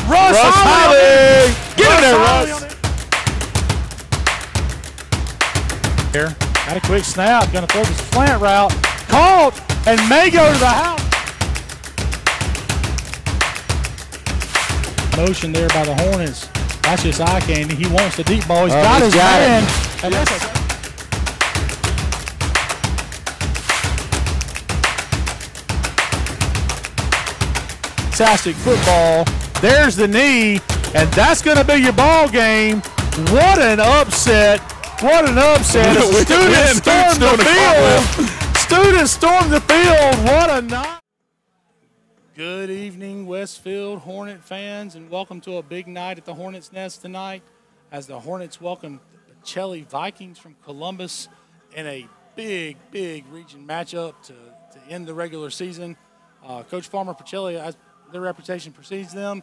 Russ Holly. Get in there, Russ. Here, got a quick snap. Going to throw this slant route. Caught and may go to the house. Motion there by the Hornets. That's just eye candy. He wants the deep ball. He's got his man. And fantastic football. There's the knee, and that's going to be your ball game. What an upset. What an upset. Students storm the field. Students storm the field. What a night. Good evening, Westfield Hornet fans, and welcome to a big night at the Hornets' Nest tonight as the Hornets welcome the Pacelli Vikings from Columbus in a big, big region matchup to end the regular season. Coach Farmer Pacelli, their reputation precedes them,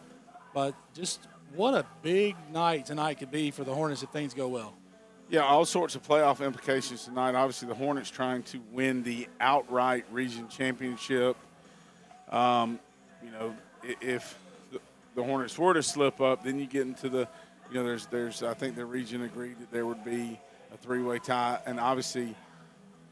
but just what a big night tonight could be for the Hornets if things go well. Yeah, all sorts of playoff implications tonight. Obviously, the Hornets trying to win the outright region championship. You know, if the Hornets were to slip up, then you get into the, you know, there's I think the region agreed that there would be a three-way tie, and obviously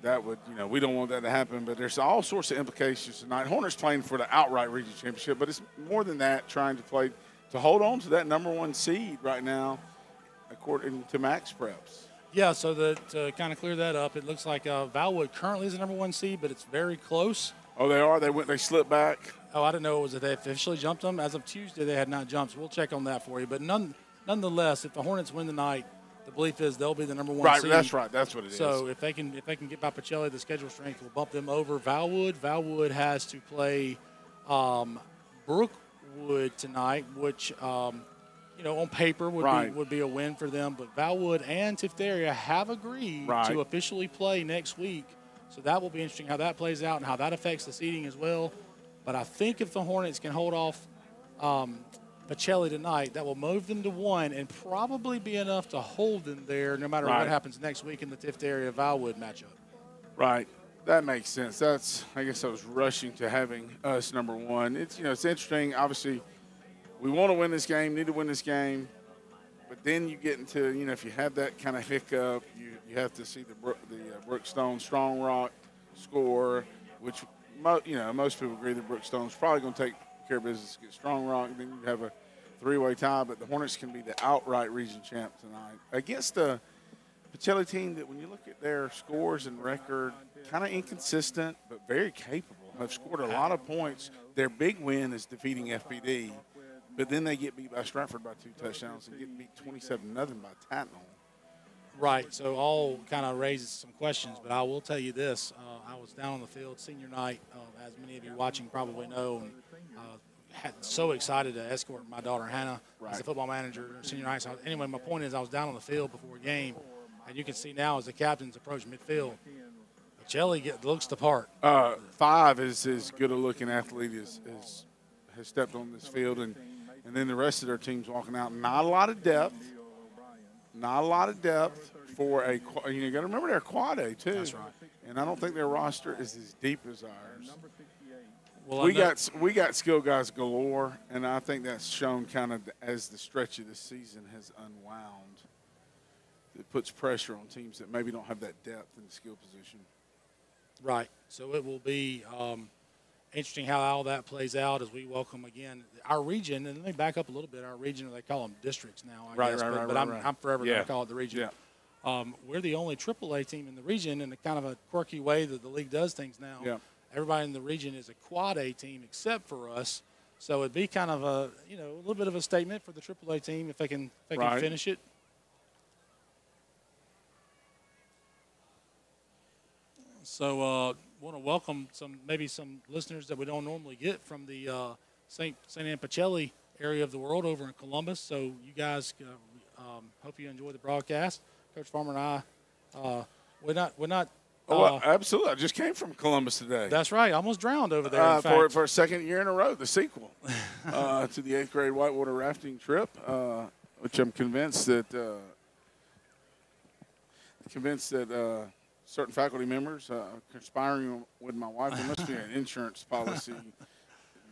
that would, you know, we don't want that to happen, but there's all sorts of implications tonight. Hornets playing for the outright region championship, but it's more than that, trying to play to hold on to that #1 seed right now, according to Max Preps. Yeah, so to kind of clear that up, it looks like Valwood currently is the #1 seed, but it's very close. Oh, they are? They slipped back? Oh, I didn't know it was that they officially jumped them. As of Tuesday, they had not jumped, so we'll check on that for you. But nonetheless, if the Hornets win tonight, the belief is they'll be the #1 right, seed. That's right. That's what it is. So if they can get by Pacelli, the schedule strength will bump them over Valwood. Valwood has to play Brookwood tonight, which you know, on paper would be a win for them. But Valwood and Tifteria have agreed to officially play next week. So that will be interesting how that plays out and how that affects the seeding as well. But I think if the Hornets can hold off Pacelli tonight, that will move them to 1 and probably be enough to hold them there no matter what happens next week in the Tifteria-Valwood matchup. Right. That makes sense. I guess I was rushing to having us #1. It's, you know, it's interesting. Obviously, we want to win this game, need to win this game. But then you get into, you know, if you have that kind of hiccup, you have to see the Brookstone Strong Rock score, which, you know, most people agree that Brookstone's probably going to take care of business against Strong Rock. Then you have a three-way tie, but the Hornets can be the outright region champ tonight against the Pacelli team that, when you look at their scores and record, kind of inconsistent but very capable. Have scored a lot of points. Their big win is defeating FPD. But then they get beat by Stratford by 2 touchdowns and get beat 27-0 by Tatnall. Right, so all kind of raises some questions, but I will tell you this. I was down on the field senior night, as many of you watching probably know, and so excited to escort my daughter Hannah as the football manager senior night. So anyway, my point is I was down on the field before a game, and you can see now as the captains approach midfield, Pacelli looks the part. 5 is as good a looking athlete as has stepped on this field, and then the rest of their team's walking out. Not a lot of depth. Not a lot of depth for a – you got to remember they're a quad A, too. That's right. And I don't think their roster is as deep as ours. Well, we got skill guys galore, and I think that's shown kind of as the stretch of the season has unwound. It puts pressure on teams that maybe don't have that depth in the skill position. Right. So it will be interesting how all that plays out as we welcome again our region. And let me back up a little bit. Our region, they call them districts now, I guess. But I'm forever going to call it the region. Yeah. We're the only AAA team in the region in a kind of a quirky way that the league does things now. Yeah. Everybody in the region is a quad A team except for us. So it'd be kind of a, you know, a little bit of a statement for the AAA team if they can finish it. So want to welcome maybe some listeners that we don't normally get from the St. Anne Pacelli area of the world over in Columbus. So you guys, hope you enjoy the broadcast. Coach Farmer and I, we're not. Oh, absolutely! I just came from Columbus today. That's right. I almost drowned over there. In fact. For a second year in a row, the sequel to the 8th grade whitewater rafting trip, which I'm convinced that certain faculty members conspiring with my wife. There must be an insurance policy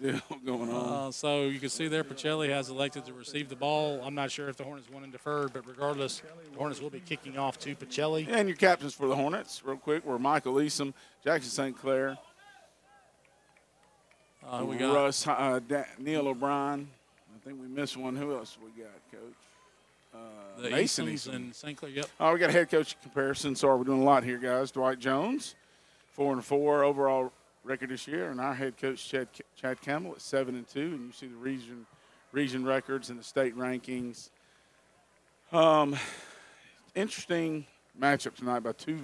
deal going on. So you can see there, Pacelli has elected to receive the ball. I'm not sure if the Hornets won and deferred, but regardless, the Hornets will be kicking off to Pacelli. And your captains for the Hornets, real quick, were Michael Easom, Jackson St. Clair, We got Russ, Neil O'Brien. I think we missed one. Who else we got, Coach? the Mason Easoms Eason. and St. Clair. Yep. Oh, we got a head coach comparison. Sorry, we're doing a lot here, guys. Dwight Jones, 4-4 overall record this year, and our head coach Chad Campbell at 7-2. And you see the region records and the state rankings. Interesting matchup tonight by two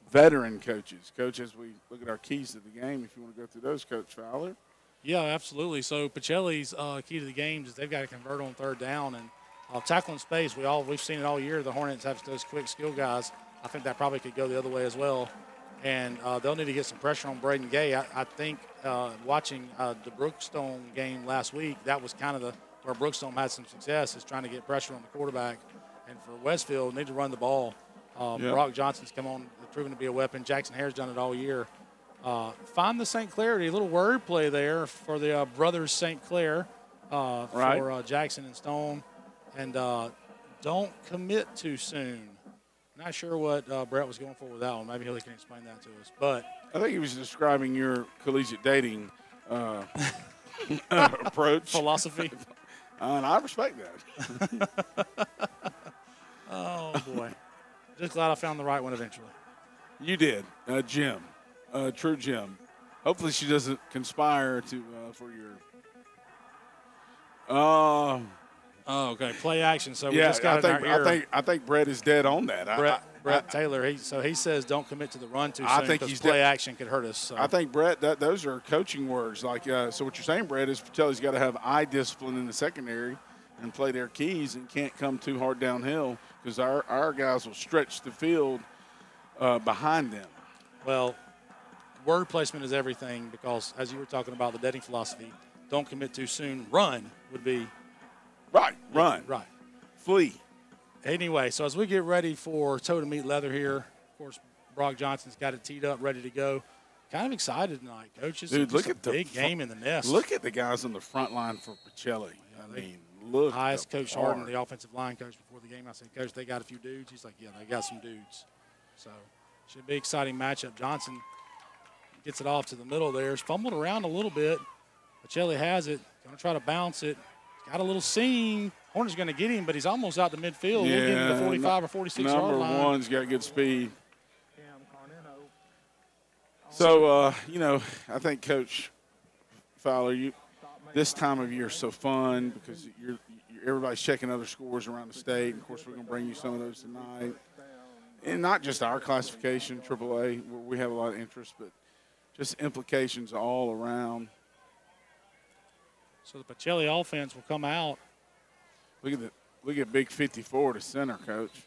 veteran coaches. Coach, as we look at our keys to the game, if you want to go through those, Coach Fowler. Yeah, absolutely. So Pacelli's key to the game is they've got to convert on third down and tackling space. We've seen it all year. The Hornets have those quick skill guys. I think that probably could go the other way as well. And they'll need to get some pressure on Braden Gay. I think watching the Brookstone game last week, that was kind of where Brookstone had some success, is trying to get pressure on the quarterback. And for Westfield, need to run the ball. Brock Johnson's come on, proven to be a weapon. Jackson Hare's done it all year. Find the St. Clarity, a little word play there for the brothers St. Clair for Jackson and Stone. And don't commit too soon. Not sure what Brett was going for with that one. Maybe he can explain that to us. But I think he was describing your collegiate dating approach. Philosophy. And I respect that. Oh, boy. Just glad I found the right one eventually. You did. Jim. True Jim. Hopefully she doesn't conspire to for your Oh, okay. Play action. So we just got in our ear. I think Brett is dead on that. Brett Taylor. He says don't commit to the run too soon because play action could hurt us. So. I think Brett, those are coaching words. Like so, what you're saying, Brett, is Pacelli's got to have eye discipline in the secondary and play their keys and can't come too hard downhill because our guys will stretch the field behind them. Well, word placement is everything because as you were talking about the dating philosophy, don't commit too soon. Run would be. Right, run. Right. Flee. Anyway, so as we get ready for toe to meet leather here, of course, Brock Johnson's got it teed up, ready to go. Kind of excited tonight, coach. It's Dude, look at the big game in the nest. Look at the guys on the front line for Pacelli. I mean, look. I asked Coach Harden, the offensive line coach, before the game. I said, Coach, they got a few dudes. He's like, yeah, they got some dudes. So should be an exciting matchup. Johnson gets it off to the middle there. He's fumbled around a little bit. Pacelli has it. Going to try to bounce it. Got a little seam. Horner's going to get him, but he's almost out the midfield. Yeah, We'll get him to the 45 or 46-yard line. Number one's got good speed. So, I think, Coach Fowler, this time of year is so fun because everybody's checking other scores around the state. Of course, we're going to bring you some of those tonight. And not just our classification, AAA, where we have a lot of interest, but just implications all around. So the Pacelli offense will come out. Look at big 54 to center, Coach.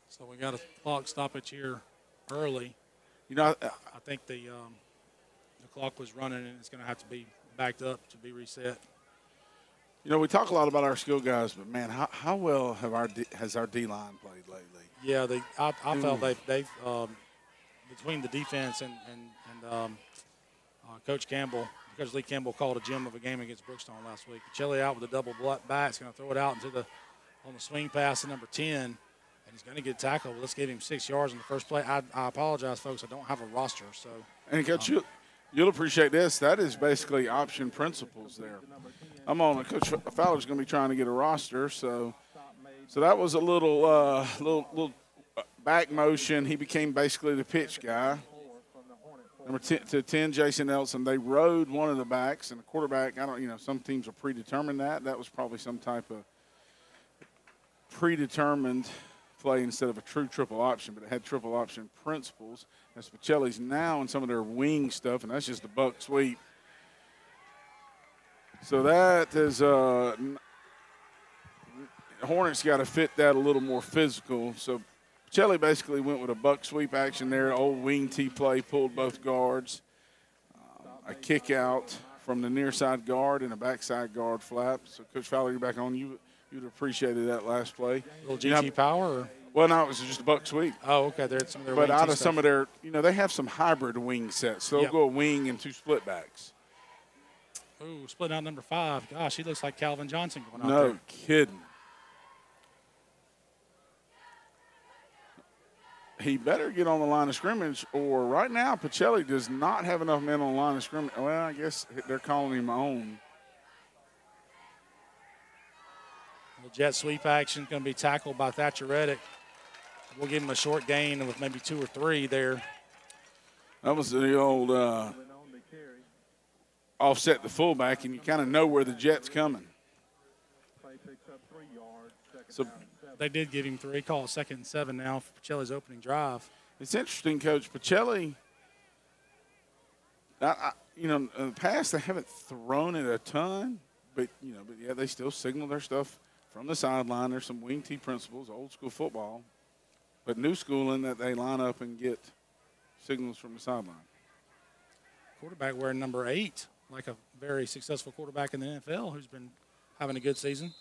So we got a clock stoppage here early. I think the clock was running and it's going to have to be backed up to be reset. We talk a lot about our skill guys, but man, how well has our D-line played lately? Yeah, I felt they've between the defense and Coach Campbell. Coach Lee Campbell called a gem of a game against Brookstone last week. Pacelli out with a double back. He's going to throw it out on the swing pass to number 10, and he's going to get tackled. Let's give him 6 yards in the first play. I apologize, folks. I don't have a roster. So. And, Coach, you'll appreciate this. That is basically option principles there. Coach Fowler's going to be trying to get a roster. So that was a little back motion. He became basically the pitch guy. Number 10, Jason Nelson. They rode one of the backs, and the quarterback, some teams will predetermine that. That was probably some type of predetermined play instead of a true triple option, but it had triple option principles. As Pacelli's now in some of their wing stuff, and that's just a buck sweep. So that is Hornets got to fit that a little more physical. So Pacelli basically went with a buck sweep action there, old wing T play, pulled both guards, a kick out from the near side guard and a backside guard flap. So, Coach Fowler, you're back on. You'd appreciated that last play. A little GT power? Well, no, it was just a buck sweep. Oh, okay. They're at some of their But wing out tee of stuff. some of their, they have some hybrid wing sets. So they'll Yep. go a wing and 2 split backs. Ooh, splitting out number 5. Gosh, he looks like Calvin Johnson going out No there. kidding. He better get on the line of scrimmage, or right now Pacelli does not have enough men on the line of scrimmage. Well, I guess they're calling him on. The jet sweep action going to be tackled by Thatcher Reddick. We'll give him a short gain with maybe 2 or 3 there. That was the old offset the fullback, and you kind of know where the jet's coming. So They did give him 3. Call it 2nd and 7 now for Pacelli's opening drive. it's interesting, Coach Pacelli. In the past they haven't thrown it a ton, but yeah, they still signal their stuff from the sideline. There's some wing tee principles, old school football, but new school in that they line up and get signals from the sideline. Quarterback wearing number 8, like a very successful quarterback in the NFL who's been having a good season.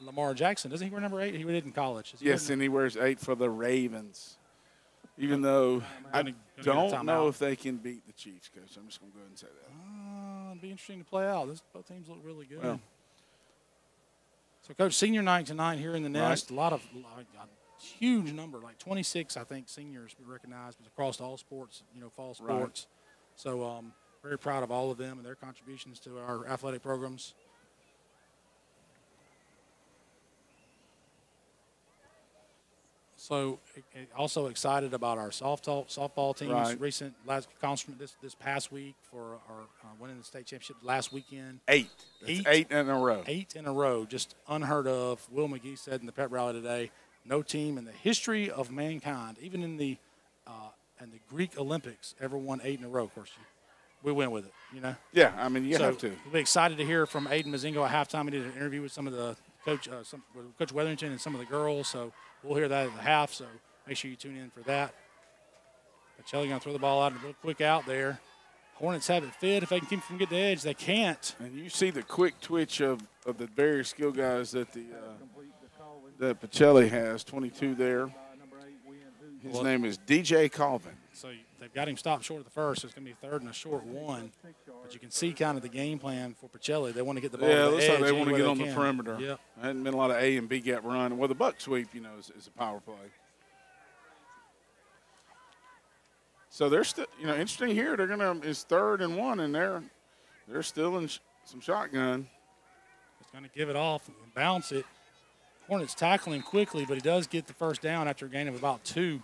Lamar Jackson, doesn't he wear number 8? He did in college. Yes, and he wears 8 for the Ravens. Even though I don't know if they can beat the Chiefs, Coach. I'm just going to go ahead and say that. It'd be interesting to play out. Both teams look really good. Well, So, Coach, senior night tonight here in the Nest. A huge number, like 26, I think, seniors we recognized across all sports, fall sports. Right. So, very proud of all of them and their contributions to our athletic programs. So, also excited about our softball team's Right. recent last accomplishment this past week for our winning the state championship last weekend. 8. That's 8 in a row. 8 in a row, just unheard of. Will McGee said in the pep rally today, no team in the history of mankind, even in the Greek Olympics, ever won 8 in a row. Of course, we went with it, Yeah, I mean, you have to. We'll be excited to hear from Aiden Mazingo at halftime. We did an interview with some of the Coach Weatherington and some of the girls, so we'll hear that at the half, so make sure you tune in for that. Pacelli going to throw the ball out, a little quick out there. Hornets have it fit. If they can keep from getting the edge, they can't. And you see the quick twitch of the various skill guys that that Pacelli has, 22 there. His name is DJ Colvin. So they've got him stopped short of the first, so it's going to be 3rd and a short 1. But you can see kind of the game plan for Pacelli. They want to get the ball to the looks edge. like they want to get on can. the perimeter. Yep. There hadn't been a lot of A and B gap run. Well, the buck sweep, is a power play. So they're still, interesting here. They're it's 3rd and 1, and they're still in some shotgun. It's going to give it off and bounce it. Hornets tackling quickly, but he does get the first down after a gain of about 2.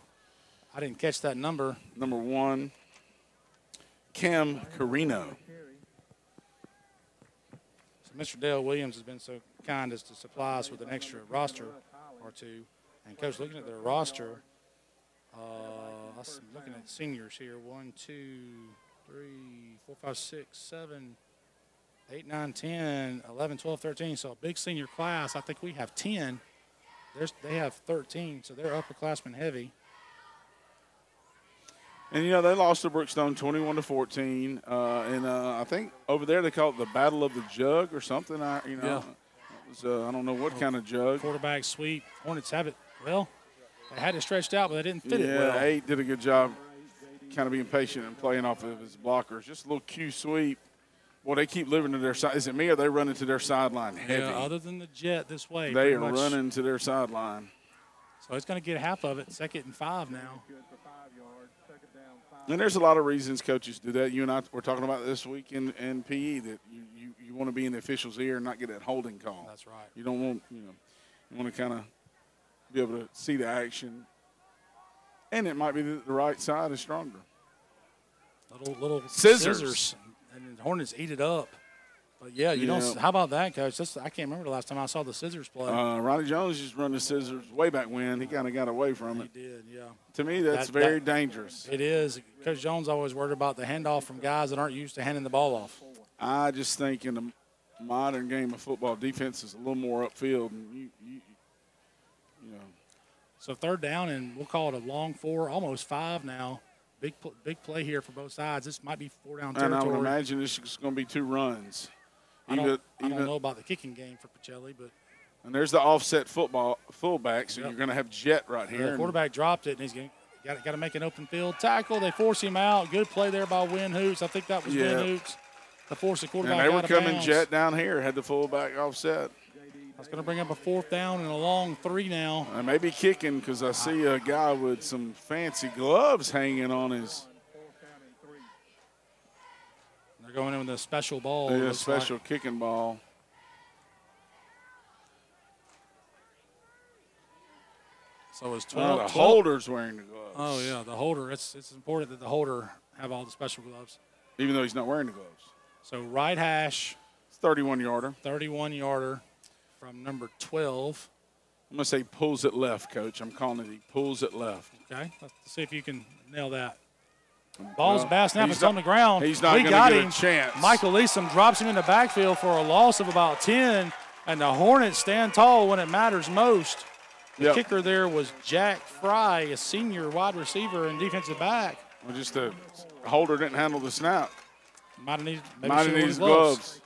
I didn't catch that number. Number 1, Cam Carino. So Mr. Dale Williams has been so kind as to supply us with an extra roster or 2. And, Coach, looking at their roster, I'm looking at seniors here. 1, 2, 3, 4, 5, 6, 7, 8, 9, 10, 11, 12, 13. So a big senior class. I think we have 10. They have 13, so they're upperclassmen heavy. And, they lost to Brookstone 21-14. And I think over there they call it the Battle of the Jug or something. Yeah. It was, I don't know what kind of jug. Quarterback sweep. Hornets have it. Well, they had it stretched out, but they didn't fit it well. Yeah, 8 did a good job kind of being patient and playing off of his blockers. Just a little Q sweep. Boy, they keep living to their side. Is it me or they running to their sideline heavy? Yeah, other than the jet this way. They are running to their sideline. So it's going to get half of it, 2nd and 5 now. And there's a lot of reasons coaches do that. You and I were talking about this week in PE that you want to be in the official's ear and not get that holding call. That's right. You don't want, you want to kind of be able to see the action. And it might be the right side is stronger. Little scissors. And the Hornets eat it up. But, yeah, you don't. How about that, Coach? I can't remember the last time I saw the scissors play. Ronnie Jones just run the scissors way back when. He kind of got away from it. He did, yeah. To me, that's very dangerous. It is. Coach Jones always worried about the handoff from guys that aren't used to handing the ball off. I just think in the modern game of football, defense is a little more upfield. And So 3rd down, and we'll call it a long 4, almost 5 now. Big play here for both sides. This might be 4-down territory. And I would imagine this is going to be 2 runs. I don't know about the kicking game for Pacelli, but And there's the offset fullback, so you're going to have Jet right here. The quarterback dropped it, and he's got to make an open field tackle. They force him out. Good play there by Win Hoots. I think that was Win Hoots to force the quarterback out of bounds. And they were coming Jet down here, had the fullback offset. That's going to bring up a 4th down and a long 3 now. I may be kicking because I see a guy with some fancy gloves hanging on his. They're going in with a special ball. Yeah, a special kicking ball. So it's 12. The holder's wearing the gloves. Oh, yeah, the holder. It's important that the holder have all the special gloves. Even though he's not wearing the gloves. So right hash. It's 31-yarder. 31-yarder from number 12. I'm going to say he pulls it left, Coach. I'm calling it he pulls it left. Okay, let's see if you can nail that. Ball's bad snap. It's not, on the ground. He's not going to get a chance. Michael Leeson drops him in the backfield for a loss of about 10, and the Hornets stand tall when it matters most. The kicker there was Jack Fry, a senior wide receiver and defensive back. Well, just the holder didn't handle the snap. Might have needed his gloves.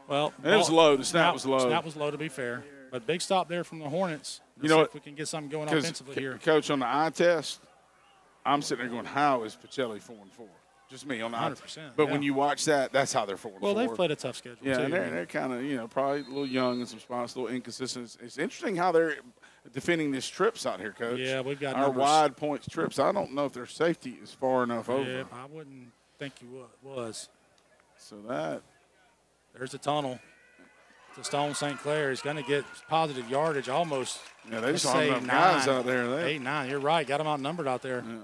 Well, it was low. The snap was low. Snap was low, to be fair. But big stop there from the Hornets. Let's see if we can get something going offensively here. Coach, on the eye test, I'm sitting there going, how is Pacelli 4-4? Just me on the 100%. But when you watch that, that's how they're 4-4. Well, they've played a tough schedule, yeah, too. And they're kind of, probably a little young in some spots, a little inconsistent. It's interesting how they're defending these trips out here, Coach. Yeah, we've got our numbers. wide points trips. I don't know if their safety is far enough over. Yeah, I wouldn't think you was. So there's the tunnel to Stone St. Clair. He's going to get positive yardage almost. Yeah, they just don't have guys out there. 8, 9. You're right. Got them outnumbered out there. Yeah.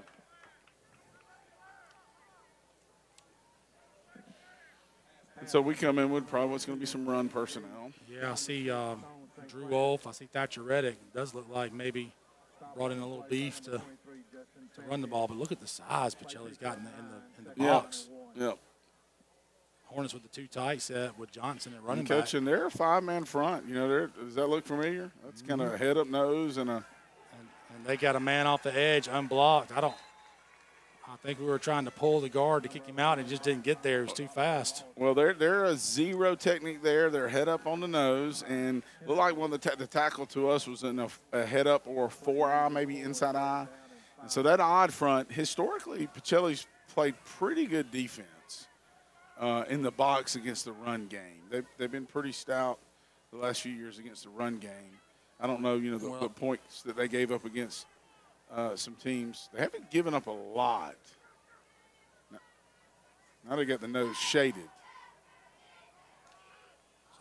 And so we come in with probably what's going to be some run personnel. Yeah, I see Drew Wolf. I see Thatcher Reddick. It does look like maybe brought in a little beef to run the ball. But look at the size Pacelli's got in the box. Yeah. Hornets with the 2 tight set with Johnson at running back. Coach, and they're a 5-man front. Does that look familiar? That's kind of a head up nose and they got a man off the edge unblocked. I think we were trying to pull the guard to kick him out and it just didn't get there. It was too fast. Well, they're a zero technique there. They're head up on the nose and looked like one of the tackle to us was in a head up or a 4-eye, maybe inside eye. And so that odd front, historically, Pacelli's played pretty good defense in the box against the run game. They've been pretty stout the last few years against the run game. I don't know, the points that they gave up against some teams. They haven't given up a lot. Now they got the nose shaded.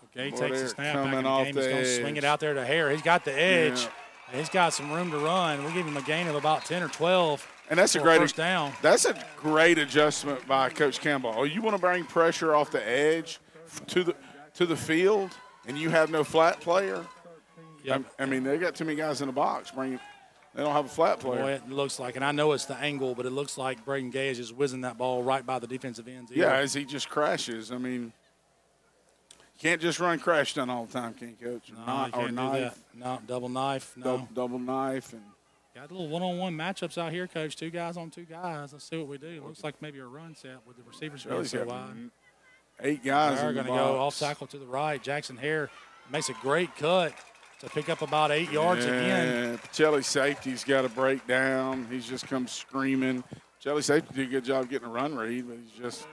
So Gay takes the snap back in the game. He's going to swing it out there to Hare. He's got the edge. Yeah. He's got some room to run. We'll give him a gain of about 10 or 12. And that's a great first down. That's a great adjustment by Coach Campbell. Oh, you want to bring pressure off the edge to the field, and you have no flat player. Yep. I mean, they got too many guys in the box. They don't have a flat player. Boy, it looks like, and I know it's the angle, but it looks like Braden Gay is just whizzing that ball right by the defensive ends. Yeah, as he just crashes. I mean, you can't just run crash done all the time, can you, Coach? No, you can't do that. No, double knife. No. Double knife. And got a little one-on-one matchups out here, Coach. 2 guys on 2 guys. Let's see what we do. It looks like maybe a run set with the receivers being so wide. 8 guys They're going to go off tackle to the right. Jackson Hare makes a great cut to pick up about 8 yards again. Pacelli's safety's got to break down. He's just come screaming. Pacelli's safety did a good job getting a run read, but he's just.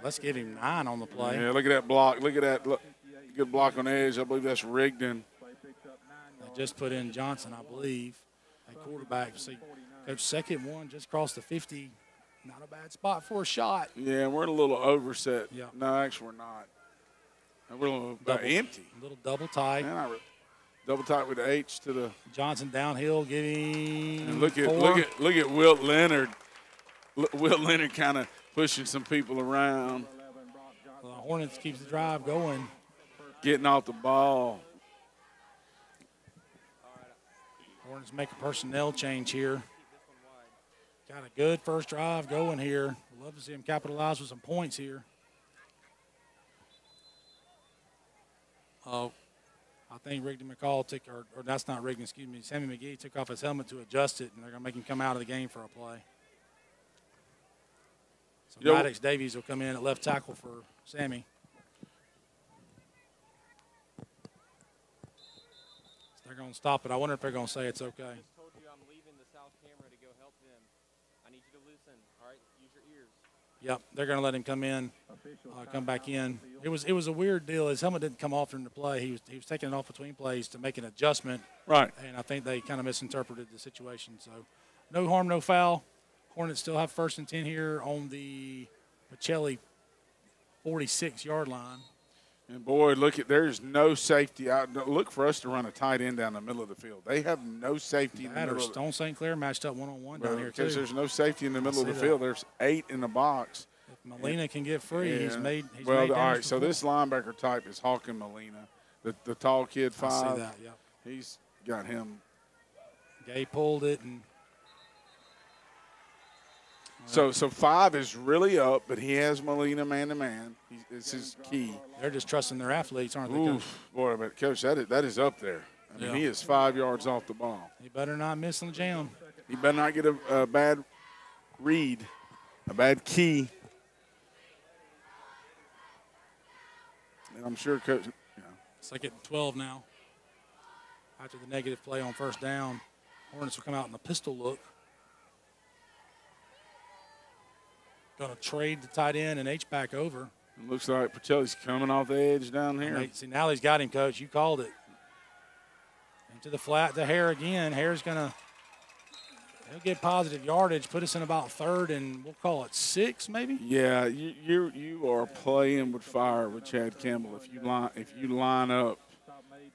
Let's give him 9 on the play. Yeah, look at that block. Look at that. Look, good block on the edge. I believe that's Rigdon. They just put in Johnson, I believe, a quarterback. See, Coach, second one just crossed the 50. Not a bad spot for a shot. Yeah, we're in a little overset. Yeah. No, actually, we're not. We're a little empty. A little double tight. Double tight with the H to the Johnson downhill, giving. And look at Wilt Leonard. Wilt Leonard kind of pushing some people around. The Hornets keeps the drive going. Getting off the ball. Hornets make a personnel change here. Got a good first drive going here. Love to see him capitalize with some points here. Oh. I think Rigdon McCall took, or that's not Rigdon, excuse me, Sammy McGee took off his helmet to adjust it, and they're going to make him come out of the game for a play. So Maddox Davies will come in at left tackle for Sammy. They're going to stop it. I wonder if they're going to say it's okay. I just told you I'm leaving the south camera to go help them. I need you to listen. All right, use your ears. Yep, they're going to let him come in, come back in. It was a weird deal. His helmet didn't come off during the play. He was taking it off between plays to make an adjustment. Right. And I think they kind of misinterpreted the situation. So, no harm, no foul. Hornets still have 1st and 10 here on the Pacelli 46-yard line. And, boy, there's no safety. Look for us to run a tight end down the middle of the field. They have no safety in the middle. Stone St. Clair matched up one-on-one down here, too. Because there's no safety in the middle of the field. There's 8 in the box. If Molina can get free, he's made all right, before. so this linebacker type is Hawkin Molina, the tall kid, 5. I see that, yeah. He's got him. Gay pulled it, and so 5 is really up, but he has Molina man-to-man. It's his key. They're just trusting their athletes, aren't they, Coach? Boy, but, Coach, that is up there. I mean, he is 5 yards off the ball. He better not miss on the jam. He better not get a bad read, a bad key. And I'm sure, Coach, Second and 12 now. After the negative play on 1st down, Hornets will come out in the pistol look. Going to trade the tight end and H-back over. It looks like Pacelli's coming off the edge down here. See, now he's got him, Coach. You called it. Into the flat to Hare again. Hare's going to – he'll get positive yardage, put us in about 3rd and we'll call it 6 maybe? Yeah, you are playing with fire with Chad Campbell if you line up.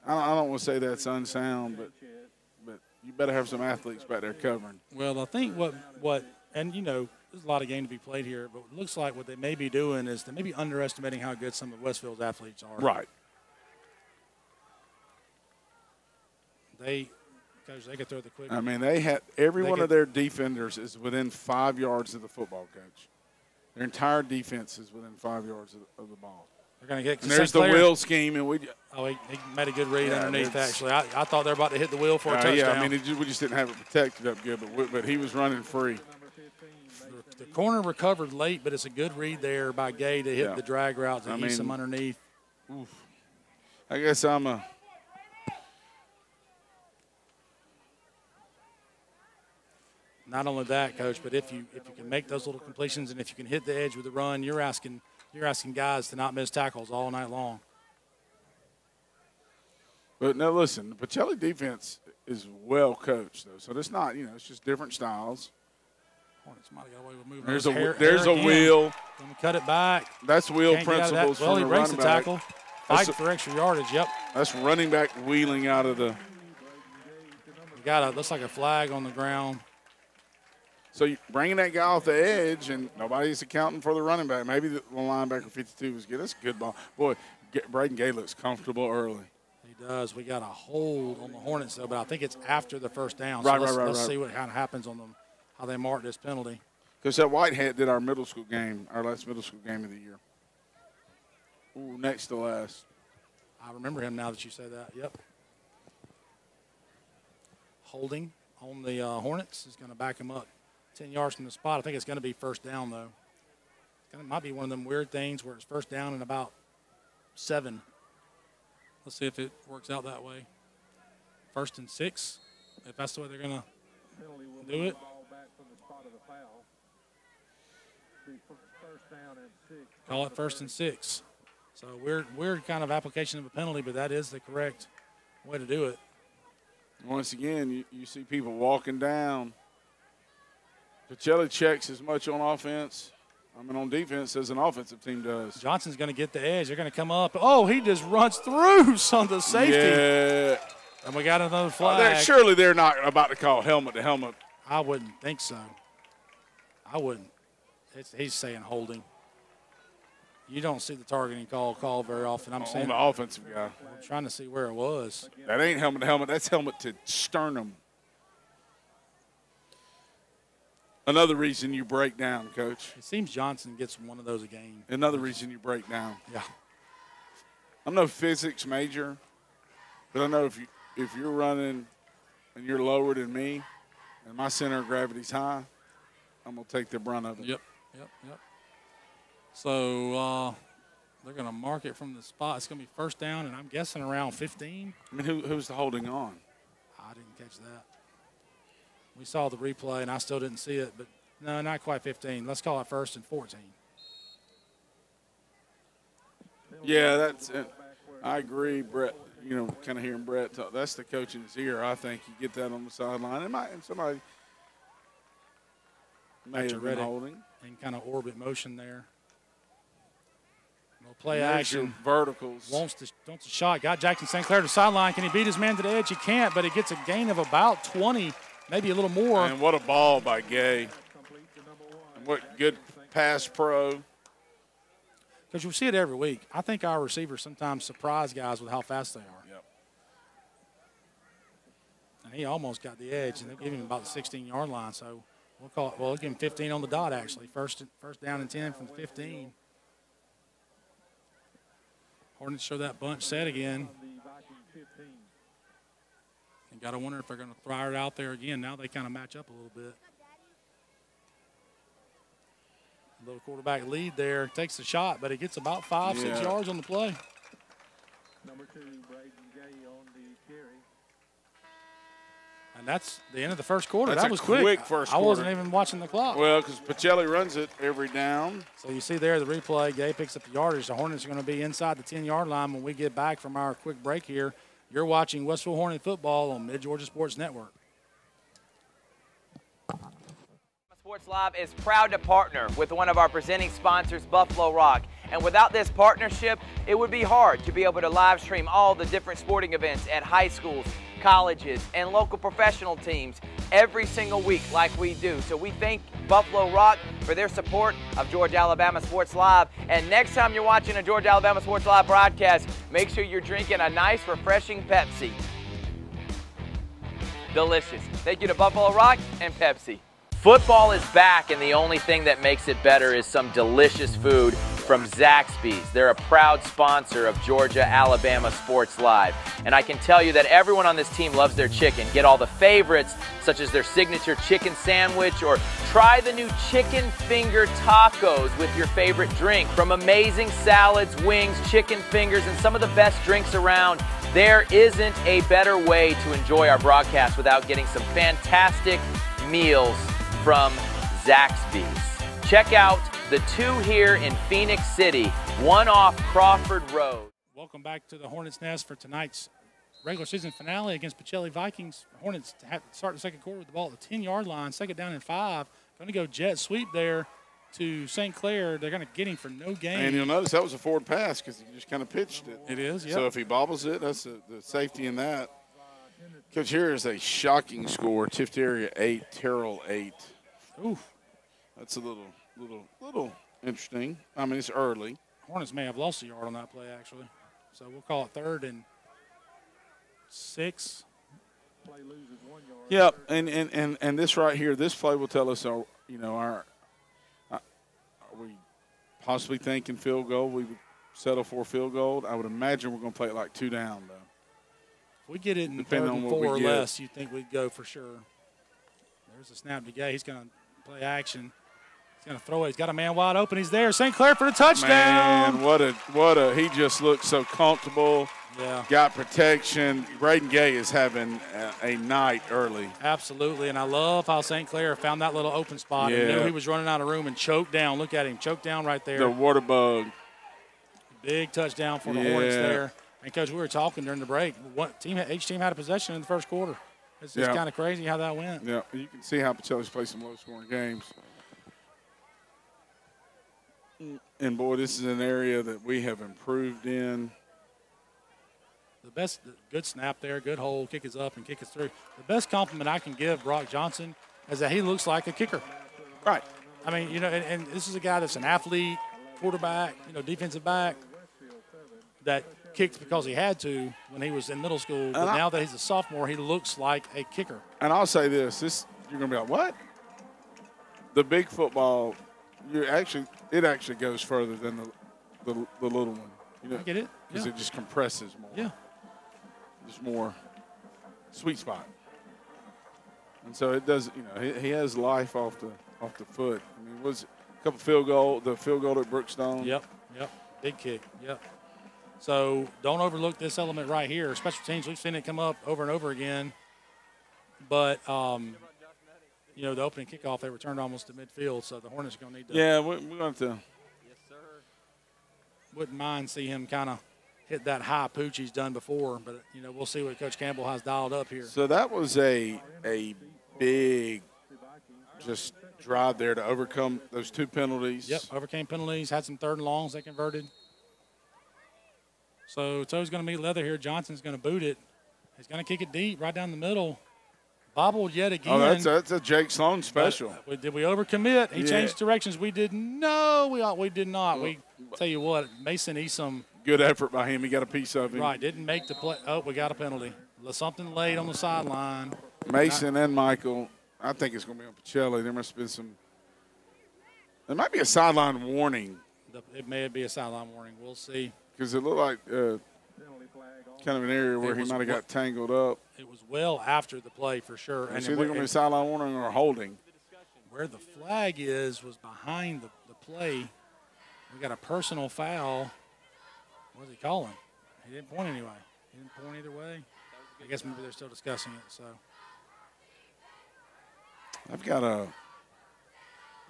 I don't want to say that's unsound, but you better have some athletes back there covering. Well, I think what and, there's a lot of game to be played here, but it looks like what they may be doing is they may be underestimating how good some of Westfield's athletes are. Right. Coach, they could throw the quick. I mean, every one of their defenders is within 5 yards of the football, Coach. Their entire defense is within 5 yards of the ball. They're going to get. And there's the wheel scheme, and he made a good read underneath. Actually, I thought they were about to hit the wheel for a touchdown. Yeah, I mean, we just didn't have it protected up good, but he was running free. The corner recovered late, but it's a good read there by Gay to hit the drag route to ease him underneath. Oof. I guess I'm a. Not only that, Coach, but if you can make those little completions and if you can hit the edge with the run, you're asking guys to not miss tackles all night long. But now listen, the Pacelli defense is well coached though, so it's not it's just different styles. Hornets might have got away with moving. There's a wheel. Going to cut it back. That's wheel principles from the running back. Well, he breaks the tackle. Fight for extra yardage. Yep. That's running back wheeling out of the. Looks like a flag on the ground. So you're bringing that guy off the edge, and nobody's accounting for the running back. Maybe the linebacker 52 was good. That's a good ball. Boy, Braden Gay looks comfortable early. He does. We got a hold on the Hornets, though, but I think it's after the 1st down. So let's see what kind of happens on them, how they mark this penalty. Because that Whitehead did our middle school game, our last middle school game of the year. Ooh, next to last. I remember him now that you say that. Yep. Holding on the Hornets is going to back him up 10 yards from the spot. I think it's going to be 1st down, though. It might be one of them weird things where it's 1st down and about 7. Let's see if it works out that way. 1st and 6, if that's the way they're going to do it. Call it 1st and 6. So weird kind of application of a penalty, but that is the correct way to do it. Once again, you see people walking down. Pacelli checks as much on offense, on defense as an offensive team does. Johnson's going to get the edge. They're going to come up. Oh, he just runs through on the safety. Yeah. And we got another flag. Surely they're not about to call helmet to helmet. I wouldn't think so. I wouldn't. He's saying holding. You don't see the targeting call very often. I'm saying on the offensive guy. I'm trying to see where it was. That ain't helmet to helmet. That's helmet to sternum. Another reason you break down, Coach. It seems Johnson gets one of those a game. Another reason you break down. Yeah. I'm no physics major, but I know if you're running and you're lower than me and my center of gravity's high, I'm going to take the brunt of it. Yep. So they're going to mark it from the spot. It's going to be 1st down, and I'm guessing around 15. I mean, who's the holding on? I didn't catch that. We saw the replay, and I still didn't see it, but no, not quite 15. Let's call it 1st and 14. Yeah, that's it. I agree, Brett. You know, kind of hearing Brett talk. That's the coaching's ear. I think you get that on the sideline. And somebody may have been holding. And kind of orbit motion there. Little play There's action. your verticals. Wants the shot. Got Jackson St. Clair to the sideline. Can he beat his man to the edge? He can't, but he gets a gain of about 20, maybe a little more. And what a ball by Gay. And what good pass pro. Because you see it every week. I think our receivers sometimes surprise guys with how fast they are. Yep. And he almost got the edge, and they gave him about the 16-yard line. So we'll call it. Well, we'll give him 15 on the dot, actually. First down and 10 from 15. Hornets show that bunch set again. And got to wonder if they're going to throw it out there again. Now they kind of match up a little bit. A little quarterback lead there. Takes the shot, but he gets about 5-6 yards on the play. Number 2, Braden Gay on the carry. And that's the end of the first quarter. That's that a was quick first I wasn't quarter. even watching the clock. Well, because Pacelli runs it every down. So you see there the replay. Gay picks up the yardage. The Hornets are going to be inside the 10-yard line when we get back from our quick break here. You're watching Westville Hornet football on Mid-Georgia Sports Network. Sports Live is proud to partner with one of our presenting sponsors, Buffalo Rock. And without this partnership, it would be hard to be able to live stream all the different sporting events at high schools, colleges, and local professional teams every single week like we do. So we thank Buffalo Rock for their support of Georgia-Alabama Sports Live. And next time you're watching a Georgia-Alabama Sports Live broadcast, make sure you're drinking a nice, refreshing Pepsi. Delicious. Thank you to Buffalo Rock and Pepsi. Football is back, and the only thing that makes it better is some delicious food from Zaxby's. They're a proud sponsor of Georgia-Alabama Sports Live. And I can tell you that everyone on this team loves their chicken. Get all the favorites, such as their signature chicken sandwich, or try the new chicken finger tacos with your favorite drink. From amazing salads, wings, chicken fingers, and some of the best drinks around, there isn't a better way to enjoy our broadcast without getting some fantastic meals from Zaxby's. Check out the 2 here in Phoenix City, one off Crawford Road. Welcome back to the Hornets' Nest for tonight's regular season finale against Pacelli Vikings. The Hornets start the second quarter with the ball at the 10-yard line, 2nd down and 5. Going to go jet sweep there to St. Clair. They're going to get him for no gain. And you'll notice that was a forward pass because he just kind of pitched it. It is, yeah. So if he bobbles it, that's the safety in that. Coach, here is a shocking score. Tift area 8, Terrell 8. Oof. That's a little interesting. I mean, it's early. Hornets may have lost a yard on that play, actually. So we'll call it 3rd and 6. Play loses 1 yard. Yep, and this right here, this play will tell us, are we possibly thinking field goal? We would settle for a field goal. I would imagine we're going to play it like 2 down, though. If we get it in Depending 3rd on and what 4 or we get. less, you think we'd go for sure. There's a snap to Gay. He's going to play action. He's going to throw it. He's got a man wide open. He's there. St. Clair for the touchdown. Man, what a he just looked so comfortable. Yeah. Got protection. Braden Gay is having a night early. Absolutely, and I love how St. Clair found that little open spot and Yeah. knew he was running out of room and choked down. Look at him, choked down right there. The water bug. Big touchdown for the Hornets there. And, Coach, we were talking during the break. Each team had a possession in the first quarter. It's just kind of crazy how that went. Yeah, you can see how Pacelli's played some low-scoring games. And, boy, this is an area that we have improved in. Good snap there, good hold, kick is up and kick is through. The best compliment I can give Brock Johnson is that he looks like a kicker. Right. I mean, you know, and this is a guy that's an athlete, quarterback, you know, defensive back that kicked because he had to when he was in middle school. But now that he's a sophomore, he looks like a kicker. And I'll say this you're going to be like, what? The big football, it actually goes further than the little one. You know, I get it. Because it just compresses more. Yeah. Just more sweet spot. And so it does, you know, he has life off the foot. I mean, was a couple the field goal at Brookstone. Yep. Big kick. Yep. So don't overlook this element right here. Special teams, we've seen it come up over and over again. But, you know, the opening kickoff, they returned almost to midfield, so the Hornets are going to need to. Yeah, we're going to. Yes, sir. Wouldn't mind see him kind of hit that high pooch he's done before, but, you know, we'll see what Coach Campbell has dialed up here. So that was a big just drive there to overcome those 2 penalties. Yep, overcame penalties, had some 3rd and longs they converted. So Toe's going to meet leather here. Johnson's going to boot it. He's going to kick it deep right down the middle. Bobbled yet again. Oh, that's a Jake Sloan special. Did we overcommit? He Yeah. changed directions. We did no. We did not. We tell you what, Mason Easom. Good effort by him. He got a piece of him. Right, didn't make the play. Oh, we got a penalty. Something late on the sideline. Mason and Michael. I think it's going to be on Pacelli. There must have been some. There might be a sideline warning It may be a sideline warning. We'll see. because it looked like Penalty flag on. kind of an area where he was might have what- got tangled up. It was well after the play for sure. It's either going to be a sideline warning or a holding. Where the flag was behind the play. We got a personal foul. What is he calling? He didn't point anyway. He didn't point either way. I guess maybe they're still discussing it. So I've got a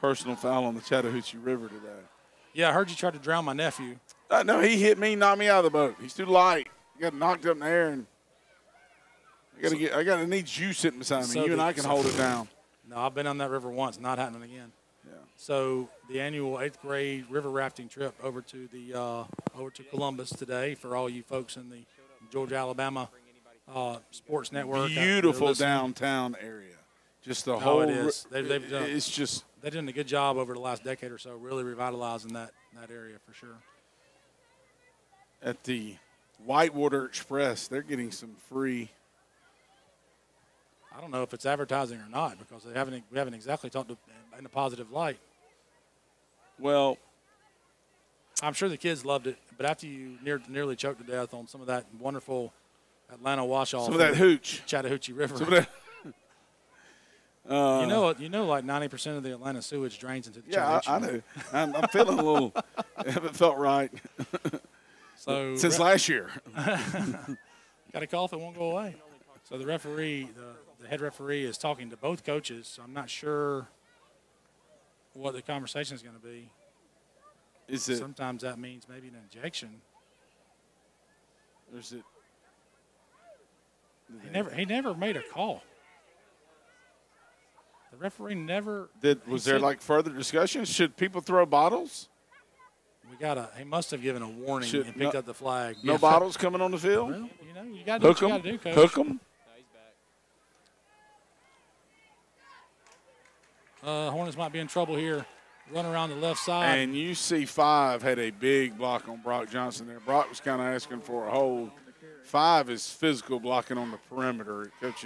personal foul on the Chattahoochee River today. yeah, I heard you tried to drown my nephew. No, he hit me, knocked me out of the boat. He's too light. He got knocked up in the air, and I need you sitting beside me. So You and I can hold it down. No, I've been on that river once. Not happening again. Yeah. So the annual 8th grade river rafting trip over to Columbus today for all you folks in the Georgia Alabama Sports Network. Beautiful They're listening. downtown area. Just the No, whole. it is. They've done. It's just. They've done a good job over the last decade or so, really revitalizing that area for sure. At the Whitewater Express, they're getting some free. I don't know if it's advertising or not because we haven't exactly talked in a positive light. Well, I'm sure the kids loved it, but after you nearly choked to death on some of that wonderful Atlanta wash-off, some of that hooch. Chattahoochee River, Some of that. you know, like 90% of the Atlanta sewage drains into the Yeah, I Chattahoochee. know. I'm feeling a little. I haven't felt right So since last year. got a cough, it won't go away. So the referee, the head referee, is talking to both coaches. So I'm not sure what the conversation is going to be. Is it? Sometimes that means maybe an injection. Or is it? He never made a call. The referee never. Was he there said- like further discussion? Should people throw bottles? He must have given a warning Should- and picked no- up the flag. No Yeah. bottles coming on the field. Well, you know, you got to do Hook what you them. got to do, Coach. Hook them. No, he's back. Hornets might be in trouble here. Run around the left side. And UC5 had a big block on Brock Johnson there. Brock was kind of asking for a hold. 5 is physical blocking on the perimeter. Coach,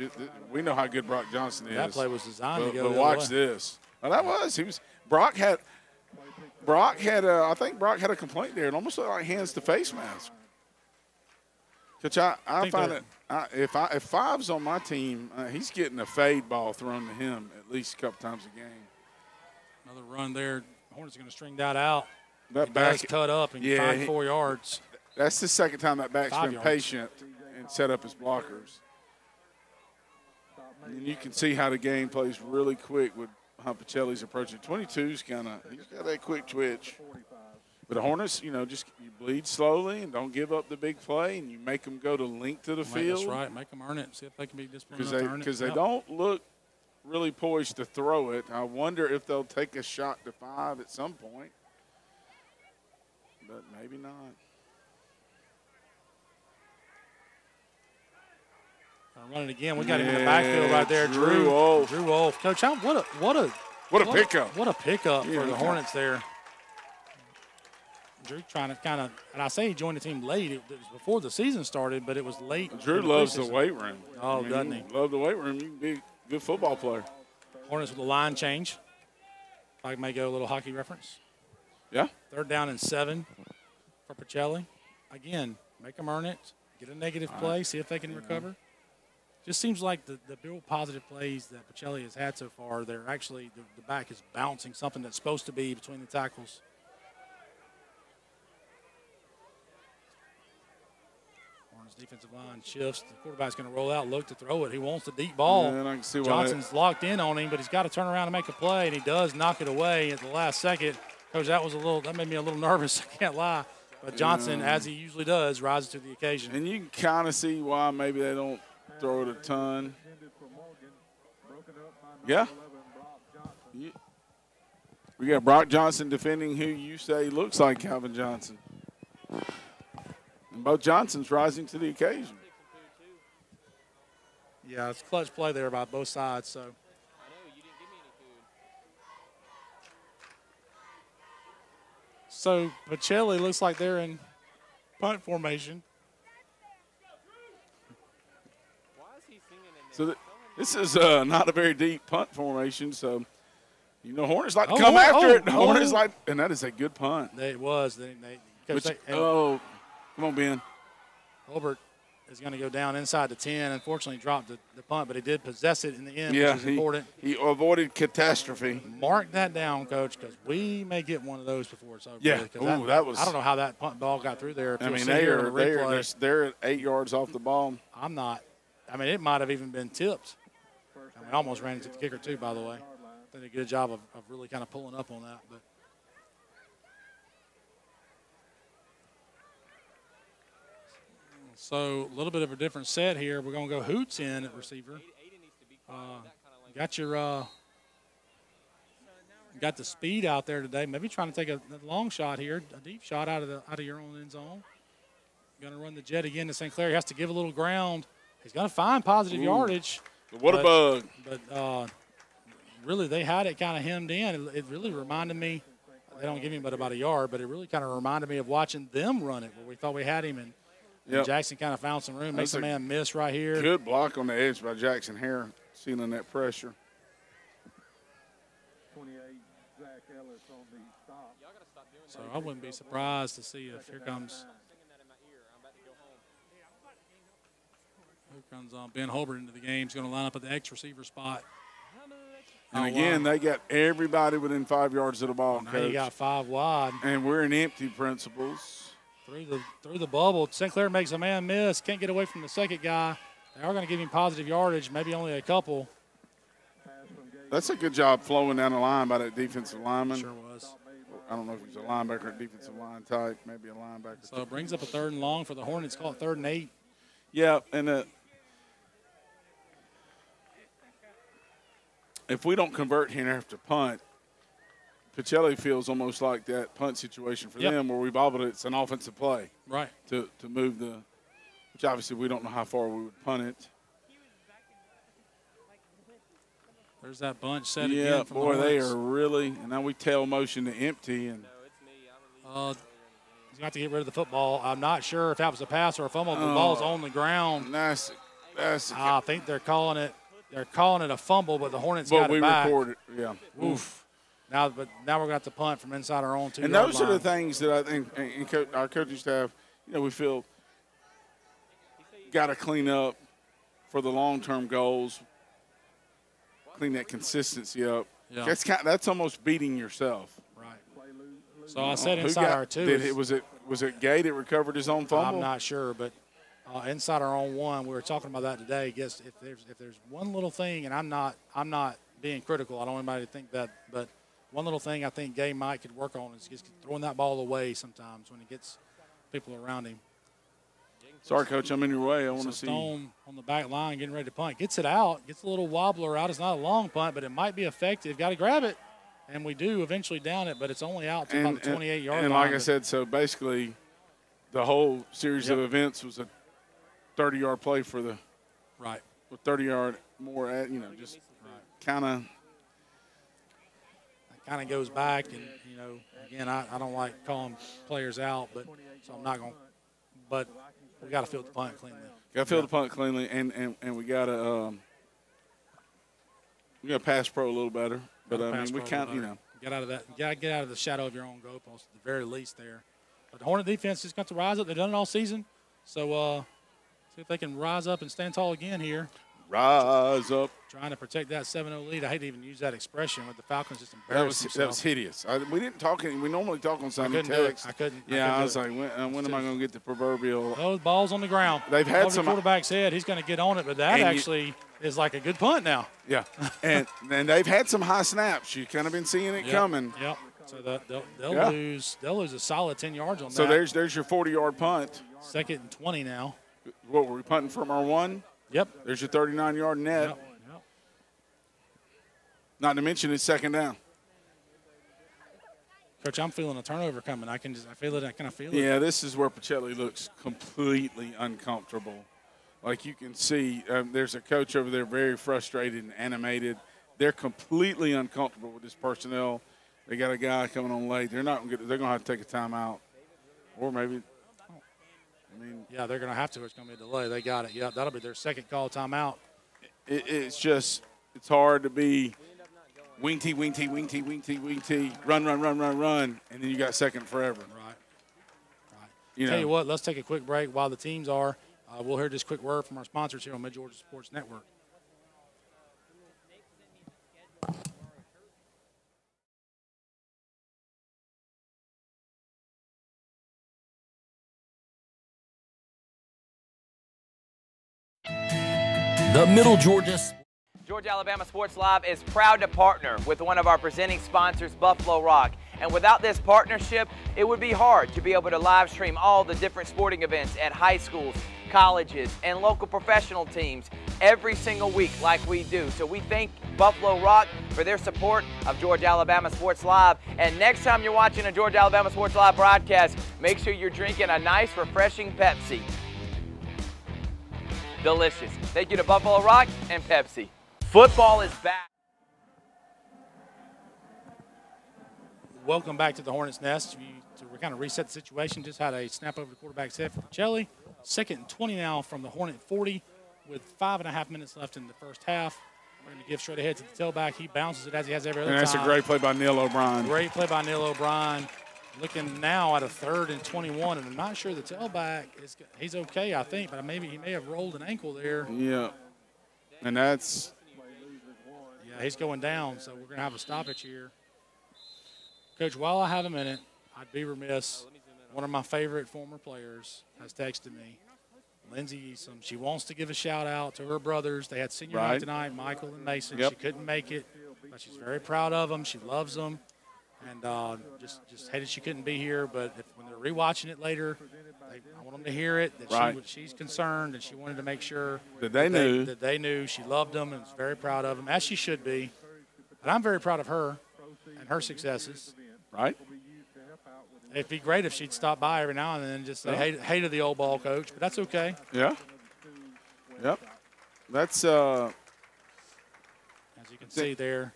we know how good Brock Johnson is. That play was designed to But, go but the other watch way. this. Well, that was. Brock had I think Brock had a complaint there. It almost looked like hands to face mask. Coach, I think find they're- it. If 5's on my team, he's getting a fade ball thrown to him at least a couple times a game. Another run there. Hornets are going to string that out. That He back, does cut up and Yeah, find he- 4 yards. that's the second time that back's 5 been yards. patient and set up his blockers. And you can see how the game plays really quick with how Pacelli's approaching. 22's he's got that quick twitch. But the Hornets, just you bleed slowly and don't give up the big play, and you make them go to length to the field. That's right. Make them earn it. See if they can be disciplined enough to earn it. Because they Yep. don't look really poised to throw it. I wonder if they'll take a shot to 5 at some point. But maybe not. Gonna run it again. We got him in the backfield right there. Drew Drew Wolf. Wolf. Coach, what a pickup. What a pickup Yeah, for the okay. Hornets there. Drew trying to kind of, and I say he joined the team late. It was before the season started, but it was late. Drew in loves the preseason. weight room. Oh, doesn't he? Love the weight room. You can be a good football player. Hornets with a line change. If I may go a little hockey reference. Yeah. 3rd down and 7 for Pacelli. Again, make them earn it. Get a negative play. See if they can recover. Just seems like the real positive plays that Pacelli has had so far, they're actually, the back is bouncing something that's supposed to be between the tackles. Hornets defensive line shifts. The quarterback's going to roll out, look to throw it. He wants the deep ball. And I can see why Johnson's locked in on him, but he's got to turn around and make a play, and he does knock it away at the last second. Coach, that made me a little nervous, I can't lie. But Johnson, as he usually does, rises to the occasion. And you can kind of see why maybe they don't throw it a ton. Yeah. We got Brock Johnson defending who you say looks like Calvin Johnson. And both Johnsons rising to the occasion. Yeah, it's a clutch play there by both sides. So. I know, you didn't give me any food. So Pacelli looks like they're in punt formation. Why is he singing in So there? this is not a very deep punt formation, so you know Hornets like to Oh, come oh, after it. oh, Hornets oh. like, and that is a good punt. It was. Which, oh, come on, Ben. Holbert is going to go down inside the 10. Unfortunately, dropped the punt, but he did possess it in the end, Yeah, which is important. he avoided catastrophe. Mark that down, Coach, because we may get one of those before it's over. Yeah. Because Ooh, that was- I don't know how that punt ball got through there. If I you'll mean, see here on the they're replay. at 8 yards off the ball. I'm not. I mean, it might have even been tipped. I mean, almost ran into the kicker, too, by the way. Did a good job of really kind of pulling up on that. But so a little bit of a different set here. We're going to go Hoots in at receiver. Aiden needs to be quiet with that kind of language. Got your got the speed out there today. Maybe trying to take a long shot here, a deep shot out of your own end zone. Going to run the jet again to St. Clair. He has to give a little ground. He's going to find positive yardage. What a bug. But really, they had it kind of hemmed in. It really reminded me, they don't give him but about a yard, but it really kind of reminded me of watching them run it where we thought we had him. And Yep. Jackson kind of found some room, makes That's a a man miss right here. Good block on the edge by Jackson Hare, sealing that pressure. 28, Zach Ellis on the stop. Y'all got to stop doing So that. I wouldn't be surprised to see if here comes Singing that in my ear. I'm about to go home. Here comes Ben Holbert into the game. He's going to line up at the X receiver spot. And again, they got everybody within 5 yards of the ball, Now Coach. you got 5 wide And we're in empty principles. through the bubble. St. Clair makes a man miss. Can't get away from the second guy. They are going to give him positive yardage, maybe only a couple. That's a good job flowing down the line by that defensive lineman. Sure was. I don't know if he's a linebacker or defensive line type, maybe a linebacker. So it brings up a 3rd and long for the Hornets. Call it 3rd and 8. Yeah, and if we don't convert here after punt, Pacelli feels almost like that punt situation for Yep. them where we bobbled it. It's an offensive play Right. to move which obviously we don't know how far we would punt it. There's that bunch set Yeah, again from boy, the they Hornets. are really, and now we tail motion to empty. And No, it's me. I released He's got to get rid of the football. I'm not sure if that was a pass or a fumble. The ball's on the ground. that's I think they're calling it a fumble, but the Hornets what got we it back. recorded. Yeah. Oof. Now we're going to have to punt from inside our own 2 And yard those are the line. things that I think our coaching staff, we feel got to clean up for the long-term goals, clean that consistency up. Yeah. That's almost beating yourself. Right. So I said Who inside got- our 2. was it Gay that recovered his own fumble? I'm not sure, but inside our own 1, we were talking about that today. I guess if there's one little thing, and I'm not being critical. I don't want anybody to think that, but one little thing I think Gay Mike could work on is just throwing that ball away sometimes when he gets people around him. Sorry, Coach, I'm in your way. I want So to see. Stone on the back line getting ready to punt. Gets it out. Gets a little wobbler out. It's not a long punt, but it might be effective. Got to grab it. And we do eventually down it, but it's only out to about the 28-yard line. And like I but- said, so basically the whole series of events was a 30-yard play for the Right. with 30-yard more at, just kind of. Kind of goes back, and again, I don't like calling players out, but so I'm not going. But we got to field the punt cleanly. Got to field the punt cleanly, and we got to pass pro a little better. But I mean, we can't, get out of that. You got to get out of the shadow of your own goalpost at the very least there. But the Hornet defense just got to rise up. They've done it all season, so see if they can rise up and stand tall again here. Rise up. Trying to protect that 7-0 lead. I hate to even use that expression, but the Falcons just That embarrassed was themselves. hideous. We didn't talk. We normally talk on Sunday couldn't do it. text. I couldn't Yeah, I do was it. like, when am I going to get the proverbial? Those balls on the ground. They've had Over some- the quarterback's head. He's going to get on it, but that And you- actually is like a good punt now. Yeah, and they've had some high snaps. You've kind of been seeing it coming. Yep. So they'll Yeah. lose a solid 10 yards on So that. there's your 40-yard punt. 2nd and 20 now. What were we punting from our 1? Yep. There's your 39-yard net. Yep. Yep. Not to mention it's 2nd down. Coach, I'm feeling a turnover coming. I feel it. I kind of feel it. Yeah, this is where Pacelli looks completely uncomfortable. Like you can see, there's a coach over there very frustrated and animated. They're completely uncomfortable with this personnel. They got a guy coming on late. They're not going to get. They're going to have to take a timeout, or maybe. I mean, Yeah, they're going to have to. It's going to be a delay. They got it. Yep, that'll be their second call timeout. it's just it's hard to be wing tee, run, and then you got second forever. Right. You know. Tell you what, let's take a quick break while the teams are. We'll hear this quick word from our sponsors here on Mid-Georgia Sports Network. The Middle Georgia Georgia Alabama Sports Live is proud to partner with one of our presenting sponsors, Buffalo Rock. And without this partnership, it would be hard to be able to live stream all the different sporting events at high schools, colleges, and local professional teams every single week like we do. So we thank Buffalo Rock for their support of Georgia Alabama Sports Live. And next time you're watching a Georgia Alabama Sports Live broadcast, make sure you're drinking a nice, refreshing Pepsi. Delicious. Thank you to Buffalo Rock and Pepsi. Football is back. Welcome back to the Hornets' Nest. To kind of reset the situation, just had a snap over the quarterback's head for Pacelli. 2nd and 20 now from the Hornet 40 with 5.5 minutes left in the first half. We're going to give straight ahead to the tailback. He bounces it as he has every other And that's time. a great play by Neil O'Brien. Great play by Neil O'Brien. Looking now at a 3rd and 21, and I'm not sure the tailback he's okay, I think, but he may have rolled an ankle there. Yeah, and that's Yeah, he's going down, so we're going to have a stoppage here. Coach, while I have a minute, I'd be remiss. One of my favorite former players has texted me, Lindsay Easom. She wants to give a shout-out to her brothers. They had senior night tonight, Michael and Mason. Yep. She couldn't make it, but she's very proud of them. She loves them. And just hated she couldn't be here, but when they're rewatching it later, I want them to hear it, that she's concerned, and she wanted to make sure that they knew she loved them and was very proud of them, as she should be. And I'm very proud of her and her successes. right. It'd be great if she'd stop by every now and then and just say, hated the old ball coach, but that's okay. Yeah. Yep. That's As you can see there.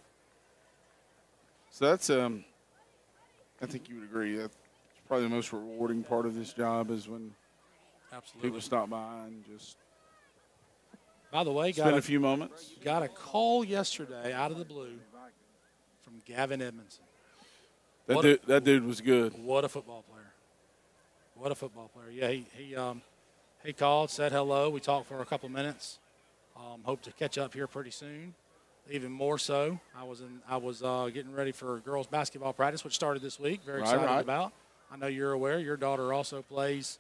So that's I think you would agree that's probably the most rewarding part of this job is when Absolutely. people stop by and just By the way, spend a few moments. got a call yesterday out of the blue from Gavin Edmondson. That dude was good. What a football player. What a football player. Yeah, he called, said hello. We talked for a couple minutes. Hope to catch up here pretty soon. Even more so, I was getting ready for girls basketball practice, which started this week. Very excited about. I know you're aware. Your daughter also plays,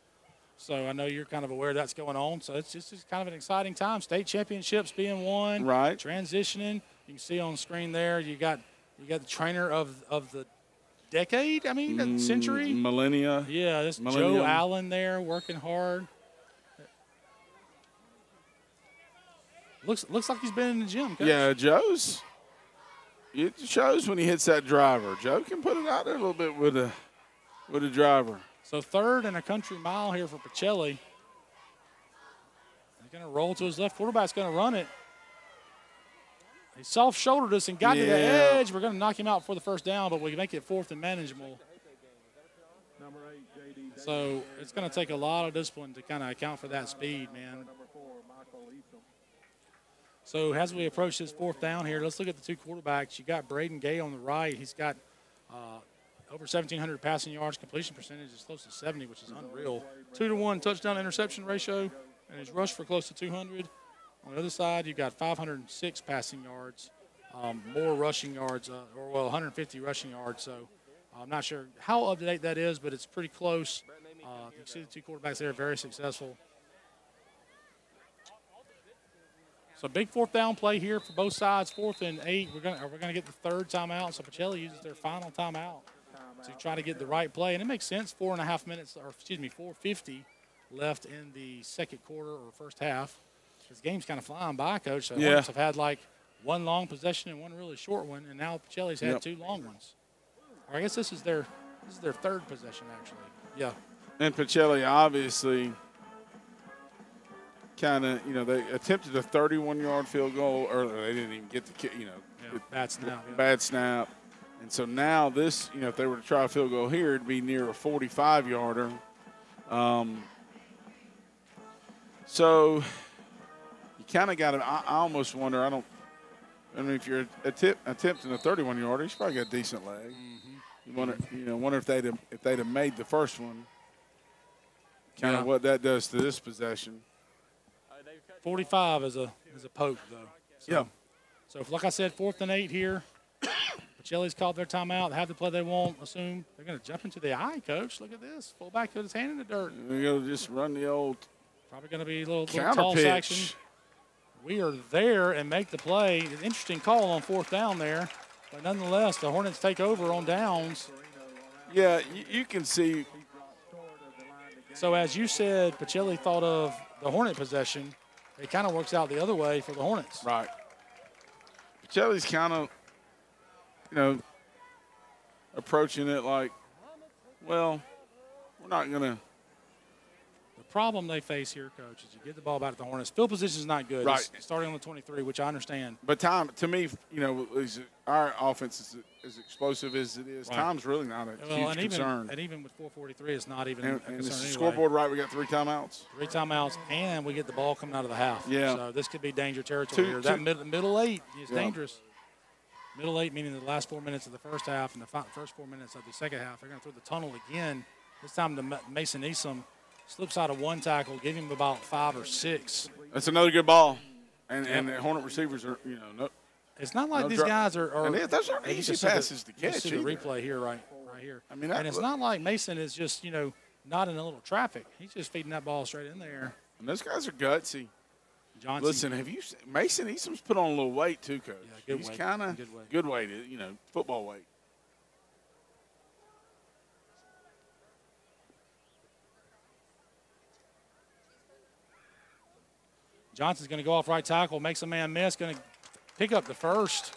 so I know you're kind of aware that's going on. So it's just kind of an exciting time. State championships being won. Right. Transitioning. You can see on the screen there. You got the trainer of the decade. I mean, the century. Millennia. Yeah, this Millennium. Joe Allen there working hard. Looks like he's been in the gym, Coach. Yeah, it shows when he hits that driver. Joe can put it out there a little bit with a driver. So 3rd and a country mile here for Pacelli. He's going to roll to his left. Quarterback's going to run it. He soft-shouldered us and got to the edge. We're going to knock him out for the first down, but we can make it 4th and manageable. So it's going to take a lot of discipline to kind of account for that speed, man. So as we approach this 4th down here, let's look at the two quarterbacks. You got Braden Gay on the right. He's got over 1,700 passing yards. Completion percentage is close to 70, which is unreal. 2-to-1 touchdown interception ratio, and he's rushed for close to 200. On the other side, you've got 506 passing yards, more rushing yards, 150 rushing yards. So I'm not sure how up-to-date that is, but it's pretty close. You can see the two quarterbacks there, very successful. So big fourth down play here for both sides, 4th and 8. We're gonna get the third timeout. So Pacelli uses their final timeout to try to get the right play, and it makes sense. 4.5 minutes, or excuse me, 4:50 left in the second quarter or first half. This game's kind of flying by, Coach. So Hornets have had like one long possession and one really short one, and now Pacelli's had two long ones. Or I guess this is their third possession actually. Yeah. And Pacelli obviously kind of, they attempted a 31-yard field goal earlier. They didn't even get the kick, bad snap. Yeah. Bad snap. And so now this, if they were to try a field goal here, it'd be near a 45-yarder. So you kind of got to, I almost wonder, if you're attempting a 31-yarder, he's probably got a decent leg. Mm-hmm. You wonder if they'd have made the first one, kind of what that does to this possession. 45 is a poke, though. So, So, if, like I said, 4th and 8 here. Pacelli's called their timeout. They have the play they won't. Assume they're going to jump into the eye, Coach. Look at this. Fullback put his hand in the dirt. They're going to just run the old probably going to be a little counter toss pitch. Action. We are there and make the play. An interesting call on 4th down there. But nonetheless, the Hornets take over on downs. Yeah, you can see. So, as you said, Pacelli thought of the Hornet possession. It kind of works out the other way for the Hornets. Right. Pacelli's kind of, approaching it like, well, we're not going to. The problem they face here, Coach, is you get the ball back to the Hornets. Field position is not good. Right. It's starting on the 23, which I understand. But time, to me, our offense is as explosive as it is. Right. Time's really not a huge concern. And even with 4:43, it's not even a And concern the anyway. scoreboard, right, we got 3 timeouts. 3 timeouts, and we get the ball coming out of the half. Yeah. So this could be danger territory here. That middle 8 is dangerous. Middle 8 meaning the last 4 minutes of the first half and the first 4 minutes of the second half. They're going to throw the tunnel again. This time to Mason Easom. Slips out of one tackle, give him about 5 or 6. That's another good ball. And the Hornet receivers are, It's not like these guys are and those aren't easy passes to catch. See the replay here, right here. I mean, and it's not like Mason is just, not in a little traffic. He's just feeding that ball straight in there. And those guys are gutsy. Johnson. Listen, have you seen Mason Easom's put on a little weight too, Coach? Yeah, He's kind of good weight, football weight. Johnson's going to go off right tackle, makes a man miss, going to pick up the first.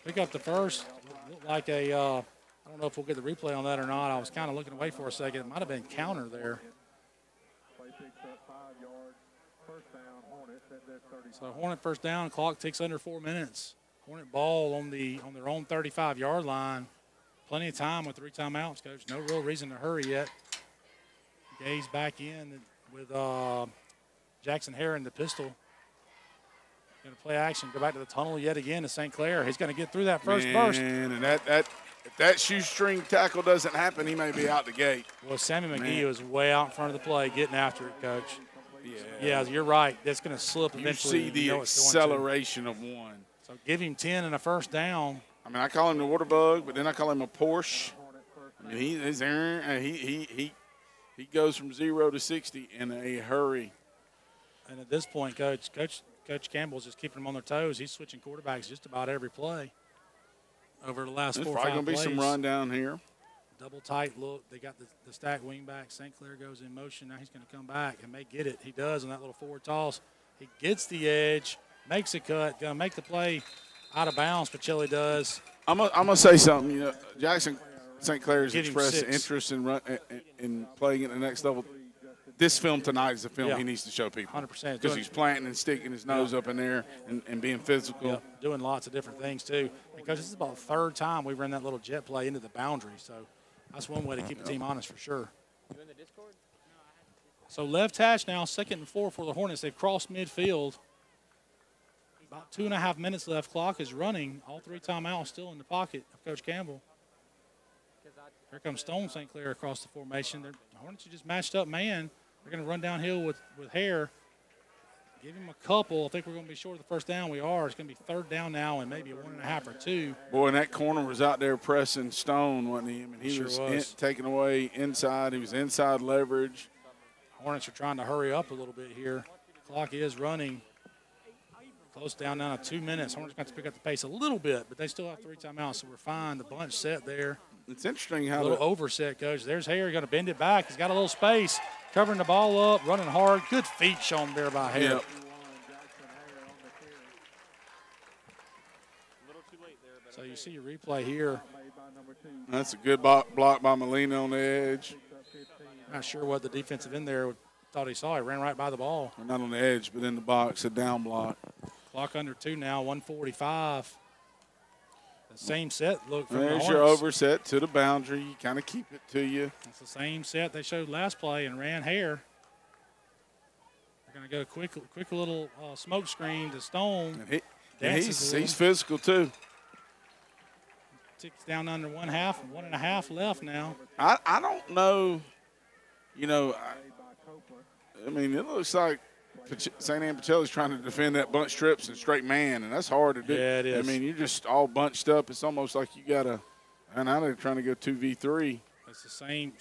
Looked like a, I don't know if we'll get the replay on that or not. I was kind of looking away for a second. It might have been counter there. So Hornet first down, clock ticks under 4 minutes. Hornet ball on their own 35-yard line. Plenty of time with 3 timeouts, Coach. No real reason to hurry yet. Gaze back in with Jackson Hare in the pistol. Going to play action, go back to the tunnel yet again to St. Clair. He's going to get through that first burst. And if that shoestring tackle doesn't happen, he may be out the gate. Well, Sammy McGee was way out in front of the play, getting after it, Coach. Yeah, you're right. That's going to slip eventually. You see the acceleration of one. So give him 10 and a first down. I mean, I call him the water bug, but then I call him a Porsche. I mean, he goes from 0 to 60 in a hurry. And at this point, Coach Campbell's just keeping them on their toes. He's switching quarterbacks just about every play over the last 4 or 5 plays. There's probably going to be some run down here. Double tight look. They got the stack wing back. St. Clair goes in motion. Now he's going to come back and may get it. He does on that little forward toss. He gets the edge, makes a cut, going to make the play out of bounds. Pacelli does. I'm gonna say something. Jackson St. Clair has expressed 6. interest in playing at the next level. This film tonight is a film he needs to show people. 100%. Because he's planting and sticking his nose up in there and being physical. Yeah, doing lots of different things, too. Because this is about the 3rd time we ran that little jet play into the boundary. So that's one way to keep the team honest for sure. You in the Discord? So left hash now, 2nd and 4 for the Hornets. They've crossed midfield. About 2.5 minutes left. Clock is running. All 3 timeouts still in the pocket of Coach Campbell. Here comes Stone St. Clair across the formation. The Hornets are just matched up man. They're going to run downhill with Hare. Give him a couple. I think we're going to be short of the first down. We are. It's going to be third down now and maybe a 1.5 or 2. Boy, and that corner was out there pressing Stone, wasn't he? I mean, he Sure was. taken away inside. He was inside leverage. Hornets are trying to hurry up a little bit here. Clock is running. Close down now to 2 minutes. Hornets got to pick up the pace a little bit, but they still have 3 timeouts, so we're fine. The bunch set there. It's interesting A how little overset, Coach. There's Hare going to bend it back. He's got a little space, covering the ball up, running hard. Good feet shown there by Hare. Yep. So you see your replay here. That's a good block by Molina on the edge. Not sure what the defensive end there thought he saw. He ran right by the ball. Well, not on the edge, but in the box, a down block. Clock under 2 now, 1:45. The same set look from There's the your Hornets. overset to the boundary. You kind of keep it to you. It's the same set they showed last play and ran Hare. They're going to go quick little smoke screen to Stone. And Dances a he's little. physical, too. Ticks down under 1/2, 1.5 left now. I don't know, I mean, it looks like St. Anne Pacelli's trying to defend that bunch trips and straight man, and that's hard to do. Yeah, it is. I mean, you're just all bunched up. It's almost like you got to – and now they're trying to go 2v3. It's the same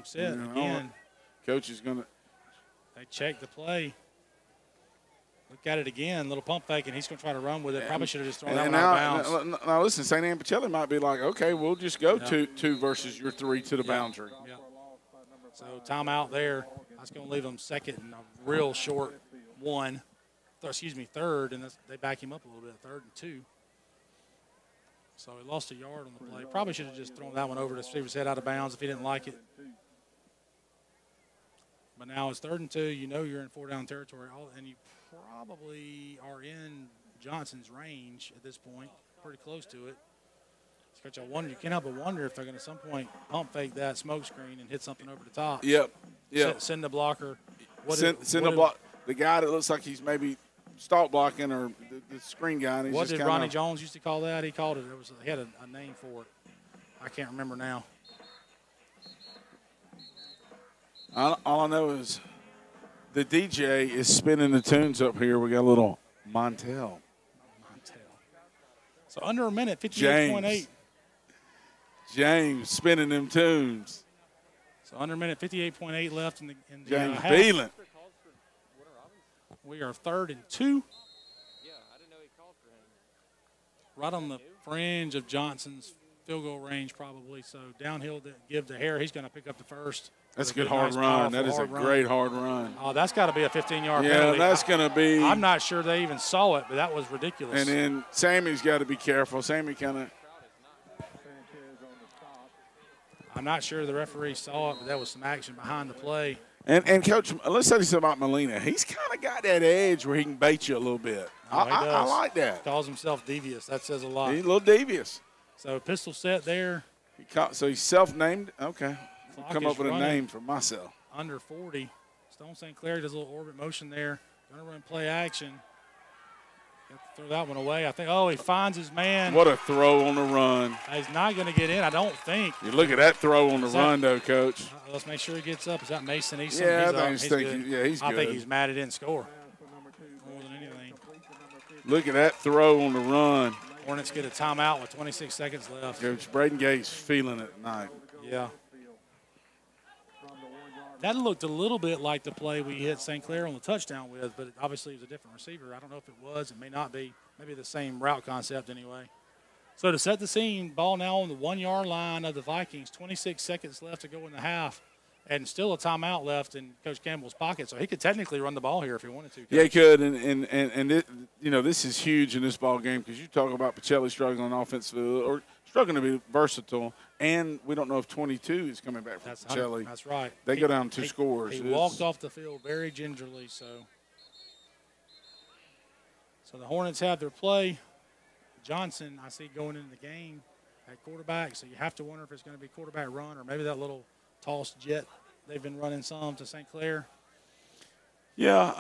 set You know, again. Coach is going to They check the play. Look at it again, little pump fake, and he's going to try to run with it. Probably should have just thrown that one out of bounds. now listen, St. Anne Pacelli might be like, okay, we'll just go two versus your 3 to the boundary. Yeah. So timeout there. That's going to leave them second and a real short 1. Third, and they back him up a little bit, 3rd and 2. So he lost a yard on the play. Probably should have just thrown that one over to Steve's head out of bounds if he didn't like it. But now it's 3rd and 2. You know you're in 4-down territory, and you probably are in Johnson's range at this point, pretty close to it. Coach, you can't help but wonder if they're going to at some point pump fake that smoke screen and hit something over the top. Yep. Send the blocker. Send the block. The guy that looks like he's maybe stalk blocking or the screen guy. And he's What just did kinda, Ronnie Jones used to call that? He called it. He had a name for it. I can't remember now. All I know is the DJ is spinning the tunes up here. We got a little Montel. So under a minute, 58.8. James spinning them tunes. So under a minute, 58.8 left in the James half. Beelan. We are 3rd and 2. Yeah, I didn't know he called for him. Right on the fringe of Johnson's field goal range, probably. So downhill to give to Hare. He's going to pick up the first. That's a good hard run. That is a great hard run. Oh, that's got to be a 15-yard Yeah, penalty. that's going to be. I'm not sure they even saw it, but that was ridiculous. And then Sammy's got to be careful. Sammy kind of. I'm not sure the referee saw it, but that was some action behind the play. And Coach, let's say this about Molina. He's kind of got that edge where he can bait you a little bit. Oh, he I does. like that. Calls himself devious. That says a lot. He's a little devious. So pistol set there. So he's self-named. Okay. Clock Come is up with a running. name for myself. Under 40. Stone St. Clair does a little orbit motion there. Going to run play action. Got to throw that one away. I think, he finds his man. What a throw on the run. He's not going to get in, I don't think. You look at that throw on the run, though, Coach. Let's make sure he gets up. Is that Mason Easton? Yeah, he's good. good. I think good. he's mad he didn't score more than anything. Look at that throw on the run. Hornets get a timeout with 26 seconds left. Coach Braden Gates feeling it tonight. Yeah. That looked a little bit like the play we hit St. Clair on the touchdown with, but obviously it was a different receiver. I don't know if it was. It may not be. Maybe the same route concept anyway. So to set the scene, ball now on the 1-yard line of the Vikings. 26 seconds left to go in the half, and still a timeout left in Coach Campbell's pocket. So he could technically run the ball here if he wanted to. Coach. Yeah, he could, and it, this is huge in this ball game because you talk about Pacelli struggling offensively or struggling to be versatile, and we don't know if 22 is coming back from Pacelli. That's right. They go down 2 scores. He walked off the field very gingerly, so the Hornets have their play. Johnson, I see going into the game at quarterback, so you have to wonder if it's going to be quarterback run or maybe that little toss jet they've been running some to St. Clair. Yeah,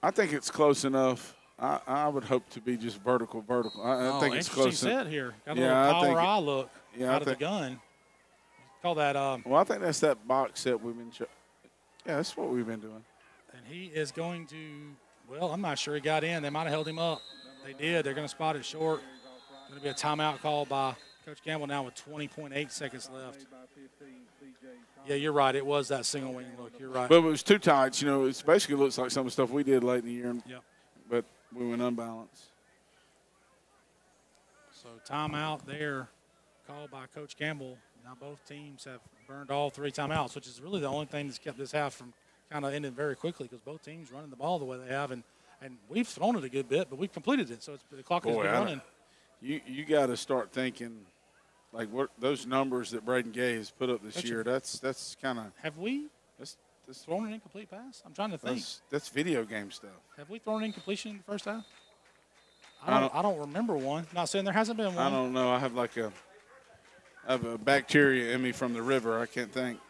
I think it's close enough. I would hope to be just vertical. I think it's close. Interesting set here. Got a Yeah, little power eye look out of the gun. Call that. Well, I think that's that box set we've been. Yeah, that's what we've been doing. And he is going to Well, I'm not sure he got in. They might have held him up. They did. They're going to spot it short. Going to be a timeout call by Coach Campbell now with 20.8 seconds left. Yeah, you're right. It was that single wing look. You're right. But it was too tight. You know, it basically looks like some of the stuff we did late in the year. Yep. But we went unbalanced. So timeout there called by Coach Campbell. Now both teams have burned all 3 timeouts, which is really the only thing that's kept this half from kind of ending very quickly because both teams running the ball the way they have. And we've thrown it a good bit, but we've completed it. So the clock has been running. You got to start thinking, like what those numbers that Braden Gay has put up this year. That's kind of. Have we that's thrown an incomplete pass? I'm trying to think. That's video game stuff. Have we thrown an incompletion in the first half? I don't remember one. Not saying there hasn't been one. I don't know. I have a bacteria in me from the river. I can't think.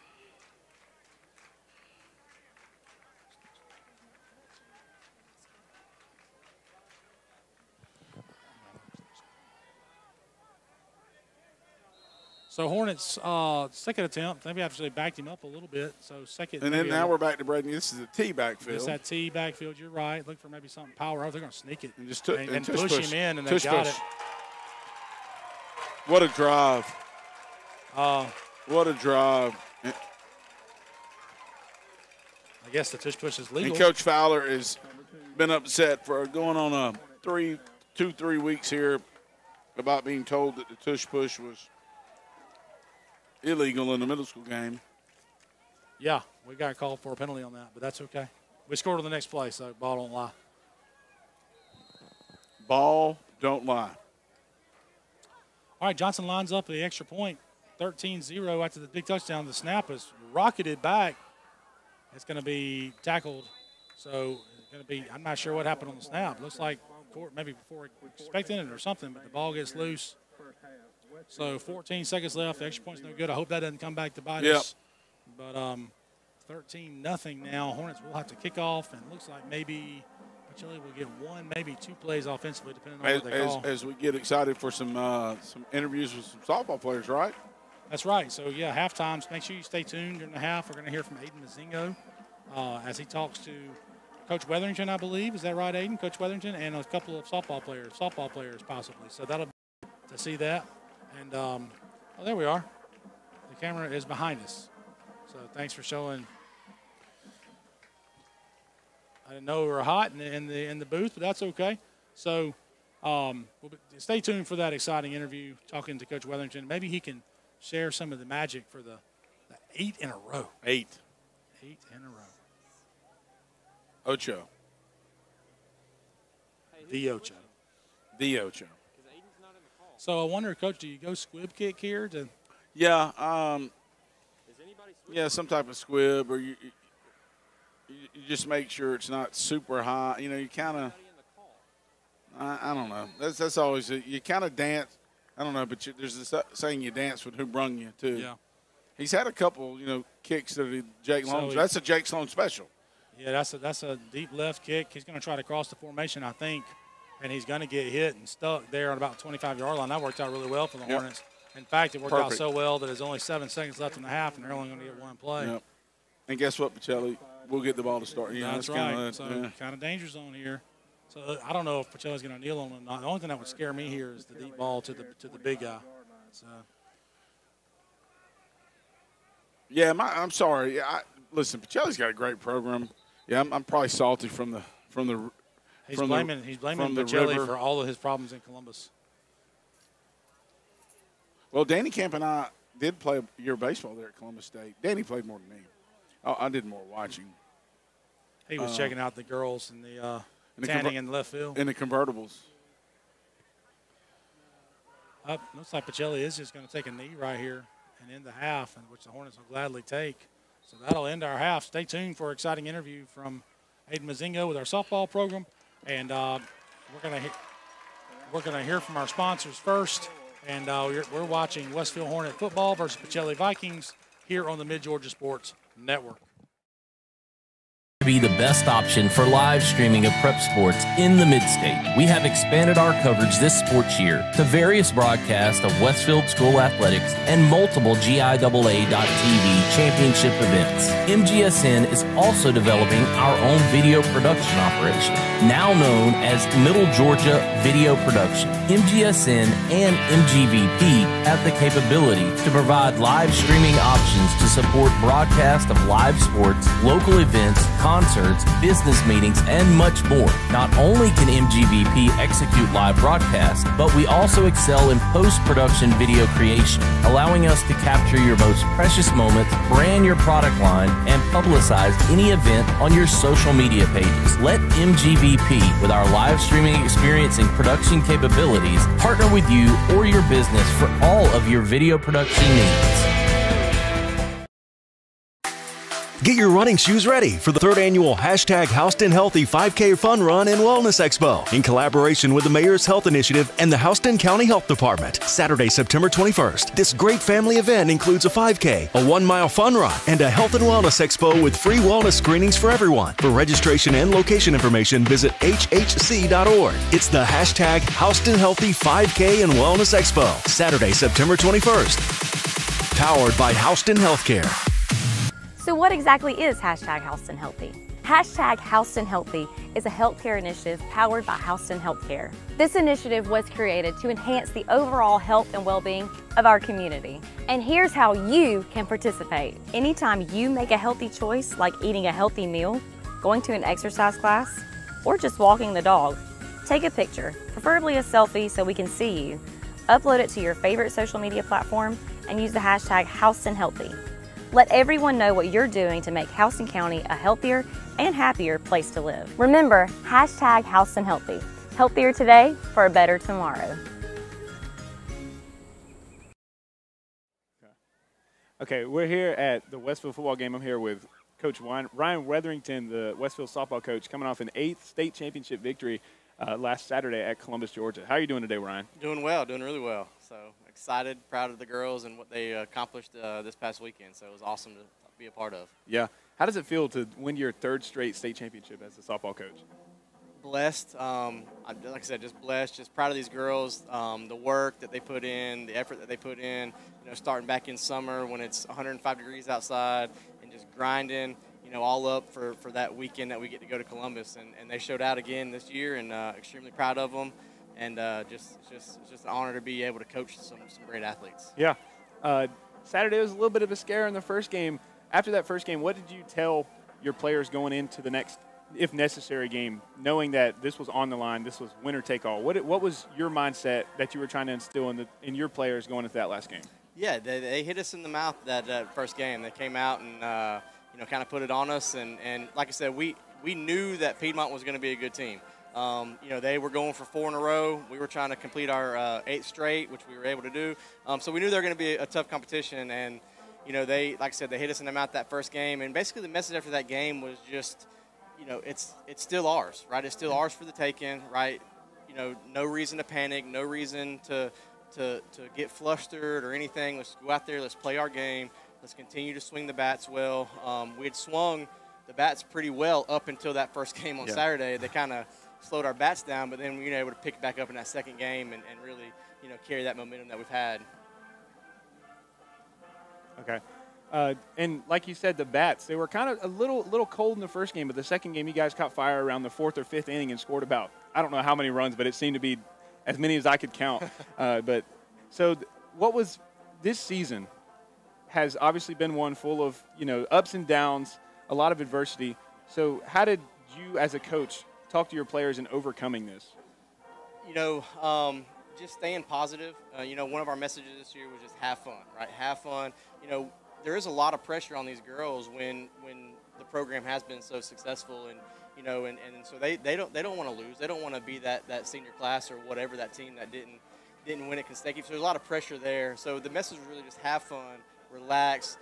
So Hornets' second attempt, maybe actually backed him up a little bit. So second. And then now we're back to Braden. This is a T backfield. It's that T backfield. You're right. Look for maybe something power. They're going to sneak it and just push him in, and they got it. What a drive! What a drive! I guess the tush push is legal. And Coach Fowler has been upset for going on a 3 weeks here about being told that the tush push was illegal in the middle school game. Yeah, we got called for a penalty on that, but that's okay. We scored on the next play, so ball don't lie. Ball don't lie. All right, Johnson lines up the extra point, 13-0 after the big touchdown. The snap is rocketed back. It's going to be tackled. So it's going to be, I'm not sure what happened on the snap. Looks like maybe before expecting it or something, but the ball gets loose. So 14 seconds left. The extra point's no good. I hope that doesn't come back to bite us. But 13-0 now. Hornets will have to kick off, and it looks like maybe Pacelli will get 1, maybe 2 plays offensively, depending on what they call. As we get excited for some interviews with some softball players, right? That's right. So, yeah, halftime. Make sure you stay tuned during the half. We're going to hear from Aiden Mazingo as he talks to Coach Weatherington, I believe. Is that right, Aiden? Coach Weatherington and a couple of softball players possibly. So that'll be to see that. And, oh, there we are. The camera is behind us. So thanks for showing. I didn't know we were hot in the booth, but that's okay. So stay tuned for that exciting interview, talking to Coach Weatherington. Maybe he can share some of the magic for the 8 in a row. 8 in a row. Ocho. The Ocho. The Ocho. So I wonder, Coach, do you go squib kick here? Yeah. Yeah, some type of squib, or you just make sure it's not super high. You know, you kind of, I don't know. That's always, you kind of dance. I don't know, but there's this saying you dance with who brung you, too. Yeah. He's had a couple, kicks that Jake Sloan. That's a Jake Sloan special. Yeah, that's a deep left kick. He's going to try to cross the formation, I think, and he's going to get hit and stuck there on about 25-yard line. That worked out really well for the Hornets. In fact, it worked out so well that there's only 7 seconds left in the half, and they're only going to get 1 play. Yep. And guess what, Pacelli? We'll get the ball to start. That's right. Kind of danger zone here. So I don't know if Pacelli's going to kneel on him or not. The only thing that would scare me here is the deep ball to the big guy. So. Yeah, I'm sorry. Listen, Pacelli's got a great program. Yeah, I'm probably salty from the. He's blaming Pacelli for all of his problems in Columbus. Well, Danny Camp and I did play a year of baseball there at Columbus State. Danny played more than me. I did more watching. He was checking out the girls and the tanning in the left field. In the convertibles. Looks like Pacelli is just going to take a knee right here and end the half, which the Hornets will gladly take. So that'll end our half. Stay tuned for an exciting interview from Aiden Mazingo with our softball program. And we're going to hear from our sponsors first. And we're watching Westfield Hornet football versus Pacelli Vikings here on the Mid-Georgia Sports Network. be the best option for live streaming of prep sports in the Mid-State. We have expanded our coverage this sports year to various broadcasts of Westfield School athletics and multiple GIAA.TV championship events. MGSN is also developing our own video production operation, now known as Middle Georgia Video Production. MGSN and MGVP have the capability to provide live streaming options to support broadcast of live sports, local events, concerts, business meetings, and much more. Not only can MGVP execute live broadcasts, but we also excel in post-production video creation, allowing us to capture your most precious moments, brand your product line, and publicize any event on your social media pages. Let MGVP, with our live streaming experience and production capabilities, partner with you or your business for all of your video production needs. Get your running shoes ready for the 3rd annual Houston Healthy 5K Fun Run and Wellness Expo in collaboration with the Mayor's Health Initiative and the Houston County Health Department. Saturday, September 21st. This great family event includes a 5K, a 1-mile fun run, and a health and wellness expo with free wellness screenings for everyone. For registration and location information, visit hhc.org. It's the Houston Healthy 5K and Wellness Expo, Saturday, September 21st. Powered by Houston Healthcare. So what exactly is Houston Healthy? Houston Healthy is a healthcare initiative powered by Houston Healthcare. This initiative was created to enhance the overall health and well-being of our community. And here's how you can participate. Anytime you make a healthy choice, like eating a healthy meal, going to an exercise class, or just walking the dog, take a picture, preferably a selfie so we can see you, upload it to your favorite social media platform, and use the hashtag Houston Healthy. Let everyone know what you're doing to make Houston County a healthier and happier place to live. Remember, hashtag Houston Healthy. Healthier today for a better tomorrow. Okay, we're here at the Westfield football game. I'm here with Coach Ryan Wetherington, the Westfield softball coach, coming off an 8th state championship victory last Saturday at Columbus, Georgia. How are you doing today, Ryan? Doing well, doing really well. So excited, proud of the girls and what they accomplished this past weekend. So it was awesome to be a part of. Yeah. How does it feel to win your 3rd straight state championship as a softball coach? Blessed. Like I said, just blessed. Just proud of these girls. The work that they put in, the effort that they put in. You know, starting back in summer when it's 105 degrees outside and just grinding. You know, all up for that weekend that we get to go to Columbus, and they showed out again this year, and extremely proud of them. And just an honor to be able to coach some great athletes. Yeah. Saturday was a little bit of a scare in the first game. After that first game, what did you tell your players going into the next, if necessary, game, knowing that this was on the line, this was winner take all? What was your mindset that you were trying to instill in your players going into that last game? Yeah, they hit us in the mouth that first game. They came out and you know, kind of put it on us, and like I said, we knew that Piedmont was going to be a good team. You know, they were going for 4 in a row. We were trying to complete our 8th straight, which we were able to do. So we knew they were going to be a tough competition, and you know, like I said, they hit us in the mouth that first game. And basically, the message after that game was just, you know, it's still ours, right? It's still ours for the taking, right? You know, no reason to panic, no reason to get flustered or anything. Let's go out there, let's play our game, let's continue to swing the bats well. We had swung the bats pretty well up until that first game on Saturday. They kind of slowed our bats down, but then we were able to pick it back up in that second game and really, you know, carry that momentum that we've had. Okay. And like you said, the bats, they were kind of a little cold in the first game, but the second game you guys caught fire around the 4th or 5th inning and scored about, I don't know how many runs, but it seemed to be as many as I could count. But so what was this season has obviously been one full of, you know, ups and downs, a lot of adversity. So how did you as a coach talk to your players in overcoming this? You know, just staying positive. You know, one of our messages this year was just have fun, right? Have fun. You know, there is a lot of pressure on these girls when the program has been so successful, and you know, and so they don't want to lose. They don't want to be that senior class or whatever, that team that didn't win it consecutive. So there's a lot of pressure there. So the message was really just have fun, relax,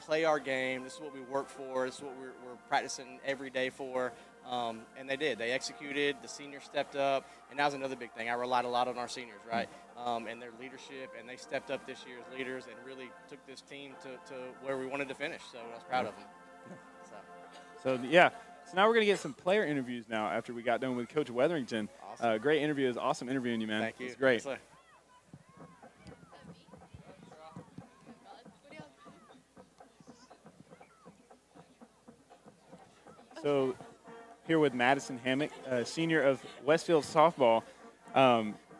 play our game. This is what we work for. This is what we're practicing every day for. And they did. They executed. The seniors stepped up, and that was another big thing. I relied a lot on our seniors, right, and their leadership, and they stepped up this year as leaders and really took this team to where we wanted to finish. So I was proud of them. So yeah, So now we're going to get some player interviews now after we got done with Coach Weatherington. Awesome. Great interview. It was awesome interviewing you, man. Thank you. It's great. Yes, sir. So here with Madison Hammock, senior of Westfield softball.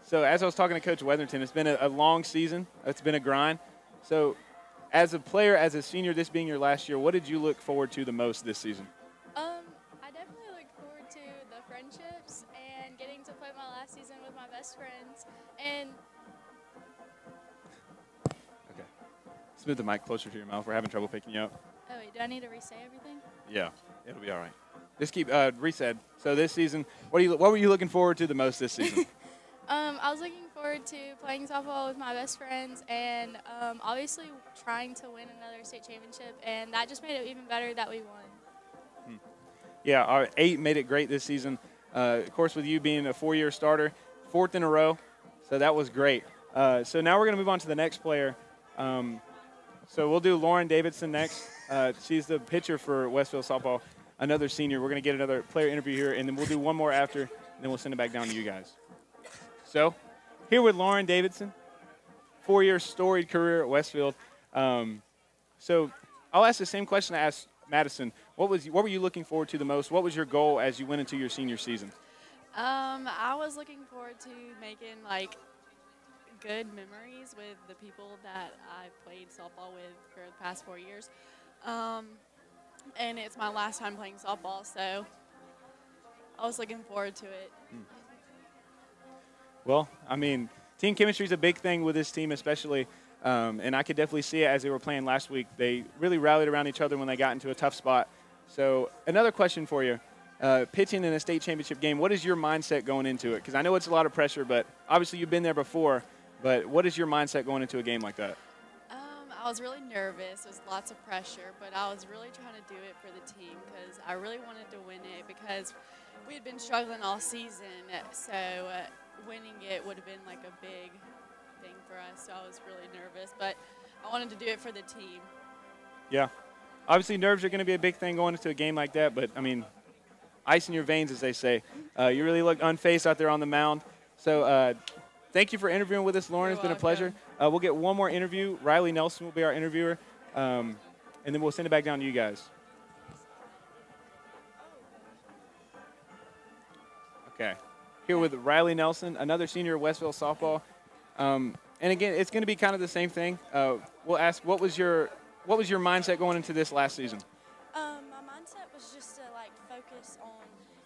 So as I was talking to Coach Weatherington, it's been a long season. It's been a grind. So as a player, as a senior, this being your last year, what did you look forward to the most this season? I definitely look forward to the friendships and getting to play my last season with my best friends. And Okay. Let's move the mic closer to your mouth. We're having trouble picking you up. oh wait, do I need to re-say everything? Yeah, it'll be all right. Just keep reset. So this season, what were you looking forward to the most this season? I was looking forward to playing softball with my best friends and obviously trying to win another state championship, and that just made it even better that we won. Yeah, our 8 made it great this season. Of course, with you being a 4-year starter, 4th in a row, so that was great. So now we're going to move on to the next player. So we'll do Lauren Davidson next. She's the pitcher for Westfield softball, another senior. We're going to get another player interview here, and then we'll do one more after, and then we'll send it back down to you guys. So here with Lauren Davidson, 4-year storied career at Westfield. So I'll ask the same question I asked Madison. What were you looking forward to the most? What was your goal as you went into your senior season? I was looking forward to making good memories with the people that I played softball with for the past 4 years. And it's my last time playing softball, so I was looking forward to it. Well, I mean, team chemistry is a big thing with this team especially, and I could definitely see it as they were playing last week. They really rallied around each other when they got into a tough spot. So another question for you. Pitching in a state championship game, what is your mindset going into it? Because I know it's a lot of pressure, but obviously you've been there before. But what is your mindset going into a game like that? I was really nervous. It was lots of pressure, but I was really trying to do it for the team because I really wanted to win it because we had been struggling all season. So winning it would have been like a big thing for us. So I was really nervous, but I wanted to do it for the team. Yeah. Obviously nerves are going to be a big thing going into a game like that, but, I mean, ice in your veins, as they say. You really look unfazed out there on the mound. So thank you for interviewing with us, Lauren. It's been a pleasure. We'll get one more interview. Riley Nelson will be our interviewer, and then we'll send it back down to you guys. Okay. Here with Riley Nelson, another senior at Westfield softball. And again, it's going to be kind of the same thing. We'll ask, what was your mindset going into this last season? My mindset was just to focus on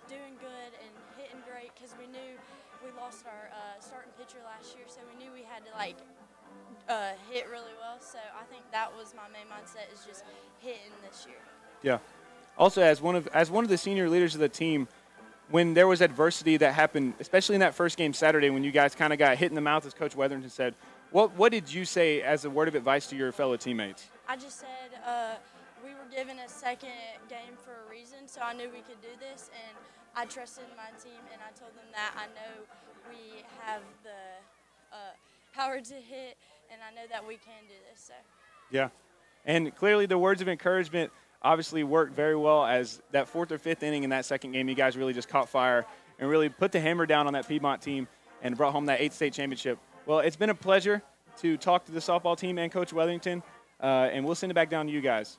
doing good and hitting great because we knew we lost our starting pitcher last year, so we knew we had to hit really well. So I think that was my main mindset, is just hitting this year. Yeah. Also, as one of the senior leaders of the team, when there was adversity that happened, especially in that first game Saturday when you guys kind of got hit in the mouth, as Coach Weatherington said, what did you say as a word of advice to your fellow teammates? I just said we were given a second game for a reason, so I knew we could do this, and I trusted my team, and I told them that I know we have the power to hit, and I know that we can do this. So. Yeah, and clearly the words of encouragement obviously worked very well, as that 4th or 5th inning in that second game, you guys really just caught fire and really put the hammer down on that Piedmont team and brought home that 8th state championship. Well, it's been a pleasure to talk to the softball team and Coach Weatherington, and we'll send it back down to you guys.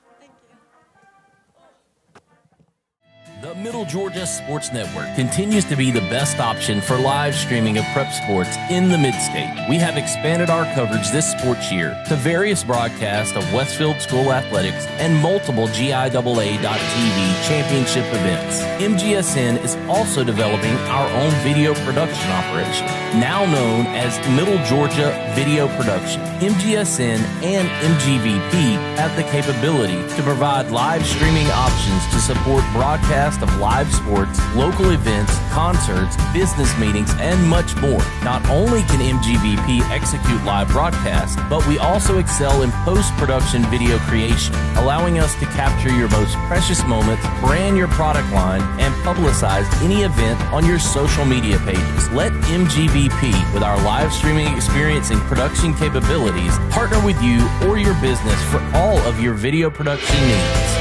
The Middle Georgia Sports Network continues to be the best option for live streaming of prep sports in the Mid-State. We have expanded our coverage this sports year to various broadcasts of Westfield School athletics and multiple GIAA.TV championship events. MGSN is also developing our own video production operation, now known as Middle Georgia Video Production. MGSN and MGVP have the capability to provide live streaming options to support broadcast of live sports, local events, concerts, business meetings, and much more. Not only can MGVP execute live broadcasts, but we also excel in post-production video creation, allowing us to capture your most precious moments, brand your product line, and publicize any event on your social media pages. Let MGVP, with our live streaming experience and production capabilities, partner with you or your business for all of your video production needs.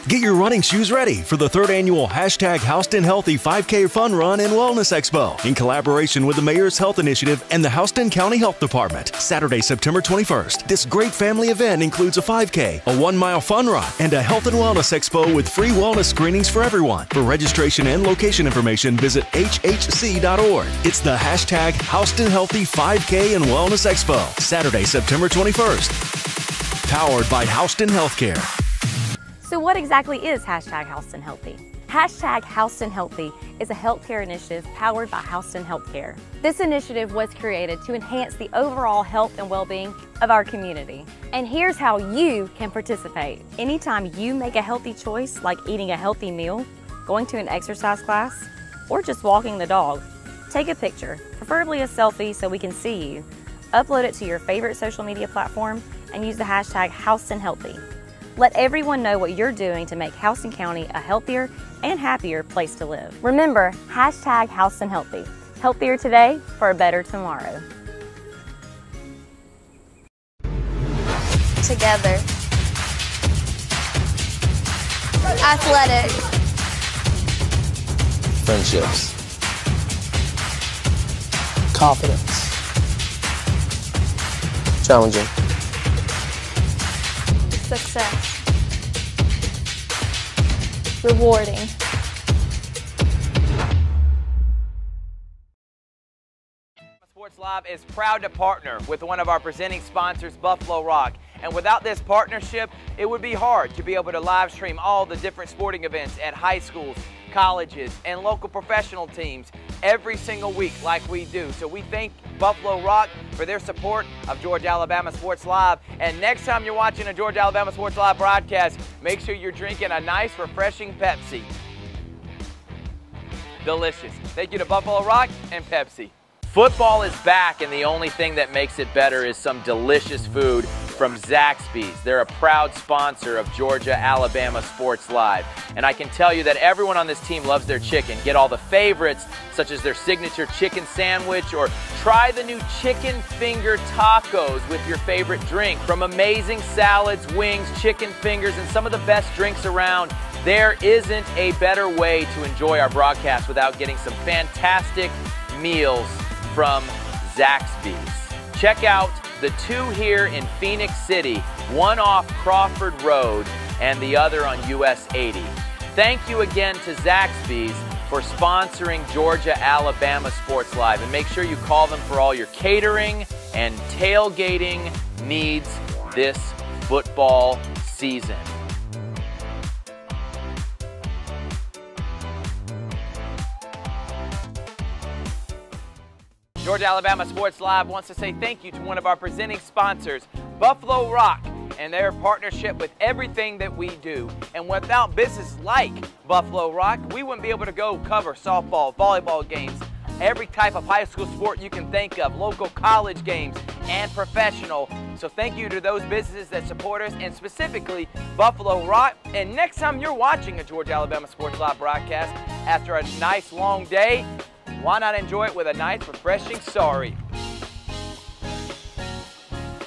Get your running shoes ready for the 3rd annual hashtag Houston Healthy 5K Fun Run and Wellness Expo in collaboration with the Mayor's Health Initiative and the Houston County Health Department. Saturday, September 21st. This great family event includes a 5K, a 1-mile fun run, and a health and wellness expo with free wellness screenings for everyone. For registration and location information, visit hhc.org. It's the hashtag Houston Healthy 5K and Wellness Expo. Saturday, September 21st. Powered by Houston Healthcare. So what exactly is hashtag Houston Healthy? Hashtag Houston Healthy is a healthcare initiative powered by Houston Healthcare. This initiative was created to enhance the overall health and well-being of our community. And here's how you can participate. Anytime you make a healthy choice, like eating a healthy meal, going to an exercise class, or just walking the dog, take a picture, preferably a selfie so we can see you, upload it to your favorite social media platform, and use the hashtag Houston Healthy. Let everyone know what you're doing to make Houston County a healthier and happier place to live. Remember, hashtag Houston Healthy. Healthier today for a better tomorrow. Together. Athletic. Friendships. Confidence. Challenging. Success. Rewarding. Sports Live is proud to partner with one of our presenting sponsors, Buffalo Rock. And without this partnership, it would be hard to be able to live stream all the different sporting events at high schools, colleges, and local professional teams every single week like we do. So we thank Buffalo Rock for their support of Georgia Alabama Sports Live. And next time you're watching a Georgia Alabama Sports Live broadcast, make sure you're drinking a nice, refreshing Pepsi. Delicious. Thank you to Buffalo Rock and Pepsi. Football is back, and the only thing that makes it better is some delicious food from Zaxby's. They're a proud sponsor of Georgia Alabama Sports Live. And I can tell you that everyone on this team loves their chicken. Get all the favorites, such as their signature chicken sandwich, or try the new chicken finger tacos with your favorite drink. From amazing salads, wings, chicken fingers, and some of the best drinks around, there isn't a better way to enjoy our broadcast without getting some fantastic meals from Zaxby's. Check out the two here in Phoenix City, one off Crawford Road and the other on US 80. Thank you again to Zaxby's for sponsoring Georgia Alabama Sports Live, and make sure you call them for all your catering and tailgating needs this football season. Georgia Alabama Sports Live wants to say thank you to one of our presenting sponsors, Buffalo Rock, and their partnership with everything that we do. And without businesses like Buffalo Rock, we wouldn't be able to go cover softball, volleyball games, every type of high school sport you can think of, local college games, and professional. So thank you to those businesses that support us, and specifically Buffalo Rock. And next time you're watching a Georgia Alabama Sports Live broadcast after a nice long day, why not enjoy it with a nice, refreshing Sorry?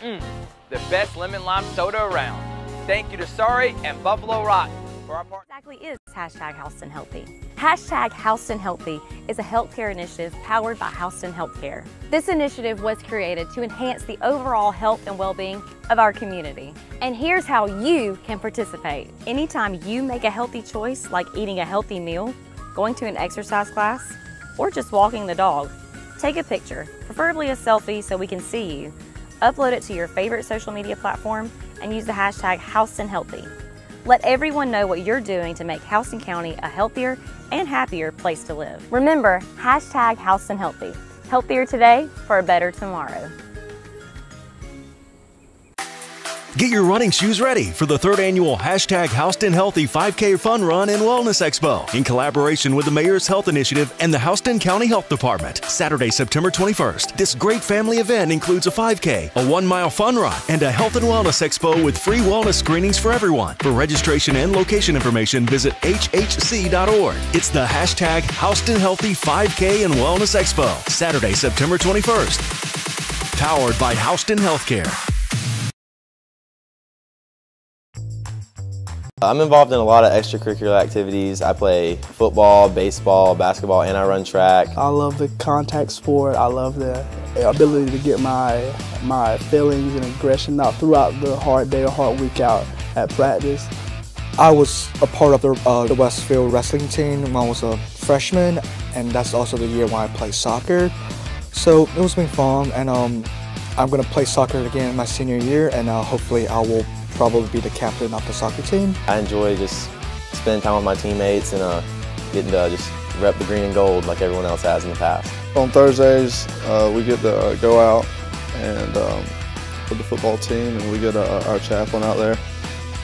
The best lemon lime soda around. Thank you to Sorry and Buffalo Rock for our part. Exactly is hashtag Houston Healthy. Hashtag Houston Healthy is a healthcare initiative powered by Houston Healthcare. This initiative was created to enhance the overall health and well-being of our community. And here's how you can participate. Anytime you make a healthy choice, like eating a healthy meal, going to an exercise class, or just walking the dog, take a picture, preferably a selfie so we can see you, upload it to your favorite social media platform, and use the hashtag Houston Healthy. Let everyone know what you're doing to make Houston County a healthier and happier place to live. Remember, hashtag Houston Healthy. Healthier today for a better tomorrow. Get your running shoes ready for the 3rd annual hashtag Houston Healthy 5K Fun Run and Wellness Expo in collaboration with the Mayor's Health Initiative and the Houston County Health Department. Saturday, September 21st. This great family event includes a 5K, a 1-mile fun run, and a health and wellness expo with free wellness screenings for everyone. For registration and location information, visit hhc.org. It's the hashtag Houston Healthy 5K and Wellness Expo. Saturday, September 21st. Powered by Houston Healthcare. I'm involved in a lot of extracurricular activities. I play football, baseball, basketball, and I run track. I love the contact sport. I love the ability to get my feelings and aggression out throughout the hard day or hard week out at practice. I was a part of the Westfield wrestling team when I was a freshman, and that's also the year when I played soccer. So it was been fun, and I'm going to play soccer again my senior year, and hopefully I will probably be the captain of the soccer team. I enjoy just spending time with my teammates and getting to just rep the green and gold like everyone else has in the past. On Thursdays, we get to go out and with the football team, and we get our chaplain out there,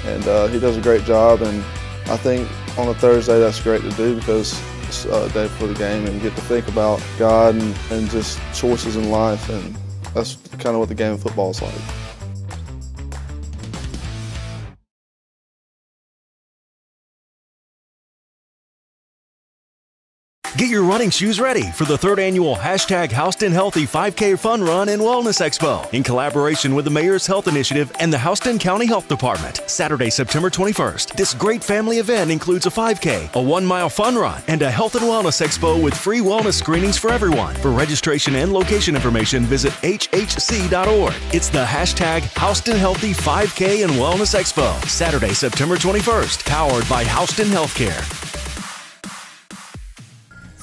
and he does a great job. And I think on a Thursday that's great to do because it's a day before the game, and you get to think about God and just choices in life, and that's kind of what the game of football is like. Get your running shoes ready for the 3rd annual Houston Healthy 5K Fun Run and Wellness Expo in collaboration with the Mayor's Health Initiative and the Houston County Health Department. Saturday, September 21st. This great family event includes a 5K, a 1-mile fun run, and a health and wellness expo with free wellness screenings for everyone. For registration and location information, visit hhc.org. It's the Houston Healthy 5K and Wellness Expo. Saturday, September 21st. Powered by Houston Healthcare.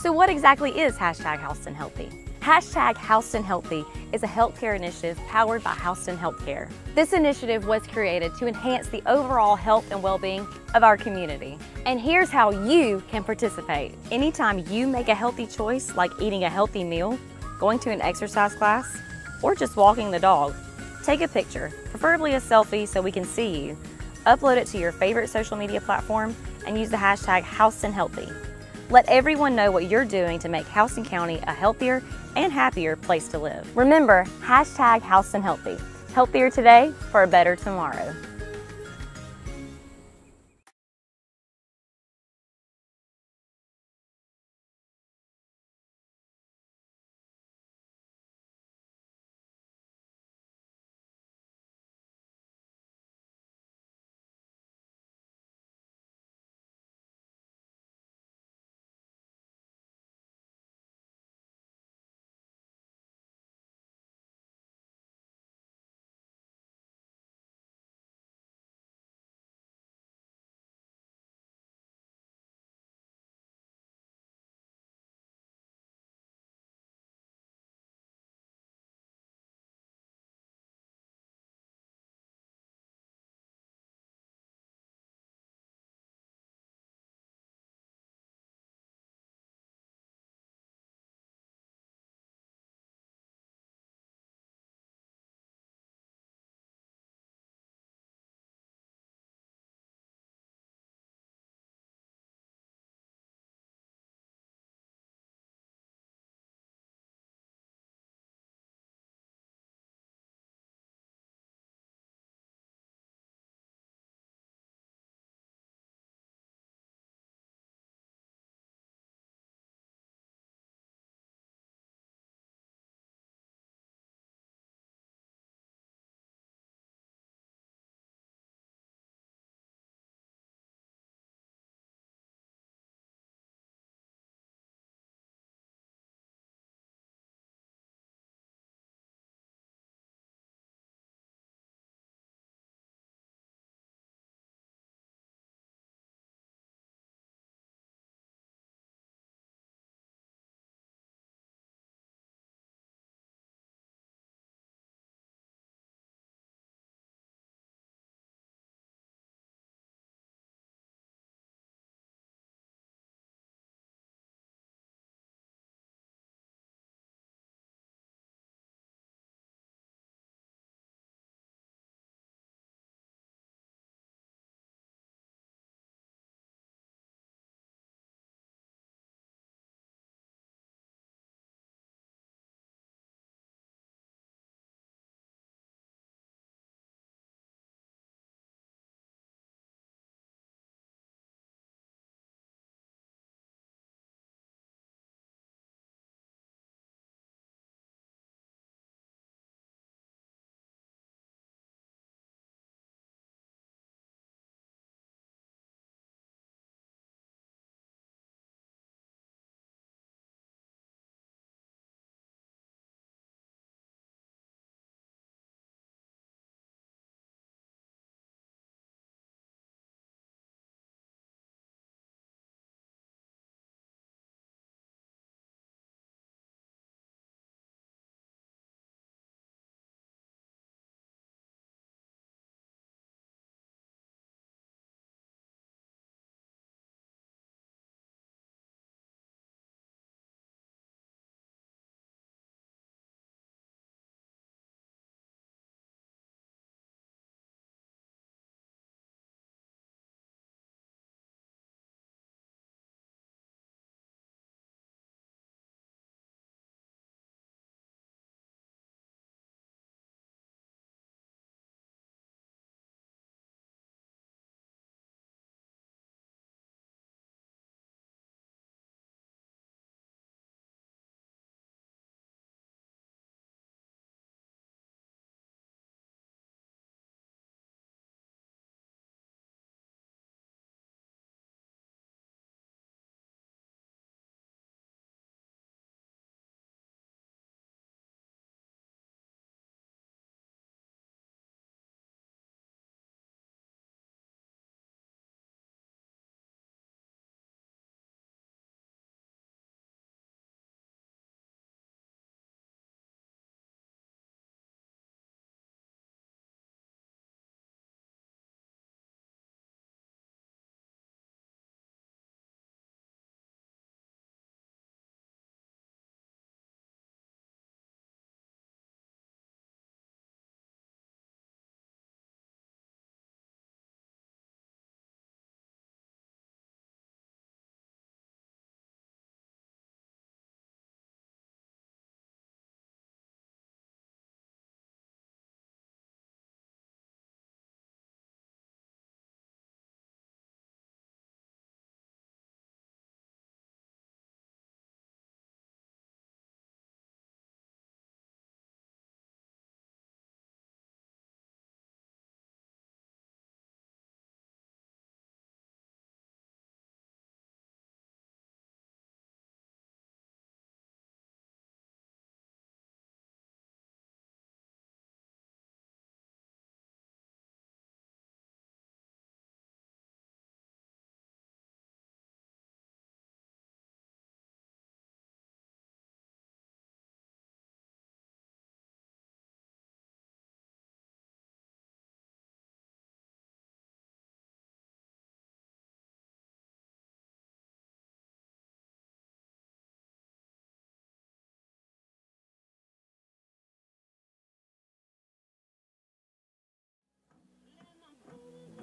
So what exactly is Houston Healthy? Houston Healthy is a healthcare initiative powered by Houston Healthcare. This initiative was created to enhance the overall health and well-being of our community. And here's how you can participate. Anytime you make a healthy choice, like eating a healthy meal, going to an exercise class, or just walking the dog, take a picture, preferably a selfie so we can see you. Upload it to your favorite social media platform and use the hashtag Houston Healthy. Let everyone know what you're doing to make Houston County a healthier and happier place to live. Remember, hashtag Houston Healthy. Healthier today for a better tomorrow.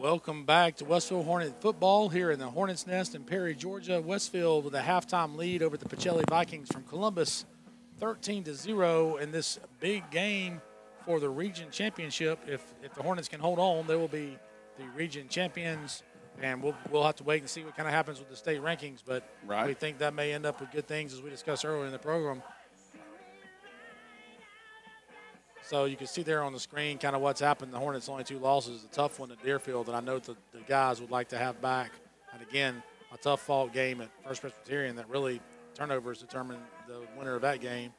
Welcome back to Westfield Hornet football here in the Hornets Nest in Perry, Georgia. Westfield with a halftime lead over the Pacelli Vikings from Columbus, 13-0 in this big game for the region championship. If the Hornets can hold on, they will be the region champions, and we'll have to wait and see what kind of happens with the state rankings. But we think that may end up with good things, as we discussed earlier in the program. So you can see there on the screen kind of what's happened. The Hornets' only 2 losses, a tough one at Deerfield, and I know the guys would like to have back. And again, a tough fought game at First Presbyterian that really turnovers determined the winner of that game.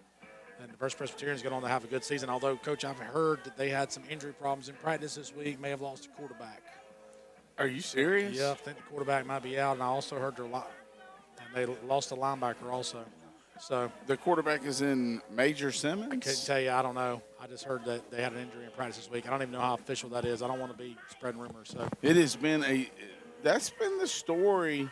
And the First Presbyterian is going on to have a good season. Although, Coach, I've heard that they had some injury problems in practice this week, may have lost a quarterback. Are you serious? Yeah, I think the quarterback might be out, and I also heard they lost a linebacker also. So the quarterback is in Major Simmons? I couldn't tell you. I don't know. I just heard that they had an injury in practice this week. I don't even know how official that is. I don't want to be spreading rumors. So it has been that's been the story,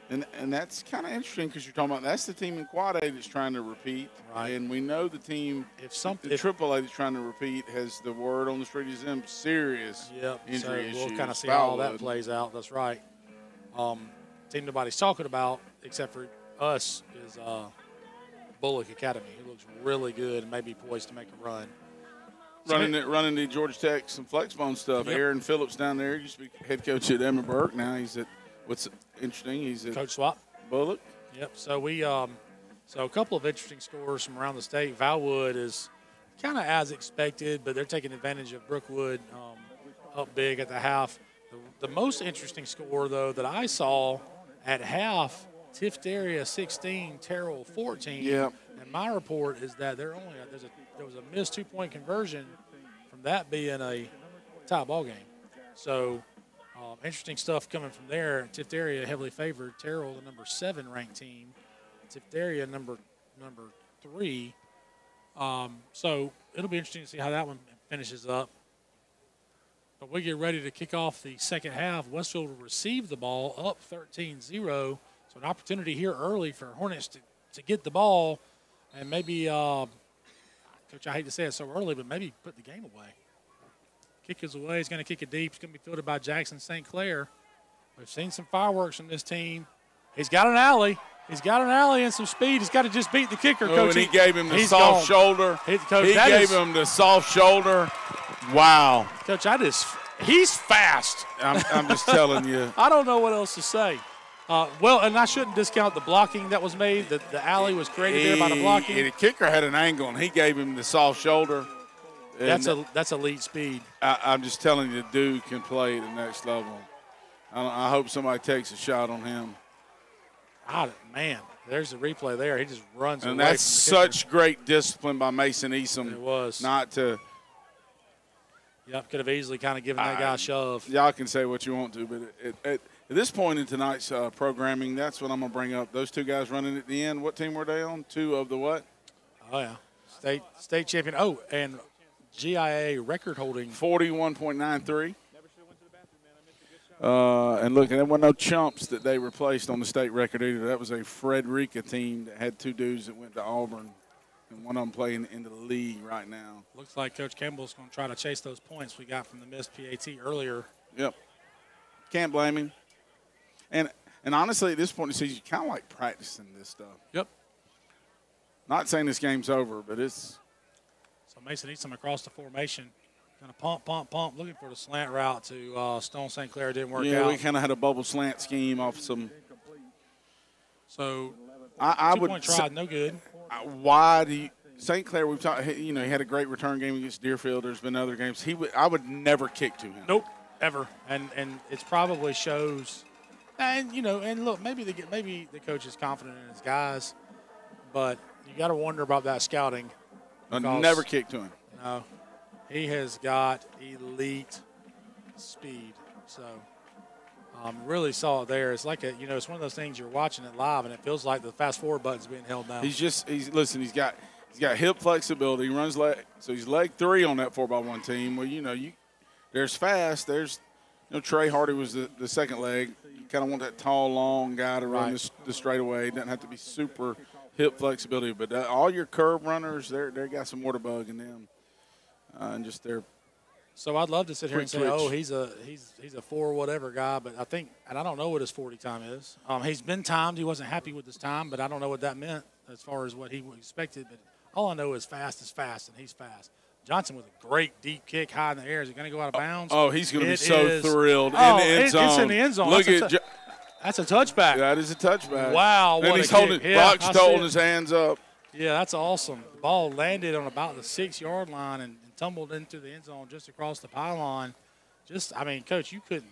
and that's kind of interesting because you're talking about that's the team in Quad A that's trying to repeat, right? And we know the team, the AAA that's trying to repeat has the word on the street is them serious injury issues. We'll kind of see how all that plays out. That's right. Team nobody's talking about except for us is Bullock Academy. He looks really good and maybe poised to make a run. Running the Georgia Tech some flexbone stuff. Yep. Aaron Phillips down there used to be head coach at Edmund Burke. Now he's at what's interesting. He's at Coach Swap. Bullock. Yep. So we so a couple of interesting scores from around the state. Valwood is kind of as expected, but they're taking advantage of Brookwood up big at the half. The most interesting score though that I saw at half. Tift area 16, Terrell 14. Yep. And my report is that there was a missed 2-point conversion from that being a tie ball game. So interesting stuff coming from there. Tift area heavily favored. Terrell, the number 7 ranked team. Tift area number 3. So it'll be interesting to see how that one finishes up. But we get ready to kick off the second half. Westfield will receive the ball up 13-0. So an opportunity here early for Hornets to get the ball and maybe, Coach, I hate to say it so early, but maybe put the game away. Kick is away. He's going to kick it deep. It's going to be fielded by Jackson St. Clair. We've seen some fireworks from this team. He's got an alley. He's got an alley and some speed. He's got to just beat the kicker, Coach. And he gave him the soft shoulder. He gave him the soft shoulder. Wow. Coach, he's fast. I'm just telling you. I don't know what else to say. Well, and I shouldn't discount the blocking that was made. The alley was created there by the blocking. The kicker had an angle, and he gave him the soft shoulder. That's elite speed. I'm just telling you, the dude can play at the next level. I hope somebody takes a shot on him. Man, there's the replay there. He just runs away. And that's such great discipline by Mason Easom. It was. Not to. Yep, could have easily kind of given that guy a shove. Y'all can say what you want to, but at this point in tonight's programming, that's what I'm going to bring up. Those 2 guys running at the end, what team were they on? 2 of the what? Oh, yeah. State champion. Oh, and GIA record holding. 41.93. And look, there were no chumps that they replaced on the state record either. That was a Frederica team that had 2 dudes that went to Auburn, and one of them playing in the league right now. Looks like Coach Campbell's going to try to chase those points we got from the missed PAT earlier. Yep. Can't blame him. And honestly, at this point in the season, you kind of like practicing this stuff. Yep. Not saying this game's over, but it's. So Mason Easom across the formation. Going to pump, looking for the slant route to Stone St. Clair. Didn't work out. Yeah, we kind of had a bubble slant scheme off some. So I would. 2-point try, no good. Why do you. St. Clair, we've talked, he had a great return game against Deerfield. There's been other games. I would never kick to him. Nope, ever. And it probably shows. And look, maybe the coach is confident in his guys, but you got to wonder about that scouting. I never kick to him. No, he has got elite speed. So really saw it there. It's like it's one of those things you're watching it live, and it feels like the fast forward button's being held down. He's got hip flexibility. He runs so he's leg 3 on that 4x1 team. Well, there's fast. There's Trey Hardy was the second leg. You kind of want that tall, long guy to run the straightaway. It doesn't have to be super hip flexibility, but all your curve runners, they got some water bug in them, and just their So I'd love to sit here and say, Quick oh, twitch. he's a 4 whatever guy, but I think, and I don't know what his 40 time is. He's been timed. He wasn't happy with his time, but I don't know what that meant as far as what he expected. But all I know is fast, and he's fast. Johnson with a great deep kick high in the air. Is he going to go out of bounds? Oh, he's going to be It so is- thrilled Oh, in the end zone. It's in the end zone. Look That's that's a touchback. That is a touchback. Wow, And what he's a holding. kick. Yeah, Brock's I see holding it. his hands up. Yeah, that's awesome. The ball landed on about the 6-yard line and tumbled into the end zone just across the pylon. Coach, you could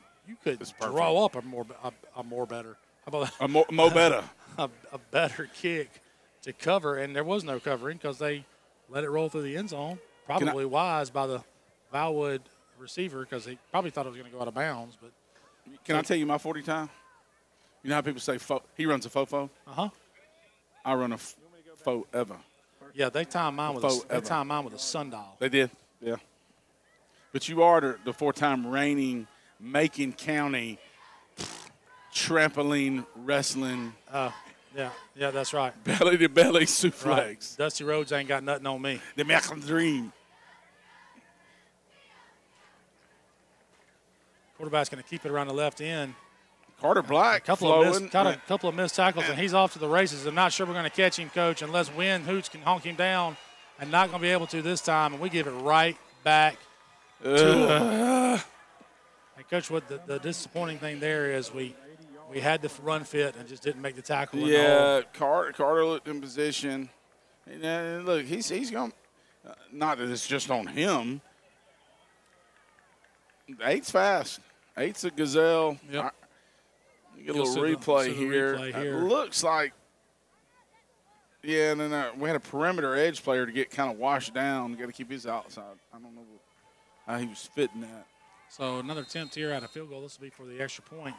draw up a more better. How about A mo better. a better kick to cover, and there was no covering because they let it roll through the end zone. Probably wise by the Valwood receiver because he probably thought it was going to go out of bounds. But Can I tell you my 40 time? You know how people say he runs a fofo? I run a fo ever. Yeah, they timed mine with a sundial. They did, yeah. But you are the 4-time reigning Macon County trampoline wrestling. Yeah, that's right. Belly to belly suplex. Right. Dusty Rhodes ain't got nothing on me. The American Dream. Quarterback's going to keep it around the left end. Carter Black a couple of missed tackles, and he's off to the races. I'm not sure we're going to catch him, Coach, unless Win Hoots can honk him down, and not going to be able to this time, and we give it right back to him. And, Coach, what the disappointing thing there is we had the run fit and just didn't make the tackle. Yeah, Carter looked in position. And look, he's going. Not that it's just on him. 8's fast. 8's a gazelle. Yep. You get a little replay here. It looks like. Yeah, and then we had a perimeter edge player to get kind of washed down. Got to keep his outside. I don't know how he was fitting that. So another attempt here at a field goal. This will be for the extra point.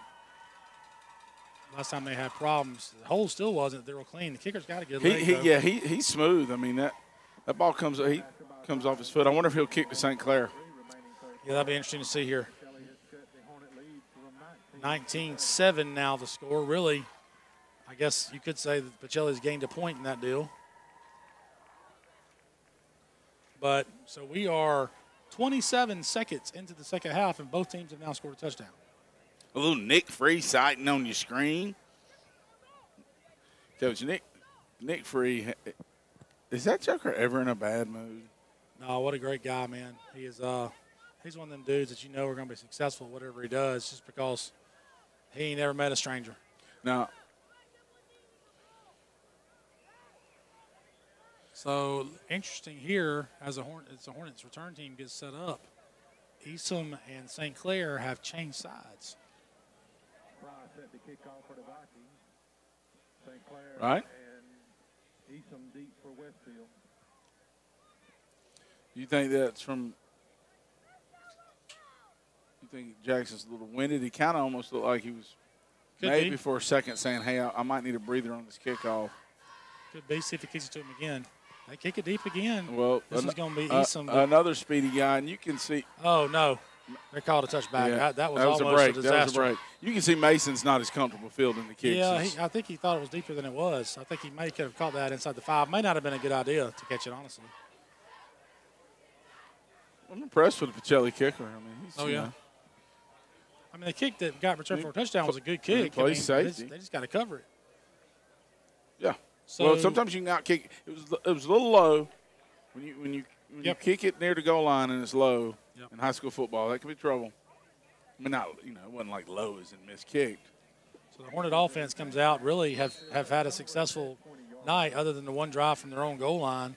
Last time they had problems, the hole still wasn't. They were clean. The kicker's got to get leg. He's smooth. I mean that ball comes off his foot. I wonder if he'll kick to St. Clair. Yeah, that'll be interesting to see here. 19-7 now the score. Really, I guess you could say that Pacelli's gained a point in that deal. But so we are 27 seconds into the second half, and both teams have now scored a touchdown. A little Nick Free sighting on your screen. Coach, Nick Free, is that Joker ever in a bad mood? No, what a great guy, man. He is. He's one of them dudes that you know are going to be successful at whatever he does, just because he ain't never met a stranger. Now, so interesting here as the Hornets return team gets set up. Esom and St. Clair have changed sides. Set the kickoff for the Vikings. St. Clair right? and Esom deep for Westfield. You think that's from? You think Jackson's a little winded? He kind of almost looked like he was maybe for a second saying, "Hey, I might need a breather on this kickoff." Could be. See if he kicks it to him again. They kick it deep again. Well, this is going to be Esom. Another speedy guy, and you can see. Oh no, they called a touchback. Yeah, that was almost a break. a disaster. That was a break. You can see Mason's not as comfortable fielding the kicks. Yeah, I think he thought it was deeper than it was. I think he could have caught that inside the 5. May not have been a good idea to catch it, honestly. I'm impressed with the Pacelli kicker. I mean, he's, I mean, the kick that got returned for a touchdown was a good kick. Play safety. They just got to cover it. Yeah. So, well, sometimes you can out kick. It was a little low when you kick it near the goal line and it's low in high school football. That could be trouble. I mean, it wasn't like low as in miskicked. So the Hornet offense comes out, really have had a successful night other than the one drive from their own goal line.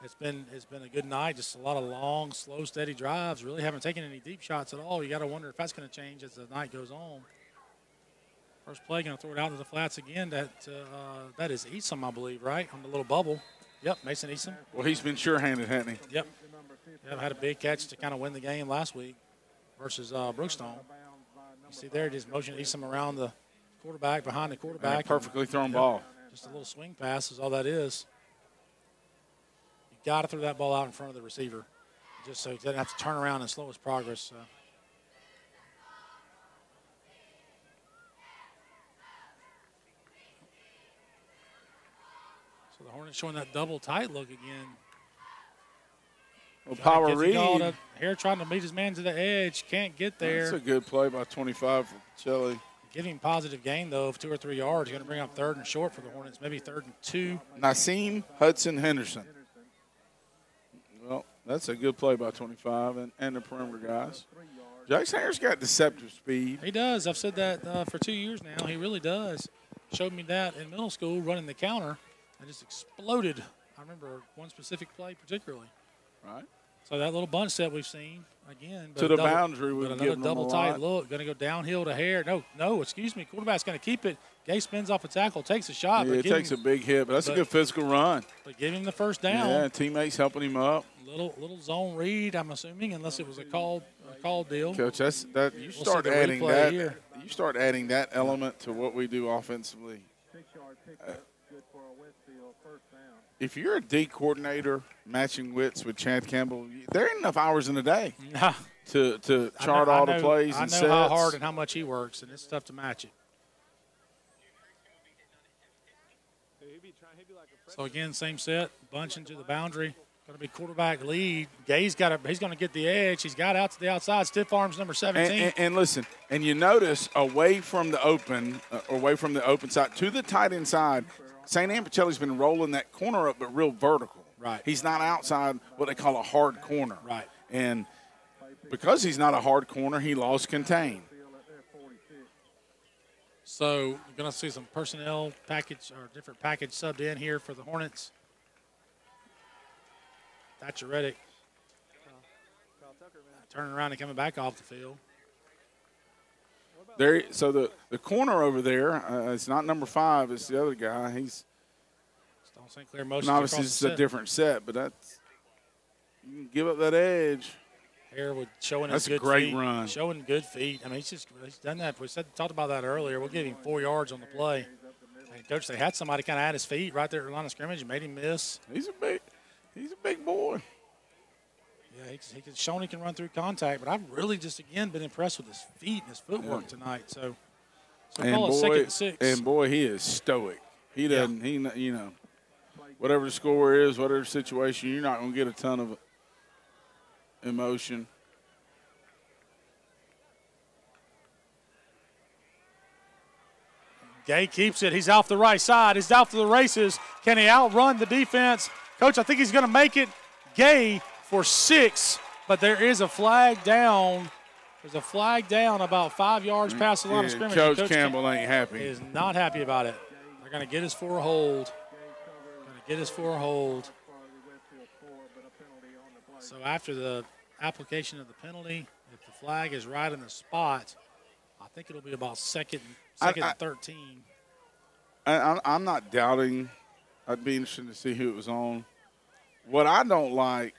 It's been a good night, just a lot of long, slow, steady drives. Really haven't taken any deep shots at all. You got to wonder if that's going to change as the night goes on. First play, going to throw it out to the flats again. That is Esom, I believe, right, on the little bubble. Yep, Mason Esom. Well, he's been sure-handed, hasn't he? Yep. Had a big catch to kind of win the game last week versus Brookstone. You see there, just motion Esom around the quarterback, behind the quarterback. Perfectly thrown ball. Just a little swing pass is all that is. You got to throw that ball out in front of the receiver, just so he doesn't have to turn around and slow his progress. So the Hornets showing that double tight look again. Power read. Here trying to meet his man to the edge. Can't get there. That's a good play by 25 for Pacelli. Give him positive gain, though, of 2 or 3 yards. Going to bring up 3rd and short for the Hornets, maybe 3rd and 2. Naseem Hudson-Henderson. Well, that's a good play by 25 and the perimeter guys. Jackson Harris got deceptive speed. He does. I've said that for 2 years now. He really does. Showed me that in middle school running the counter and just exploded. I remember one specific play particularly. Right. So that little bunch set we've seen again. To the boundary, but another double tight look. Going to go downhill to Hare. No, excuse me. Quarterback's going to keep it. Gay spins off a tackle, takes a shot. Yeah, it takes a big hit, but that's a good physical run. But give him the first down. Yeah, teammates helping him up. Little zone read, I'm assuming, unless it was a call deal. Coach, that you start adding that. You start adding that element to what we do offensively. If you're a D coordinator matching wits with Chad Campbell, there ain't enough hours in the day to chart all the plays and sets. I know how hard and how much he works, and it's tough to match it. So again, same set, bunch into the boundary. Going to be quarterback lead. Gay's he's going to get the edge. He's got out to the outside. Stiff arms number 17. And listen, and you notice away from the open side to the tight end side, St. Anne Pacelli's been rolling that corner up, but real vertical. Right. He's not outside what they call a hard corner. Right. And because he's not a hard corner, he lost contain. So you're going to see some personnel package or different package subbed in here for the Hornets. Thatcher Reddick turning around and coming back off the field. So the corner over there, it's not number 5, it's the other guy. He's Stone St. Clair motions. Obviously, it's a different set, but you can give up that edge. Harewood showing that's his good a great feet, run. Showing good feet. I mean, he's done that. We talked about that earlier. We'll give him 4 yards on the play. And Coach, they had somebody kind of at his feet right there at the line of scrimmage and made him miss. He's a big boy. Yeah, he's shown he can run through contact, but I've really just, again, been impressed with his feet and his footwork tonight. So call it 2nd and 6. And, boy, he is stoic. He doesn't, whatever the score is, whatever the situation, you're not going to get a ton of emotion. Gay keeps it. He's off the right side. He's out to the races. Can he outrun the defense? Coach, I think he's going to make it. Gay for 6, but there is a flag down. There's a flag down about 5 yards past the line of scrimmage. Coach Campbell ain't happy. He is not happy about it. They're going to get us for a hold. So after the application of the penalty, if the flag is right in the spot, I think it'll be about second and 13. I'm not doubting. I'd be interested to see who it was on. What I don't like,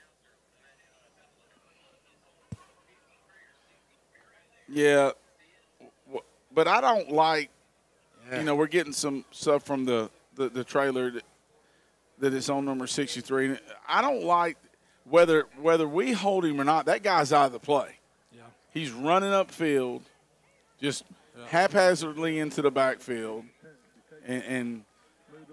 but I don't like, we're getting some stuff from the trailer that it's on number 63. I don't like whether we hold him or not, that guy's out of the play. Yeah. He's running upfield, just haphazardly into the backfield. And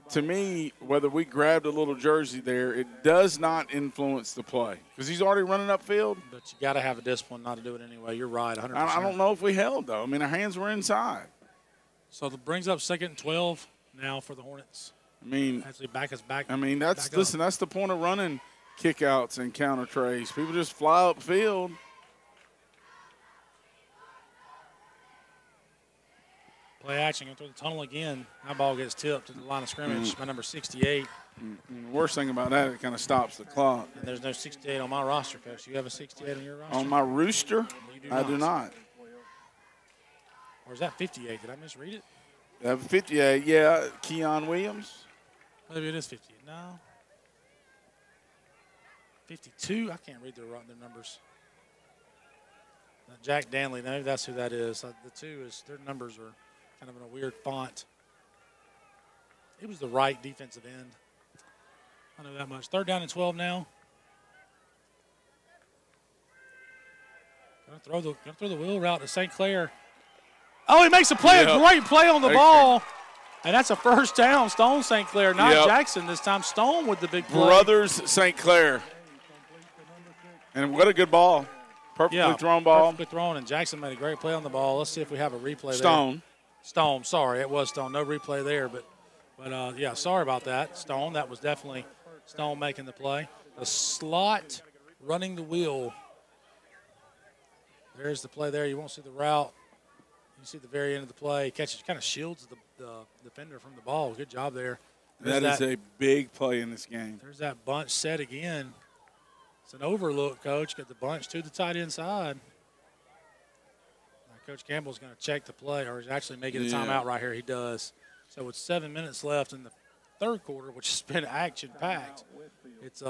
to me, whether we grabbed a little jersey there, it does not influence the play because he's already running upfield. But you got to have a discipline not to do it anyway. You're right, 100%. I don't know if we held, though. I mean, our hands were inside. So that brings up 2nd and 12 now for the Hornets. I mean, actually back us back. I mean, that's the point of running kickouts and counter trays. People just fly upfield. Play action, going through the tunnel again. That ball gets tipped to the line of scrimmage by number 68. The worst thing about that, it kind of stops the clock. And there's no 68 on my roster, Coach. You have a 68 on your roster? On my rooster, I do not. Or is that 58? Did I misread it? I have 58, yeah. Keon Williams. Maybe it is 58. No. 52? I can't read their numbers. Jack Danley, maybe that's who that is. The 2 is, their numbers are kind of in a weird font. It was the right defensive end. I know that much. 3rd down and 12 now. Gonna throw the wheel route to St. Clair. Oh, he makes a play, a great play on the ball. And that's a first down. Stone St. Clair, not Jackson this time. Stone with the big play. Brothers St. Clair. And what a good ball. Perfectly thrown ball. Perfectly thrown, and Jackson made a great play on the ball. Let's see if we have a replay Stone. there. Stone, sorry, it was Stone. No replay there, but yeah, sorry about that. Stone, that was definitely Stone making the play. The slot running the wheel. There's the play there. You won't see the route. You see the very end of the play. Catches, kind of shields the defender from the ball. Good job there. That is a big play in this game. There's that bunch set again. It's an overlook, Coach. Got the bunch to the tight end side. Now, Coach Campbell's going to check the play, or he's actually making a timeout right here. He does. So with 7 minutes left in the third quarter, which has been action-packed, it's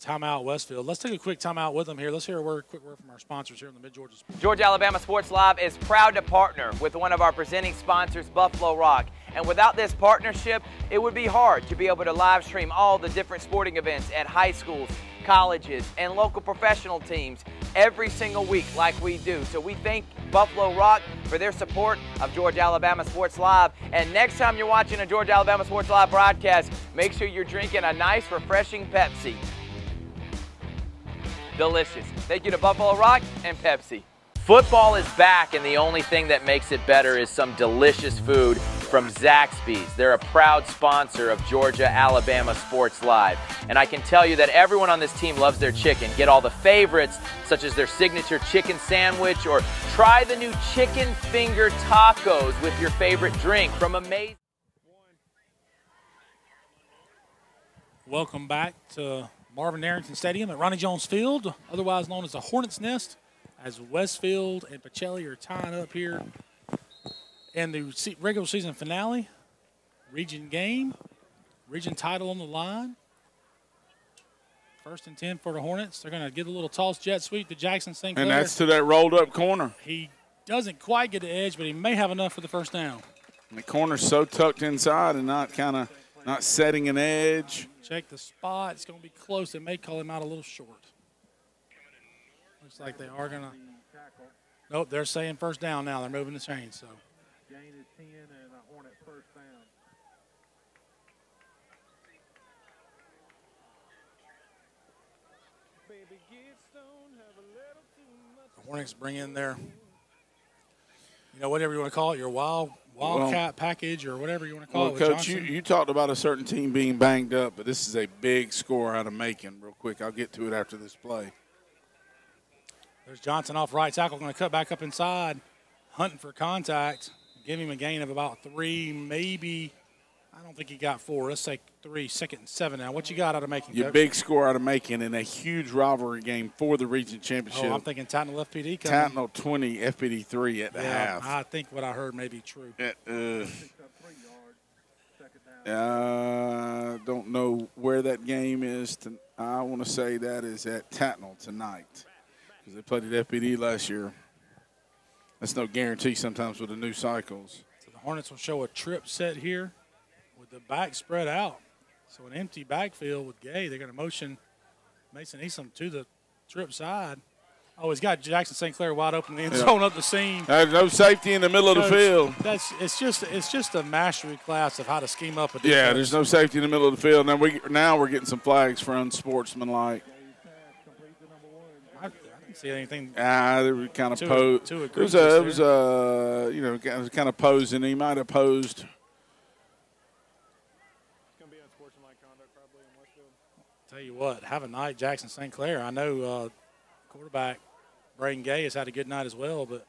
timeout Westfield. Let's take a quick timeout with them here. Let's hear a quick word from our sponsors here in the Mid-Georgia Sports. Georgia Alabama Sports Live is proud to partner with one of our presenting sponsors, Buffalo Rock. And without this partnership, it would be hard to be able to live stream all the different sporting events at high schools, colleges, and local professional teams every single week like we do. So we thank Buffalo Rock for their support of Georgia Alabama Sports Live. And next time you're watching a Georgia Alabama Sports Live broadcast, make sure you're drinking a nice, refreshing Pepsi. Delicious. Thank you to Buffalo Rock and Pepsi. Football is back, and the only thing that makes it better is some delicious food from Zaxby's. They're a proud sponsor of Georgia Alabama Sports Live. And I can tell you that everyone on this team loves their chicken. Get all the favorites, such as their signature chicken sandwich, or try the new chicken finger tacos with your favorite drink from Amazing. Welcome back to Marvin Arrington Stadium at Ronnie Jones Field, otherwise known as the Hornets' Nest, as Westfield and Pacelli are tying up here in the regular season finale. Region game, region title on the line. 1st and 10 for the Hornets. They're going to get a little toss jet sweep to Jackson St. Clair. And that's to that rolled up corner. He doesn't quite get the edge, but he may have enough for the first down. And the corner's so tucked inside and not setting an edge. Check the spot. It's going to be close. They may call him out a little short. Looks like they are going to. Nope, they're saying first down now. They're moving the chains. So. Gain is 10 and a Hornet first down. The Hornets bring in their, whatever you want to call it, your Wildcat package or whatever you want to call it. Well, Coach, you talked about a certain team being banged up, but this is a big score out of Macon real quick. I'll get to it after this play. There's Johnson off right tackle, going to cut back up inside, hunting for contact. Give him a gain of about 3, maybe. I don't think he got 4. Let's say 3, 2nd and 7 now. What you got out of Macon, Your Coach? big score out of Macon in a huge rivalry game for the region championship. Oh, I'm thinking Tattnall FPD coming. Tattnall 20, FPD 3 at the half. I think what I heard may be true. Don't know where that game is. I want to say that is at Tattnall tonight because they played at FPD last year. That's no guarantee sometimes with the new cycles. So the Hornets will show a trip set here with the back spread out. So an empty backfield with Gay. They're going to motion Mason Eason to the trip side. Oh, he's got Jackson St. Clair wide open in the end zone up the seam. There's no safety in the middle of the field. It's just a mastery class of how to scheme up a defense. Yeah, there's no safety in the middle of the field. Now we're getting some flags for unsportsmanlike. I didn't see anything. They were kind of posed. It was kind of posing. He might have posed. Tell you what, have a night, Jackson St. Clair. I know quarterback Braden Gay has had a good night as well, but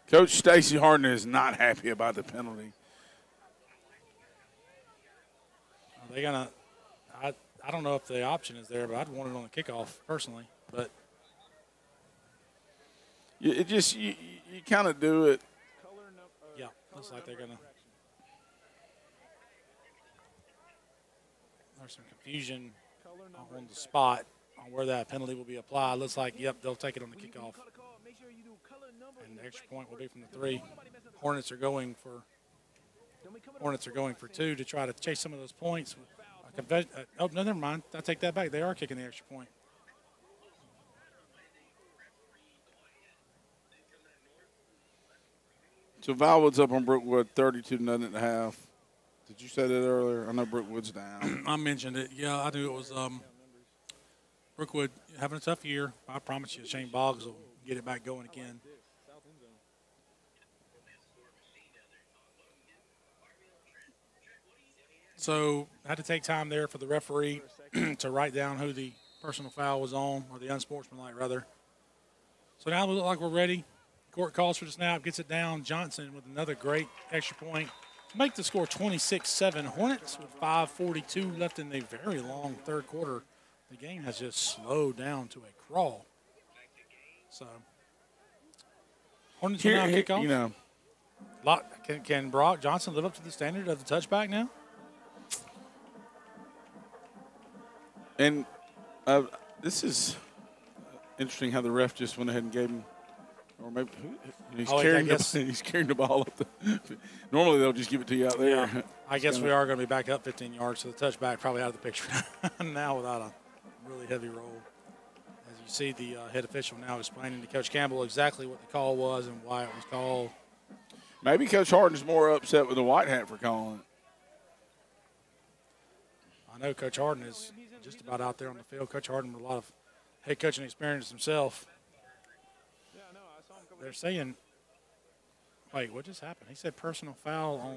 Coach Stacy Harden is not happy about the penalty. Are they gonna? I don't know if the option is there, but I'd want it on the kickoff personally. But you kind of do it. Yeah, looks like they're gonna. There's some confusion on the spot on where that penalty will be applied. Looks like, yep, they'll take it on the kickoff. And the extra point will be from the 3. Hornets are going for 2 to try to chase some of those points. Oh, no, never mind. I'll take that back. They are kicking the extra point. So Valwood's up on Brookwood 32-0 at the half. Did you say that earlier? I know Brookwood's down. I mentioned it. Yeah, I knew it was Brookwood having a tough year. I promise you, Shane Boggs will get it back going again. So I had to take time there for the referee to write down who the personal foul was on, or the unsportsmanlike, rather. So now we look like we're ready. Court calls for the snap, gets it down. Johnson with another great extra point to make the score 26-7. Hornets with 5:42 left in the very long third quarter. The game has just slowed down to a crawl. So Hornets will now kick off. You know, Can Brock Johnson live up to the standard of the touchback now? And this is interesting how the ref just went ahead and gave him, or maybe he's carrying the ball up. Normally they'll just give it to you out there. Yeah, I guess we are going to be back up 15 yards, so the touchback probably out of the picture now without a really heavy roll. As you see, the head official now explaining to Coach Campbell exactly what the call was and why it was called. Maybe Coach Harden's more upset with the white hat for calling it. I know Coach Harden is just about out there on the field. Coach Harden with a lot of head coaching experience himself. They're saying, wait, what just happened? He said personal foul on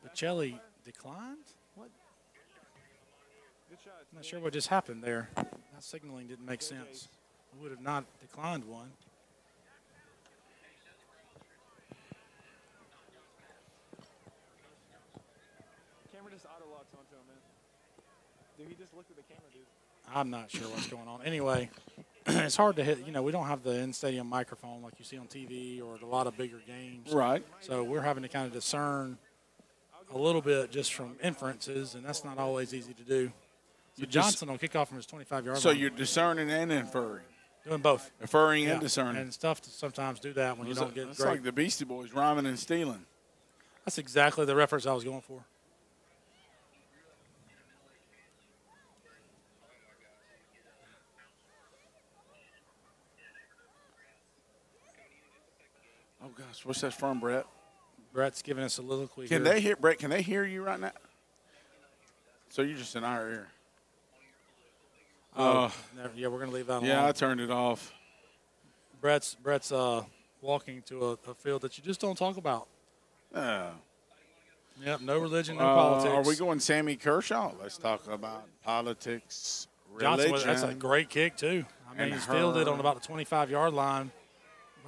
Bocelli declined? What? I'm not sure what just happened there. That signaling didn't make sense. We would have not declined one. Camera just auto locks onto him, man. Dude, he just looked at the camera, dude. I'm not sure what's going on. Anyway, it's hard to hit. You know, we don't have the in-stadium microphone like you see on TV or at a lot of bigger games. Right. So we're having to kind of discern a little bit just from inferences, and that's not always easy to do. So Johnson will kick off from his 25-yard line. So you're discerning and inferring. Doing both. Inferring and discerning. And it's tough to sometimes do that when you don't get It's great. like the Beastie Boys, rhyming and stealing. That's exactly the reference I was going for. Oh, gosh. What's that from, Brett? Brett's giving us a soliloquy Can here. they hear, Brett, can they hear you right now? So you're just in our ear. Yeah, we're going to leave that alone. Yeah, I turned it off. Brett's walking to a field that you just don't talk about. Yep, no religion, no politics. Are we going Sammy Kershaw? Let's talk about politics, Johnson, religion. that's a great kick, too. I mean, he's fielded on about the 25-yard line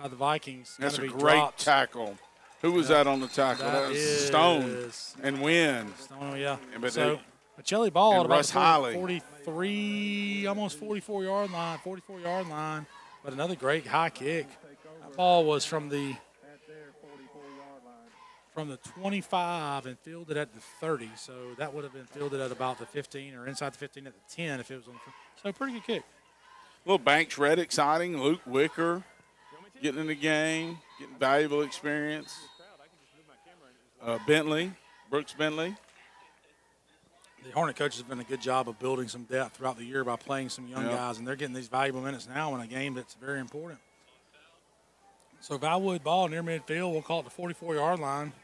by the Vikings. That's a be great dropped. tackle. Who was that on the tackle? That was Stone and Wynn. Stone, yeah. But so, Bocelli ball at about Russ Hiley. 43, almost 44-yard line, but another great high kick. That ball was from the 25 and fielded at the 30, so that would have been fielded at about the 15 or inside the 15 at the 10 if it was on the – so pretty good kick. Little Banks Red exciting. Luke Wicker getting in the game, getting valuable experience. Brooks Bentley. The Hornet coaches have done a good job of building some depth throughout the year by playing some young guys, and they're getting these valuable minutes now in a game that's very important. So Valwood ball near midfield. We'll call it the 44-yard line.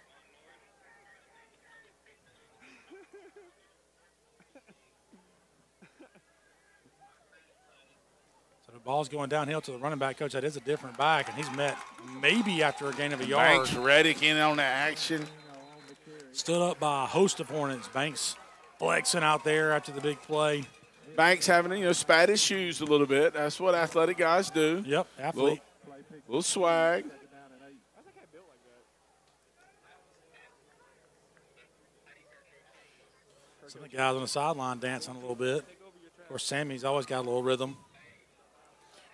So the ball's going downhill to the running back coach. That is a different back, and he's met maybe after a gain of a yard. Banks Reddick in on the action. Stood up by a host of Hornets. Banks flexing out there after the big play. Banks having, spat his shoes a little bit. That's what athletic guys do. Yep, athlete. Little swag. Some of the guys on the sideline dancing a little bit. Of course, Sammy's always got a little rhythm.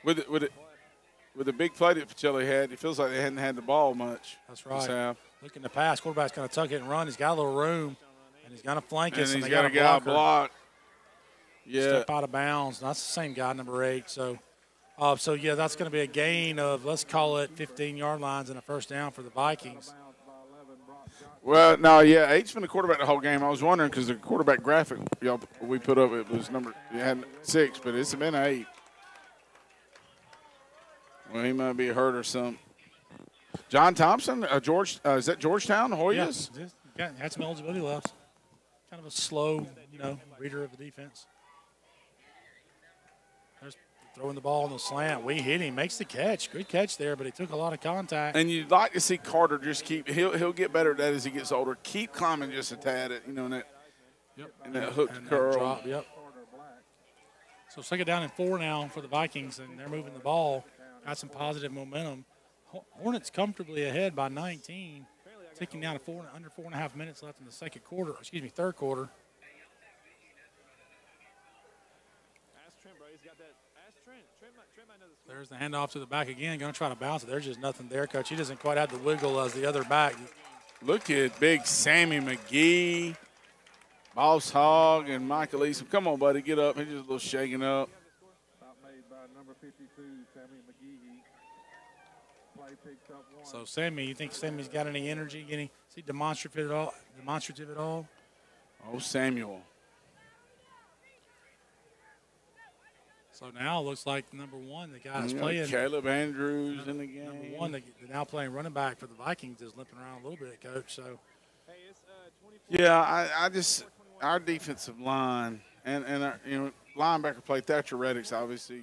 With the big play that Pacelli had, it feels like they hadn't had the ball much. That's right. This half. Looking to pass. Quarterback's going to tuck it and run. He's got a little room, and he's going to flank it. And so he's they got a guy block. Yeah. Step out of bounds. That's the same guy, number 8. So that's going to be a gain of, let's call it 15-yard lines and a first down for the Vikings. Well, no, yeah, 8's been the quarterback the whole game. I was wondering because the quarterback graphic we put up, it was it had 6, but it's been 8. Well, he might be hurt or something. John Thompson, is that Georgetown, Hoyas? Yeah, had some eligibility left. Kind of a slow, reader of the defense. There's throwing the ball on the slant. We hit him, makes the catch. Good catch there, but he took a lot of contact. And you'd like to see Carter just he'll get better at that as he gets older. Keep climbing just a tad, and that hook curl. Drop, yep. So second down and 4 now for the Vikings, and they're moving the ball. Got some positive momentum. Hornets comfortably ahead by 19, ticking down to under 4.5 minutes left in the third quarter. There's the handoff to the back again. Going to try to bounce it. There's just nothing there, Coach. He doesn't quite have the wiggle as the other back. Look at big Sammy McGee, Boss Hog, and Michael Eason. Come on, buddy, get up. He's just a little shaking up. Made by number 52, Sammy McGee. Play picks up 1. So Sammy, you think Sammy's got any energy? Is he demonstrative at all? Oh, Samuel. So now it looks like number 1, the guy that's playing. Caleb Andrews in the game. Number 1, the now playing running back for the Vikings, is limping around a little bit, Coach. So. Yeah, our defensive line and our, linebacker play. Thatcher Reddick's obviously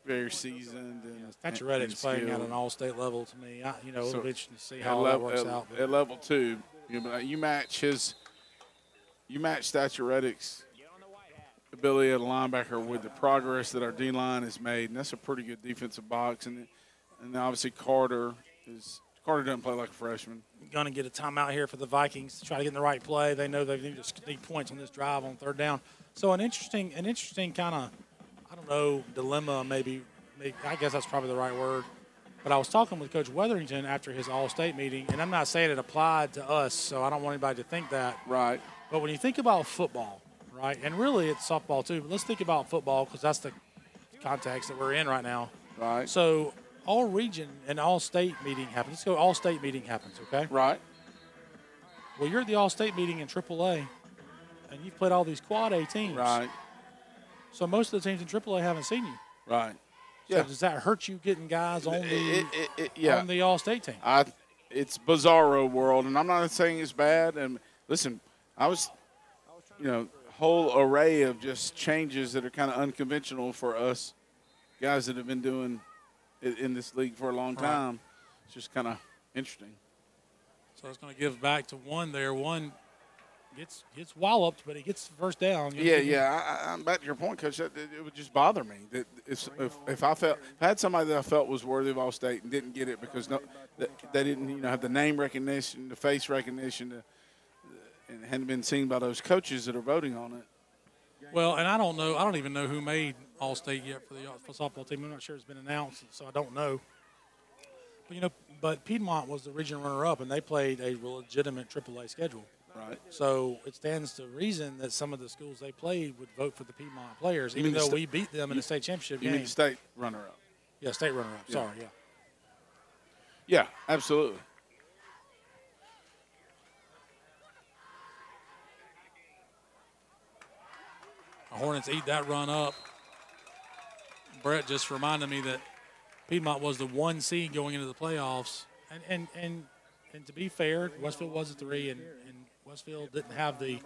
very seasoned. And Thatcher Reddick's playing at an all-state level to me. A little bit interesting to see how that works out. At level 2, you match Thatcher Reddick's ability at a linebacker with the progress that our D-line has made, and that's a pretty good defensive box. And obviously Carter doesn't play like a freshman. Going to get a timeout here for the Vikings to try to get in the right play. They know they need points on this drive on third down. So an interesting kind of, dilemma maybe. I guess that's probably the right word. But I was talking with Coach Weatherington after his All-State meeting, and I'm not saying it applied to us, so I don't want anybody to think that. Right. But when you think about football, right, and really it's softball too, but let's think about football because that's the context that we're in right now. Right. So all region and all-state meeting happens. Let's go all-state meeting happens, okay? Right. Well, you're at the all-state meeting in AAA, and you've played all these quad A teams. Right. So most of the teams in AAA haven't seen you. Right. So does that hurt you getting guys on the all-state team? It's bizarro world, and I'm not saying it's bad. And listen, I was, whole array of just changes that are kind of unconventional for us guys that have been doing it in this league for a long time. Right. It's just kind of interesting. So it's going to give back to one there. One gets walloped, but he gets the first down. I'm back to your point, Coach. It would just bother me that if I had somebody that I felt was worthy of All-State and didn't get it because they didn't have the name recognition, the face recognition, and it hadn't been seen by those coaches that are voting on it. Well, and I don't know. I don't even know who made All-State yet for the softball team. I'm not sure it's been announced, so I don't know. But Piedmont was the region runner-up, and they played a legitimate AAA schedule. Right. So it stands to reason that some of the schools they played would vote for the Piedmont players, even though we beat them in the state championship game. You mean the state runner-up? Yeah, state runner-up. Yeah. Sorry, yeah. Yeah, absolutely. The Hornets eat that run up. Brett just reminded me that Piedmont was the 1 seed going into the playoffs. And to be fair, Westfield was a 3, and Westfield didn't have the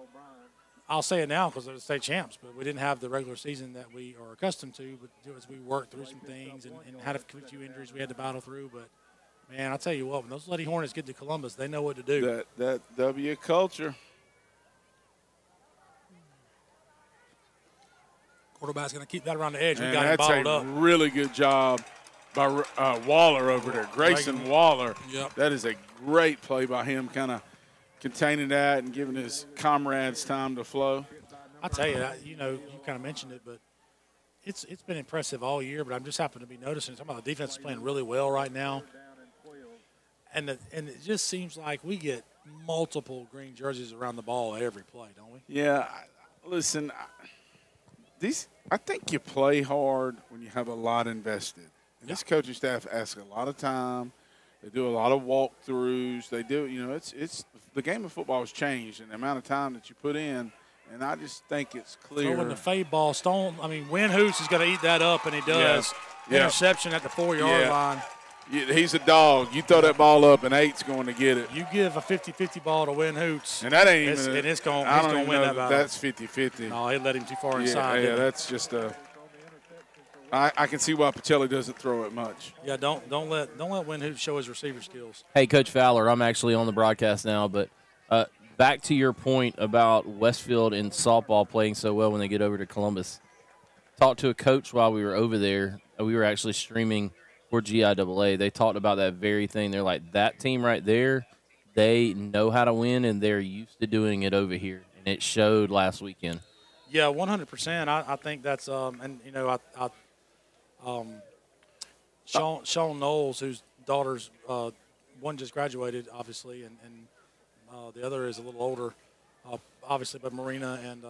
– I'll say it now because they're the state champs, but we didn't have the regular season that we are accustomed to. But as we worked through some things and had a few injuries we had to battle through. But, man, I'll tell you what, when those Lady Hornets get to Columbus, they know what to do. That W culture. Quarterback's going to keep that around the edge. We got it bottled up. That's a really good job by Waller over there, Grayson Waller. Yep. That is a great play by him, kind of containing that and giving his comrades time to flow. I'll tell you, you kind of mentioned it, but it's been impressive all year, but I'm just happen to be noticing some of the defense is playing really well right now. And it just seems like we get multiple green jerseys around the ball every play, don't we? Yeah. Listen, I think you play hard when you have a lot invested. And this coaching staff asks a lot of time. They do a lot of walkthroughs. They do, it's the game of football has changed and the amount of time that you put in. And I just think it's clear. Throwing the fade ball, Win Hoots is going to eat that up, and he does. Yeah. Interception at the 4-yard line. He's a dog. You throw that ball up, and 8's going to get it. You give a 50-50 ball to Win Hoots. And that ain't even. And it's going I don't to even win know that battle. That's 50-50. No, he let him too far inside. Yeah, that's just a. I can see why Pacelli doesn't throw it much. Yeah, don't let Win Hoots show his receiver skills. Hey, Coach Fowler, I'm actually on the broadcast now, but back to your point about Westfield in softball playing so well when they get over to Columbus. Talked to a coach while we were over there. We were actually streaming for GIAA. They talked about that very thing. They're like, that team right there, they know how to win, and they're used to doing it over here. And it showed last weekend. Yeah, 100%. I think that's and you know Sean Knowles, whose daughter's one just graduated, obviously, and the other is a little older, obviously, but Marina and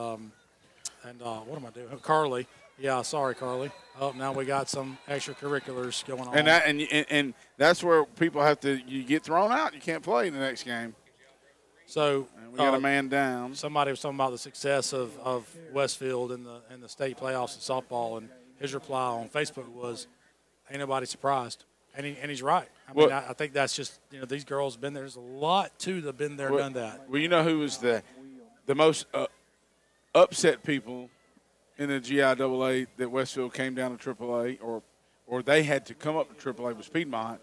what am I doing? Carly. Yeah, sorry, Carly. Oh, now we got some extracurriculars going on. And that's where people have to. You get thrown out. You can't play in the next game. So and we got a man down. Somebody was talking about the success of Westfield in the state playoffs in softball, and his reply on Facebook was, "Ain't nobody surprised," and he's right. I mean, I think that's just these girls have been there. There's a lot to the been there, done that. Well, you know who was the most upset people in the GIAA that Westfield came down to AAA, or they had to come up to AAA was Piedmont,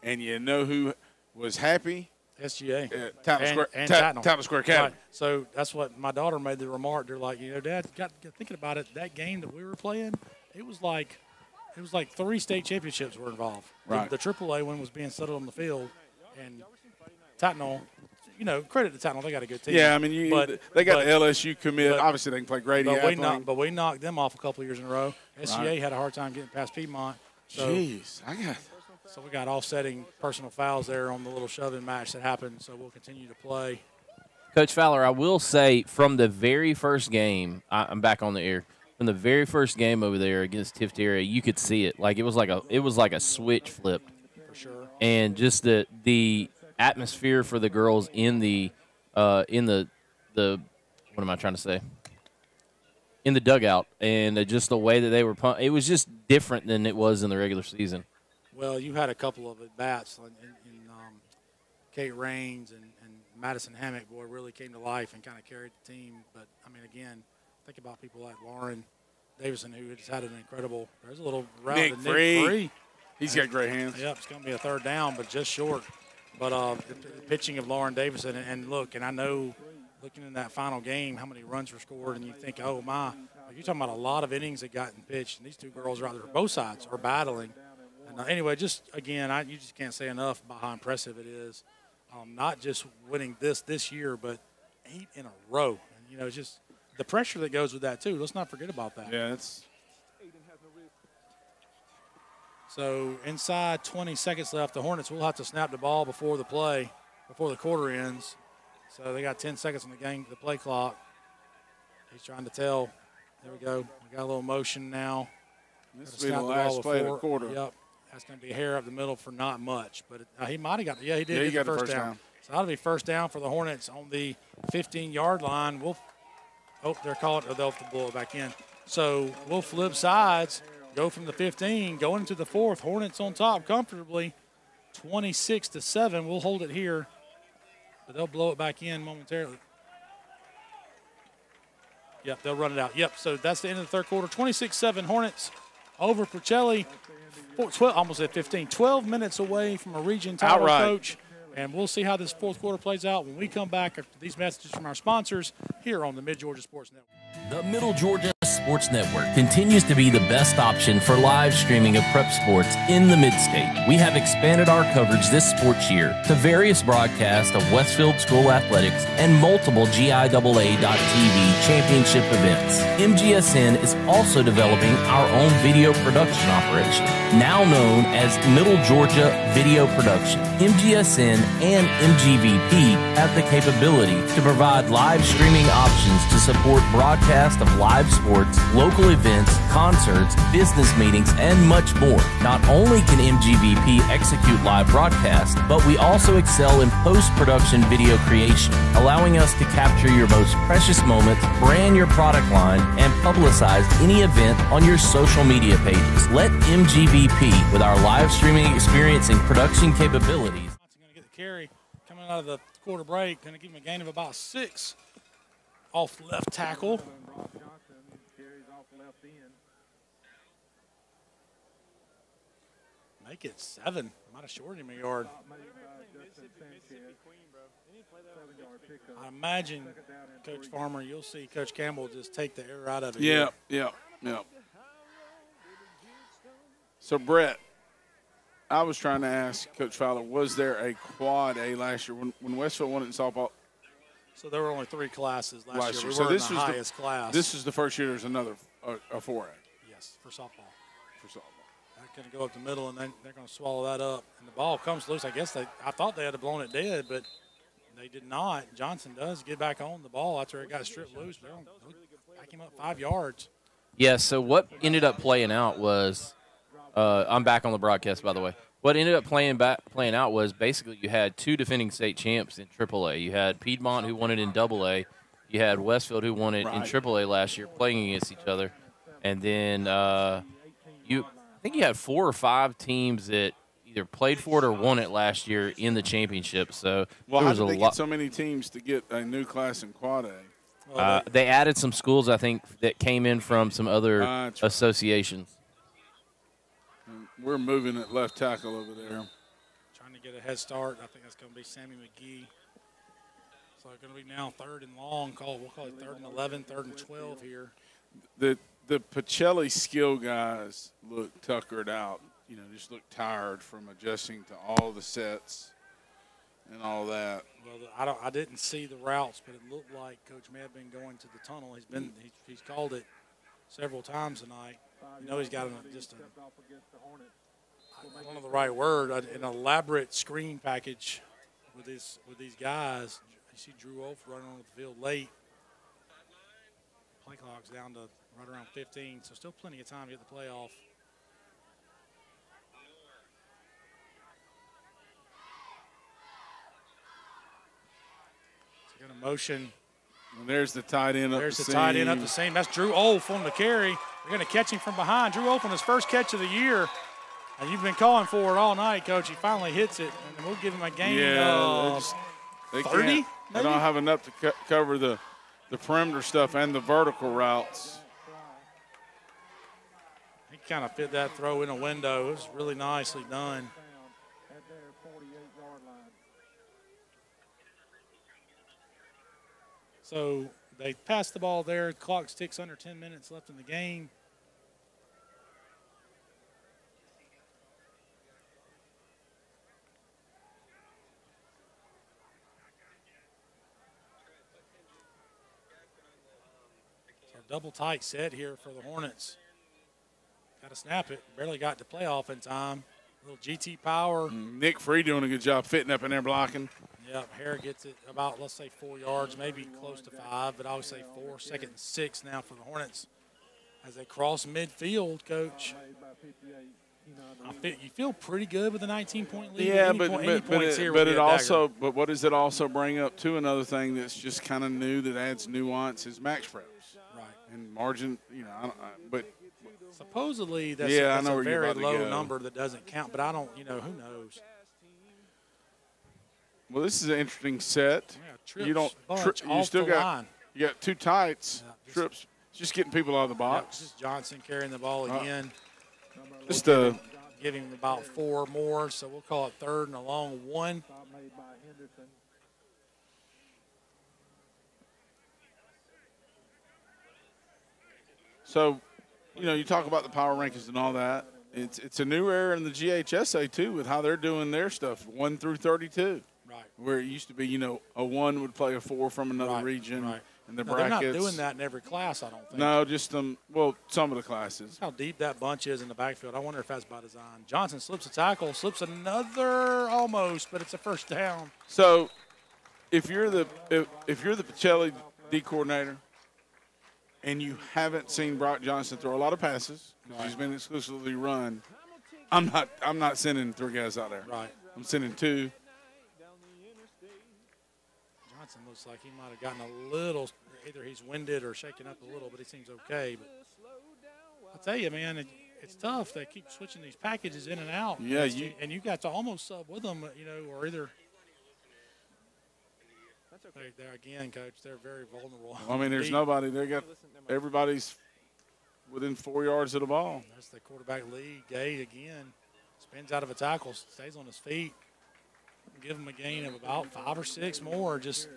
and you know who was happy? SGA. Tatnall Square Academy. Right. So that's what my daughter made the remark. They're like, Dad, got thinking about it. That game that we were playing, it was like 3 state championships were involved. Right. The AAA one was being settled on the field, and Tatnall. Credit to Tatnall. They got a good team. Yeah, I mean, they got the LSU commit. Obviously, they can play Grady. But we knocked them off a couple of years in a row. SGA had a hard time getting past Piedmont. So, So we got offsetting personal fouls there on the little shoving match that happened. So we'll continue to play. Coach Fowler, I will say from the very first game, I'm back on the air. From the very first game over there against Tifteria, you could see it. Like it was like a switch flipped. For sure. And just the atmosphere for the girls in the what am I trying to say? In the dugout, and just the way that they were pumped, it was just different than it was in the regular season. Well, you had a couple of at-bats in Kate Raines and Madison Hammock, boy, really came to life and kind of carried the team. But, I mean, again, think about people like Lauren Davison, who just had an incredible – there's a little route to Nick Free. He's got great hands. Yep, it's going to be a third down, but just short. But the pitching of Lauren Davison, and look, and I know looking in that final game how many runs were scored, and you think, oh, my. You're talking about a lot of innings that gotten pitched, and these two girls are out there. Both sides are battling. Anyway, just again, you just can't say enough about how impressive it is. Not just winning this year, but 8 in a row. And, just the pressure that goes with that too. Let's not forget about that. Yeah, it's. So inside 20 seconds left, the Hornets will have to snap the ball before the quarter ends. So they got 10 seconds on the play clock. He's trying to tell. There we go. We got a little motion now. This will be the last play of the quarter. Yep. That's going to be a hair up the middle for not much. But he might have got – he did. Yeah, he got the first down. So that'll be first down for the Hornets on the 15-yard line. They're calling it – they'll have to blow it back in. So we'll flip sides, go from the 15, go into the fourth. Hornets on top comfortably, 26-7. We'll hold it here, but they'll blow it back in momentarily. Yep, they'll run it out. Yep, so that's the end of the third quarter. 26-7 Hornets over Pacelli. Almost at 15. 12 minutes away from a region title, Coach. And we'll see how this fourth quarter plays out when we come back after these messages from our sponsors here on the Mid-Georgia Sports Network. The Middle Georgia Sports Network continues to be the best option for live streaming of prep sports in the Mid-State. We have expanded our coverage this sports year to various broadcasts of Westfield School athletics and multiple GIAA.TV championship events. MGSN is also developing our own video production operation, now known as Middle Georgia Video Production. MGSN and MGVP have the capability to provide live streaming options to support broadcast of live sports local events, concerts, business meetings, and much more. Not only can MGVP execute live broadcasts, but we also excel in post-production video creation, allowing us to capture your most precious moments, brand your product line, and publicize any event on your social media pages. Let MGVP, with our live streaming experience and production capabilities, Carry coming out of the quarter break, going to give him a gain of about 6 off left tackle. Make it 7. Might have shorted him a yard. I imagine, Coach Farmer, you'll see Coach Campbell just take the air out of it. Yeah. So, Brett, I was trying to ask Coach Fowler, was there a quad A last year when Westville won it in softball? So there were only 3 classes last year. We So were this in the was highest class. This is the first year there's another a 4A. Yes, for softball. For softball. They're going to go up the middle, and then they're going to swallow that up. And the ball comes loose. I guess I thought they had blown it dead, but they did not. Johnson does get back on the ball after it got stripped loose. They'll back him up 5 yards. Yeah, so what ended up playing out was I'm back on the broadcast, by the way. What ended up playing out was basically you had 2 defending state champs in AAA. You had Piedmont, who won it in AA. You had Westfield, who won it in AAA last year, playing against each other. And then I think you had 4 or 5 teams that either played for it or won it last year in the championship. So Well, there how was did a they lot. get so many teams to get a new class in quad A? They added some schools, I think, that came in from some other That's right. associations. We're moving at left tackle over there. Trying to get a head start. I think that's going to be Sammy McGee. So it's going to be now 3rd and long. We'll call it 3rd and 11, 3rd and 12 here. The Pacelli skill guys look tuckered out. You know, just look tired from adjusting to all the sets and all that. Well, I didn't see the routes, but it looked like Coach may have been going to the tunnel. He's called it several times tonight. You know, he's got just I don't know the right word, an elaborate screen package with these guys. You see Drew Wolf running on the field late. Play clock's down to right around 15, so still plenty of time to get the play off. So got a motion. And there's the tight end up the seam. There's the tight end up the seam. That's Drew Olf on the carry. They're going to catch him from behind. Drew Olf on his first catch of the year. And you've been calling for it all night, Coach. He finally hits it, and we'll give him a gain of they 30. They don't have enough to cover the perimeter stuff and the vertical routes. He kind of fit that throw in a window. It was really nicely done. So they passed the ball there. Clock ticks under 10 minutes left in the game. So double tight set here for the Hornets. Got to snap it. Barely got to playoff in time. A little GT power. Nick Free doing a good job fitting up in there blocking. Yep, Hare gets it about, let's say, 4 yards, maybe close to 5, but I would say 4. 2nd and 6 now for the Hornets as they cross midfield, Coach. You feel pretty good with a 19-point lead. Yeah, but what does it also bring up to another thing that's just kind of new that adds nuance is max frames. Right. And margin, but supposedly that's, I know a where you're very about to low go. number that doesn't count, but I don't, who knows. Well, this is an interesting set. Yeah, trips, you don't. You still got. You got 2 tights. Trips. Just getting people out of the box. Just Johnson carrying the ball again. Give him about 4 more, so we'll call it 3rd and a long 1. So, you talk about the power rankings and all that. It's a new era in the GHSA too with how they're doing their stuff, 1 through 32. Right. Where it used to be, a 1 would play a 4 from another region. Right. And the No, brackets. they're not doing that in every class, I don't think. No, just some of the classes. How deep that bunch is in the backfield. I wonder if that's by design. Johnson slips a tackle, slips another almost, but it's a first down. So, if you're the Pacelli D coordinator, and you haven't seen Brock Johnson throw a lot of passes because he's been exclusively run, I'm not sending 3 guys out there. Right. I'm sending 2. Johnson looks like he might have gotten a little, either he's winded or shaken up a little, but he seems okay. But I'll tell you, man, it's tough. They keep switching these packages in and out. Yeah, and you got to almost sub with them, or either. There again, Coach, they're very vulnerable. I mean, there's nobody. Everybody's within 4 yards of the ball. That's the quarterback lead. Gay again spins out of a tackle, stays on his feet. Give him a gain of about 5 or 6 more. Just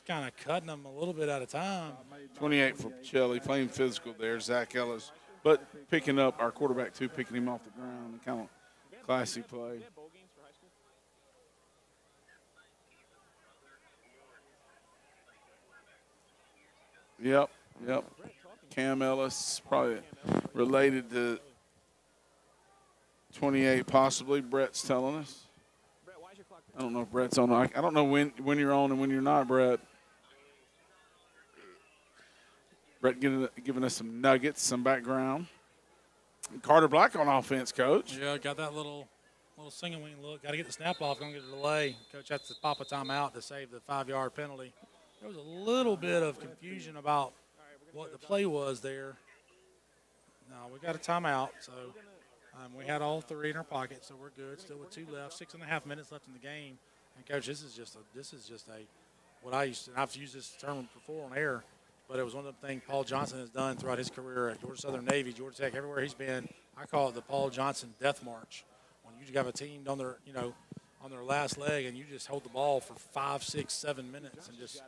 kind of cutting them a little bit at a time. 28 for Pacelli, playing physical there. Zach Ellis, but picking up our quarterback too, picking him off the ground. Kind of classy play. Yep. Cam Ellis, probably related to 28 possibly, Brett's telling us. I don't know if Brett's on. I don't know when you're on and when you're not, Brett. Brett giving us some nuggets, some background. Carter Black on offense, Coach. Yeah, got that little singing wing look. Got to get the snap off. Going to get a delay. Coach has to pop a timeout to save the 5-yard penalty. There was a little bit of confusion about what the play was there. No, we got a timeout, so we had all 3 in our pocket, so we're good. Still with 2 left, 6.5 minutes left in the game. And Coach, this is just a what I used to, and I've used this term before on air, but it was one of the things Paul Johnson has done throughout his career at Georgia Southern Navy, Georgia Tech, everywhere he's been. I call it the Paul Johnson death march. When you have a team on their last leg, and you just hold the ball for 5, 6, 7 minutes and just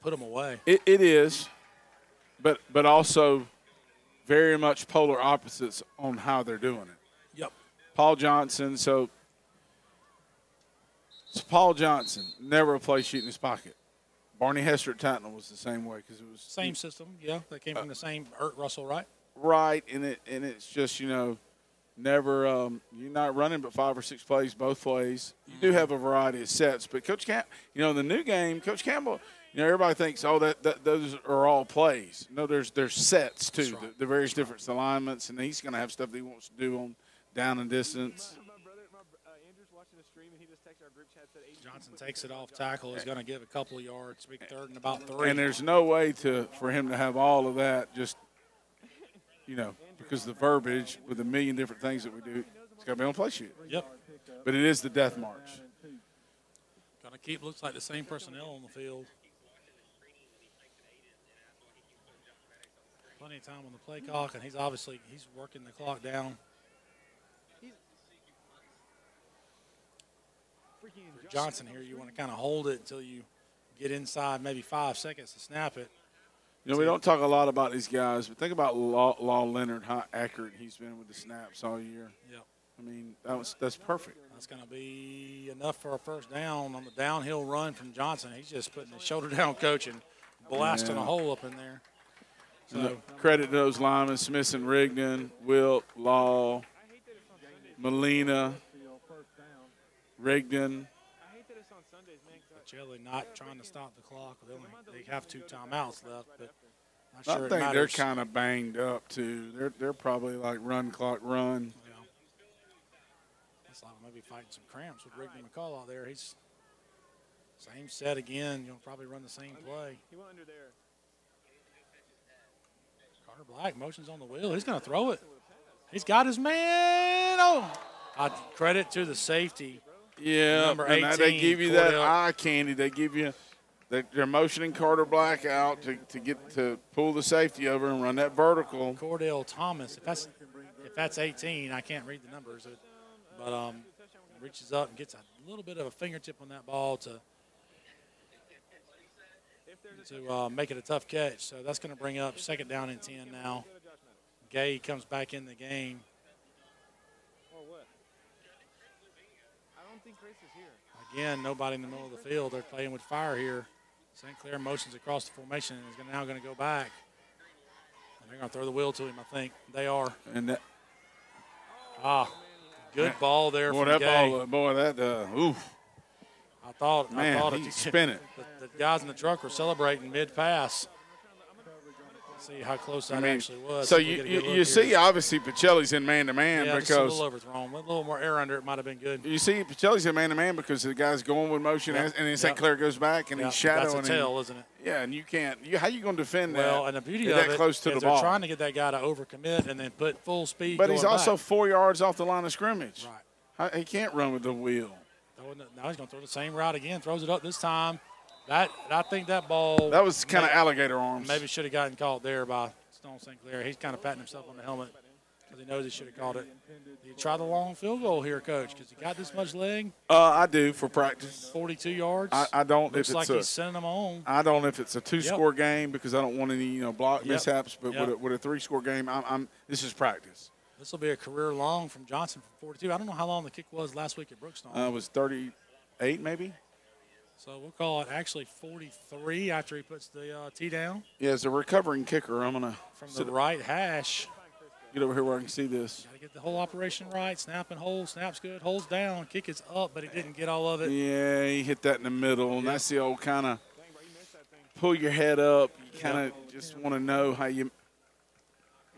put them away. It is, but also very much polar opposites on how they're doing it. Yep. Paul Johnson, so Paul Johnson, never a play sheet in his pocket. Barney Hester at Tattnall was the same way because it was same system. Yeah, they came from the same Russell, right? Right, and it's just never you're not running but 5 or 6 plays both plays. You do have a variety of sets, but Coach in the new game, Coach Campbell. Everybody thinks, that those are all plays. No, there's sets too. Right. The various different alignments, and he's going to have stuff that he wants to do on down and distance. Johnson takes it off tackle. He's going to give a couple of yards. Big 3rd and about 3. And there's no way for him to have all of that. Just because the verbiage with a million different things that we do, it's got to be on play sheet. Yep. But it is the death march. Going to keep looks like the same personnel on the field. Plenty of time on the play clock, and he's working the clock down. For Johnson here, you want to kind of hold it until you get inside maybe 5 seconds to snap it. We don't talk a lot about these guys, but think about Law Leonard, how accurate he's been with the snaps all year. Yep. I mean, that's perfect. That's going to be enough for a first down on the downhill run from Johnson. He's just putting his shoulder down, coach, and blasting a hole up in there. So credit to those linemen, Smith and Rigdon, Wilt, Law, Molina, Rigdon. Pacelli not trying to stop the clock. They have 2 timeouts left, but not sure it matters. I think they're kind of banged up too. They're probably like run clock run. Yeah. It's like maybe fighting some cramps with Rigdon McCall out there. He's same set again. You'll probably run the same play. He went under there. Carter Black motions on the wheel. He's going to throw it. He's got his man. Oh, credit to the safety. Yeah, number 18, and they give you that eye candy. They give you they're motioning Carter Black out to pull the safety over and run that vertical. Cordell Thomas. If that's 18, I can't read the numbers, but reaches up and gets a little bit of a fingertip on that ball to make it a tough catch. So that's going to bring up 2nd down and 10 now. Gay comes back in the game. Again, nobody in the middle of the field. They're playing with fire here. St. Clair motions across the formation and is now going to go back. And they're going to throw the wheel to him, I think. They are. And that. Good ball there from that Gay. Oof. I thought he's spinning. The guys in the truck were celebrating mid-pass. See how close that actually was. So We get a good look you here. see, obviously, Pacelli's in man-to-man Yeah, just a because little overthrown. A little more air under it might have been good. you see Pacelli's in man-to-man because the guy's going with motion, Yep. and then St. Clair goes back and Yep. he's shadowing That's a him. tell, isn't it? Yeah, and you can't. How you going to defend that? Well, and the beauty You're of that it close to is the they're ball. trying to get that guy to overcommit and then put full speed. But he's going also back. 4 yards off the line of scrimmage. Right. He can't run with the wheel. Now he's going to throw the same route again. Throws it up this time. I think that ball. That was kind of alligator arms. Maybe should have gotten caught there by Stone St. Clair. He's kind of patting himself on the helmet because he knows he should have caught it. Do you try the long field goal here, Coach? Because he got this much leg. I do for practice. 42 yards. I don't. Looks if like it's he's sending them on. I don't know if it's a 2-score game because I don't want any block Yep. mishaps. But Yep. with a 3-score game, this is practice. This will be a career long from Johnson from 42. I don't know how long the kick was last week at Brookstone. It was 38 maybe. So we'll call it actually 43 after he puts the tee down. Yeah, as a recovering kicker, I'm gonna From the right hash. Get over here where I can see this. Got to get the whole operation right. Snap and hold. Snap's good. Holds down. Kick is up, but he didn't get all of it. Yeah, he hit that in the middle, and that's the old kind of pull your head up. You kind of just want to know how you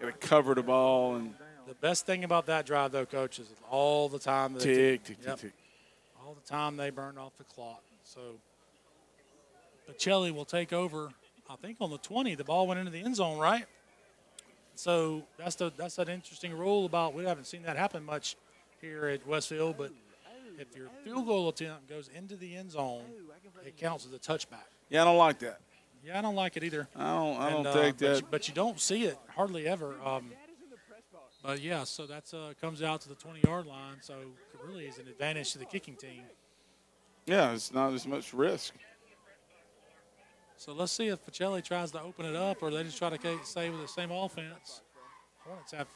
got to cover the ball and The best thing about that drive, though, Coach, is all the time that tick. all the time they burned off the clock. So Pacelli will take over. I think on the 20, the ball went into the end zone, right? So that's an interesting rule about. We haven't seen that happen much here at Westfield, but if your field goal attempt goes into the end zone, it counts as a touchback. Yeah, I don't like that. Yeah, I don't like it either. I don't think that. But you don't see it hardly ever. But yeah, so that's comes out to the 20-yard line. So it really is an advantage to the kicking team. Yeah, it's not as much risk. So let's see if Pacelli tries to open it up or they just try to stay with the same offense. Hornets have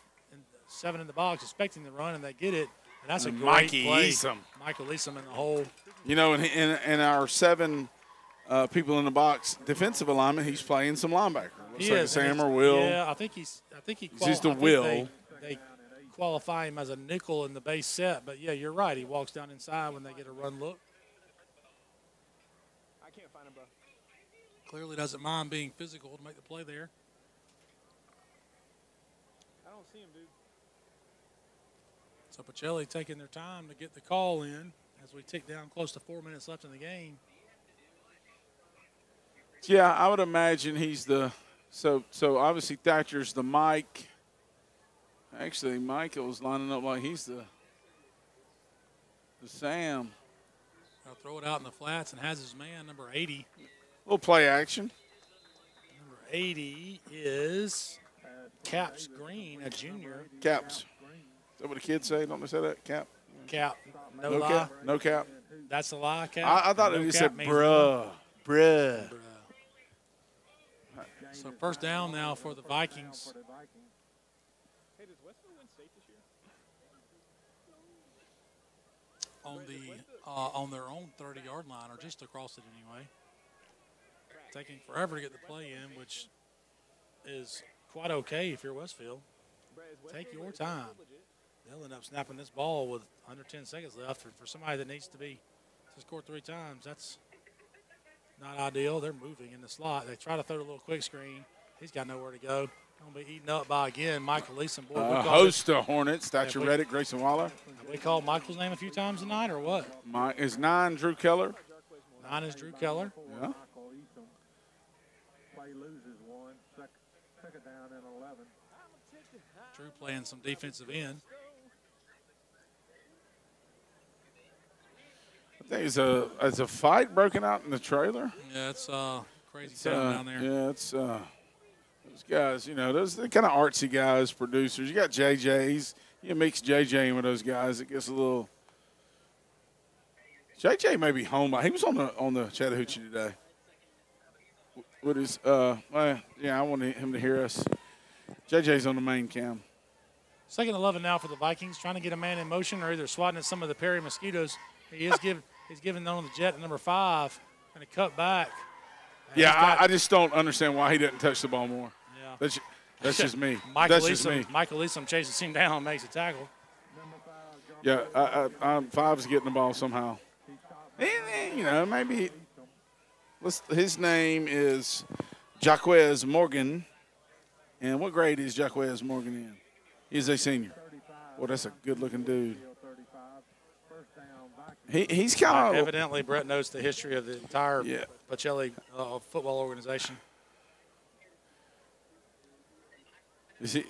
7 in the box, expecting the run, and they get it. And that's And a great Mikey play. Easom. Michael Easom in the hole. You know, in our 7 people in the box defensive alignment, he's playing some linebacker. Looks He like is, Sam and or Will. Yeah, I think he. He's the Will. They qualify him as a nickel in the base set, but yeah, you're right. He walks down inside when they get a run look. I can't find him, bro. Clearly doesn't mind being physical to make the play there. I don't see him, dude. So Pacelli taking their time to get the call in as we tick down close to 4 minutes left in the game. Yeah, I would imagine he's the so obviously Thatcher's the Mike. Actually, Michael's lining up like he's the Sam. I'll throw it out in the flats and has his man, number 80. Little play action. Number 80 is Caps Green, a junior. Caps. Is that what the kids say? Don't they say that? Cap? Cap. No No lie. cap? No cap? That's a lie, Cap. I thought No they cap said means bruh. no. Bruh. So first down now for the Vikings. Hey, does Westfield win state this year? On their own 30-yard line, or just across it anyway. Taking forever to get the play in, which is quite okay if you're Westfield. Take your time. They'll end up snapping this ball with under 10 seconds left. For somebody that needs to score 3 times, that's not ideal. They're moving in the slot. They try to throw a little quick screen. He's got nowhere to go. Going to be eaten up by, again, Michael Leeson. Boy, A host of Hornets. Thatcher Have we- Reddick, Grayson Waller. Have we called Michael's name a few times tonight or what? Is 9 Drew Keller. 9 is Drew Keller. Yeah. Play loses one. Second down and 11. Drew playing some defensive end. I think is a fight broken out in the trailer. Yeah, it's crazy town down there. Yeah, it's those guys. You know, those the kind of artsy guys, producers. You got JJ's. You mix JJ in with those guys. It gets a little. JJ may be home. He was on the Chattahoochee today. With his well, yeah, I want him to hear us. JJ's on the main cam. Second 11 now for the Vikings, trying to get a man in motion or either swatting at some of the Perry Mosquitoes. He's giving on the jet at number 5, and to cut back. And Yeah, I just don't understand why he didn't touch the ball more. Yeah. That's just me. Michael That's just me. Easom chases him down and makes a tackle. Yeah, I'm 5's getting the ball somehow. You know, maybe his name is Jaquez Morgan. And what grade is Jaquez Morgan in? He's a senior. Well, that's a good-looking dude. He's kind of evidently Brett knows the history of the entire Pacelli football organization. Is he?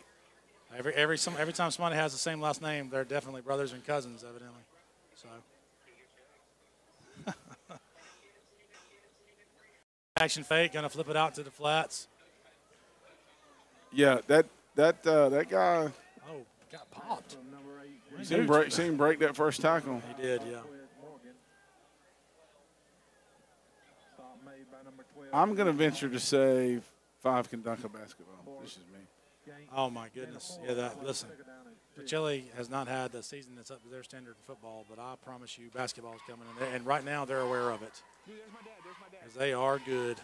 Every time somebody has the same last name, they're definitely brothers and cousins, evidently. So. Action fake, gonna flip it out to the flats. Yeah, that guy. Oh, got popped. Seen him break that first tackle. He did, yeah. I'm gonna venture to say 5 can dunk a basketball. This is me. Oh my goodness. Yeah, listen. Pacelli has not had the season that's up to their standard in football, but I promise you basketball is coming in there. And right now they're aware of it. As they are good.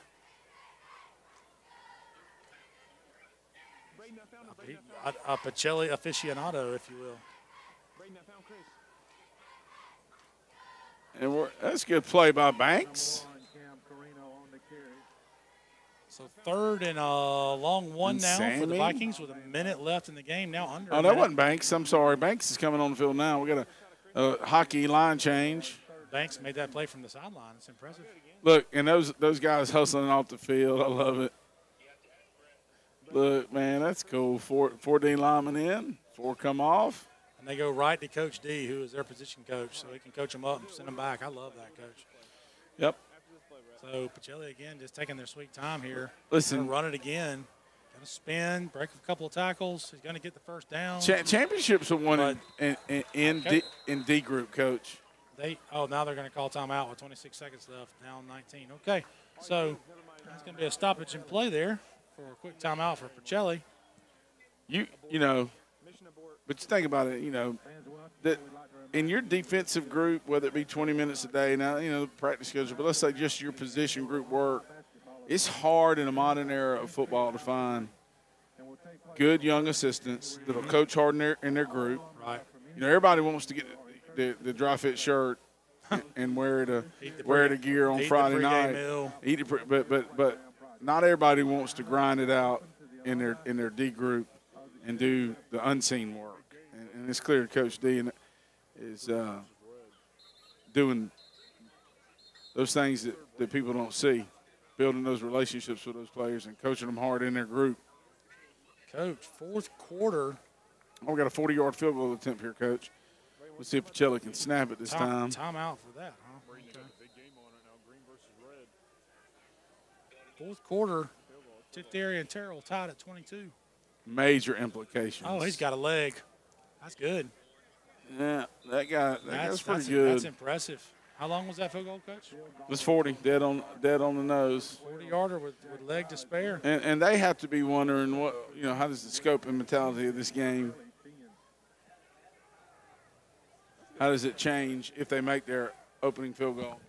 A Pacelli aficionado, if you will. And that's a good play by Banks. So 3rd and a long one And now for the Sammy? Vikings with a minute left in the game. Now under. Oh, that wasn't Banks. I'm sorry. Banks is coming on the field now. We got a hockey line change. Banks made that play from the sideline. It's impressive. Look, and those guys hustling off the field. I love it. Look, man, that's cool. 4 D linemen in, 4 come off. And they go right to Coach D, who is their position coach, so he can coach them up and send them back. I love that, Coach. Yep. So Pacelli, again, just taking their sweet time here. Listen. Gonna run it again. Going to spin, break a couple of tackles. He's going to get the first down. Championships are won in D group, Coach. Now they're going to call timeout with 26 seconds left, down 19. Okay, so that's going to be a stoppage in play there for a quick timeout for Pacelli. You know, but you think about it, that in your defensive group, whether it be 20 minutes a day, now, practice schedule, but let's say just your position group work, it's hard in a modern era of football to find good young assistants that'll coach hard in their group. Right. Everybody wants to get the dry fit shirt and wear the gear on Friday night. But not everybody wants to grind it out in their D group and do the unseen work. And it's clear Coach D is doing those things that people don't see, building those relationships with those players and coaching them hard in their group. Coach, 4th quarter. Oh, we got a 40-yard field goal attempt here, Coach. Let's see if Pacelli can snap it this time. Timeout for that, huh? Okay. 4th quarter, Tifteria and Terrell tied at 22. Major implications. Oh, he's got a leg. That's good. Yeah, that guy's pretty good. That's impressive. How long was that field goal, Coach? It's 40, dead on the nose. 40-yarder with leg to spare. And they have to be wondering how does the scope and mentality of this game, how does it change if they make their opening field goal?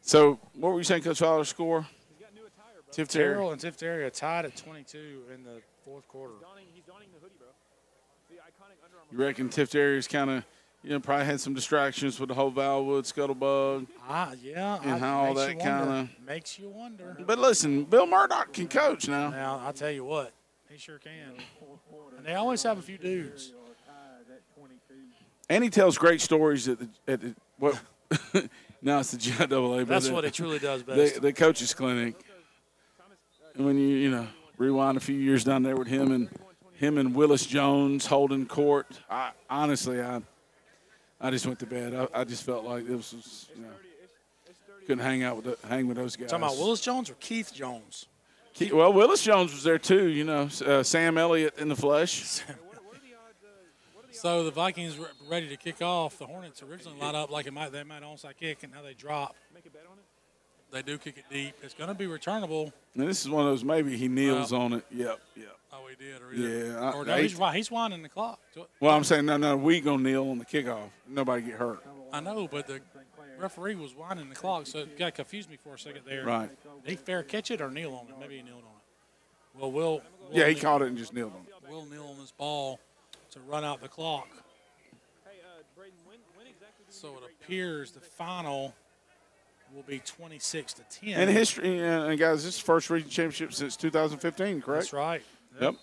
So, what were you saying, Coach Fowler, score? Terrell and Tifteria tied at 22 in the 4th quarter. You reckon Tifteria's kind of, probably had some distractions with the whole Valwood Scuttlebug? Yeah. And how all that kind of makes you wonder. But listen, Bill Murdoch can coach now. Now, I'll tell you what, he sure can. And they always have a few dudes. And he tells great stories at the now it's the GIAA. That's what it truly does best. The coaches clinic. And when you rewind a few years down there with him and Willis Jones holding court, I just went to bed. I just felt like this was couldn't hang with those guys. Talking about Willis Jones or Keith Jones? Well, Willis Jones was there too. Sam Elliott in the flesh. So the Vikings ready to kick off. The Hornets originally lined up like they might onside kick, and now they drop. Make a bet on it. They do kick it deep. It's going to be returnable. And this is one of those maybe he kneels on it. Yep. Oh, he did. Yeah. Or no, he's winding the clock. Well, I'm saying no. We gonna kneel on the kickoff. Nobody get hurt. I know, but the referee was winding the clock, so it got confused me for a second there. Right. Did he fair catch it or kneel on it? Maybe he kneeled on it. Well, Will he caught it and just kneeled on it. We'll kneel on this ball to run out the clock. So it appears the final will be 26-10. In history, and guys, this is the first region championship since 2015, correct? That's right. Yep.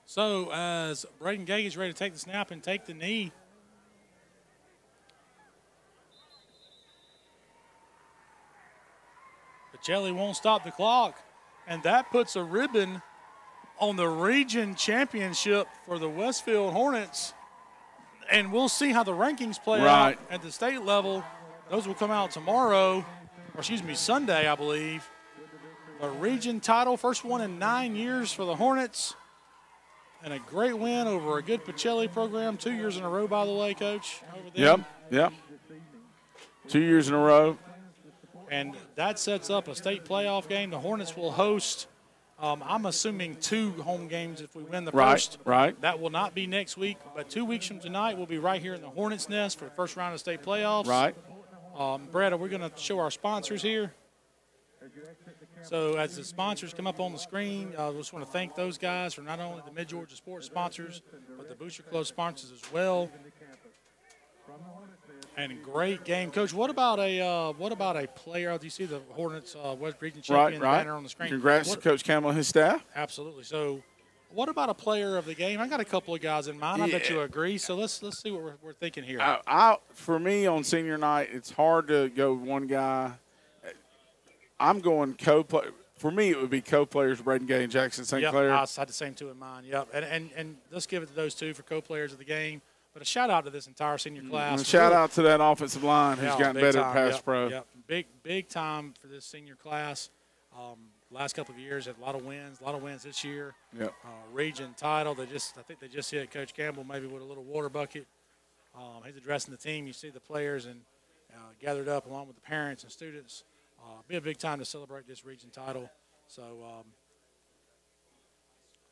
So as Braden Gage is ready to take the snap and take the knee, Pacelli won't stop the clock, and that puts a ribbon on the region championship for the Westfield Hornets. And we'll see how the rankings play out at the state level. Those will come out tomorrow, or excuse me, Sunday, I believe. A region title, first one in 9 years for the Hornets. And a great win over a good Pacelli program, 2 years in a row, by the way, Coach. Over there. Yep. 2 years in a row. And that sets up a state playoff game. The Hornets will host, I'm assuming, 2 home games if we win the first. Right. That will not be next week, but 2 weeks from tonight, we'll be right here in the Hornets' Nest for the first round of state playoffs. Right. Brett, are we going to show our sponsors here? So as the sponsors come up on the screen, I just want to thank those guys for not only the Mid-Georgia sports sponsors, but the Booster Club sponsors as well. And great game, Coach. What about a player? Do you see the Hornets West Region champion banner on the screen? Congrats to Coach Campbell and his staff. Absolutely. So, what about a player of the game? I got a couple of guys in mind. I bet you agree. So let's see what we're thinking here. For me on senior night, it's hard to go one guy. I'm going co-play. For me, it would be co-players Braden Gage, Jackson St. Clair. I had the same two in mind. Yep. And let's give it to those two for co-players of the game. But a shout out to this entire senior class. Shout out to that offensive line who's gotten better at pass pro. Yep. Big time for this senior class. Last couple of years had a lot of wins this year. Yep. Region title. I think they just hit Coach Campbell maybe with a little water bucket. He's addressing the team. You see the players and gathered up along with the parents and students. Be a big time to celebrate this region title. So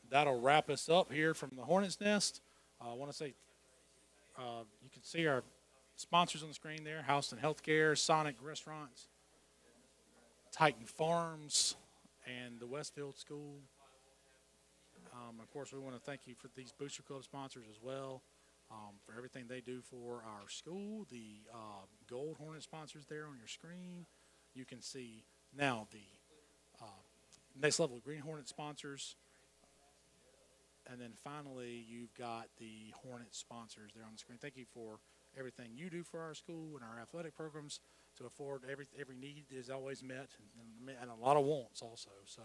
that'll wrap us up here from the Hornets Nest. I want to say you can see our sponsors on the screen there: Houston Healthcare, Sonic Restaurants, Titan Farms, and the Westfield School. Of course, we want to thank you for these Booster Club sponsors as well, for everything they do for our school. The Gold Hornet sponsors there on your screen. You can see now the next level Green Hornet sponsors. And then finally, you've got the Hornet sponsors there on the screen. Thank you for everything you do for our school and our athletic programs to afford every need is always met and a lot of wants also. So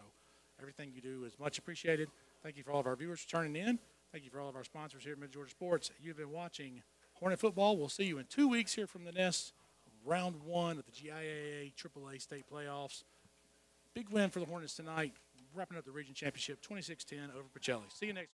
everything you do is much appreciated. Thank you for all of our viewers for turning in. Thank you for all of our sponsors here at Mid-Georgia Sports. You've been watching Hornet Football. We'll see you in 2 weeks here from the Nest. Round 1 of the GIAA AAA state playoffs. Big win for the Hornets tonight, wrapping up the region championship 26-10 over Pacelli. See you next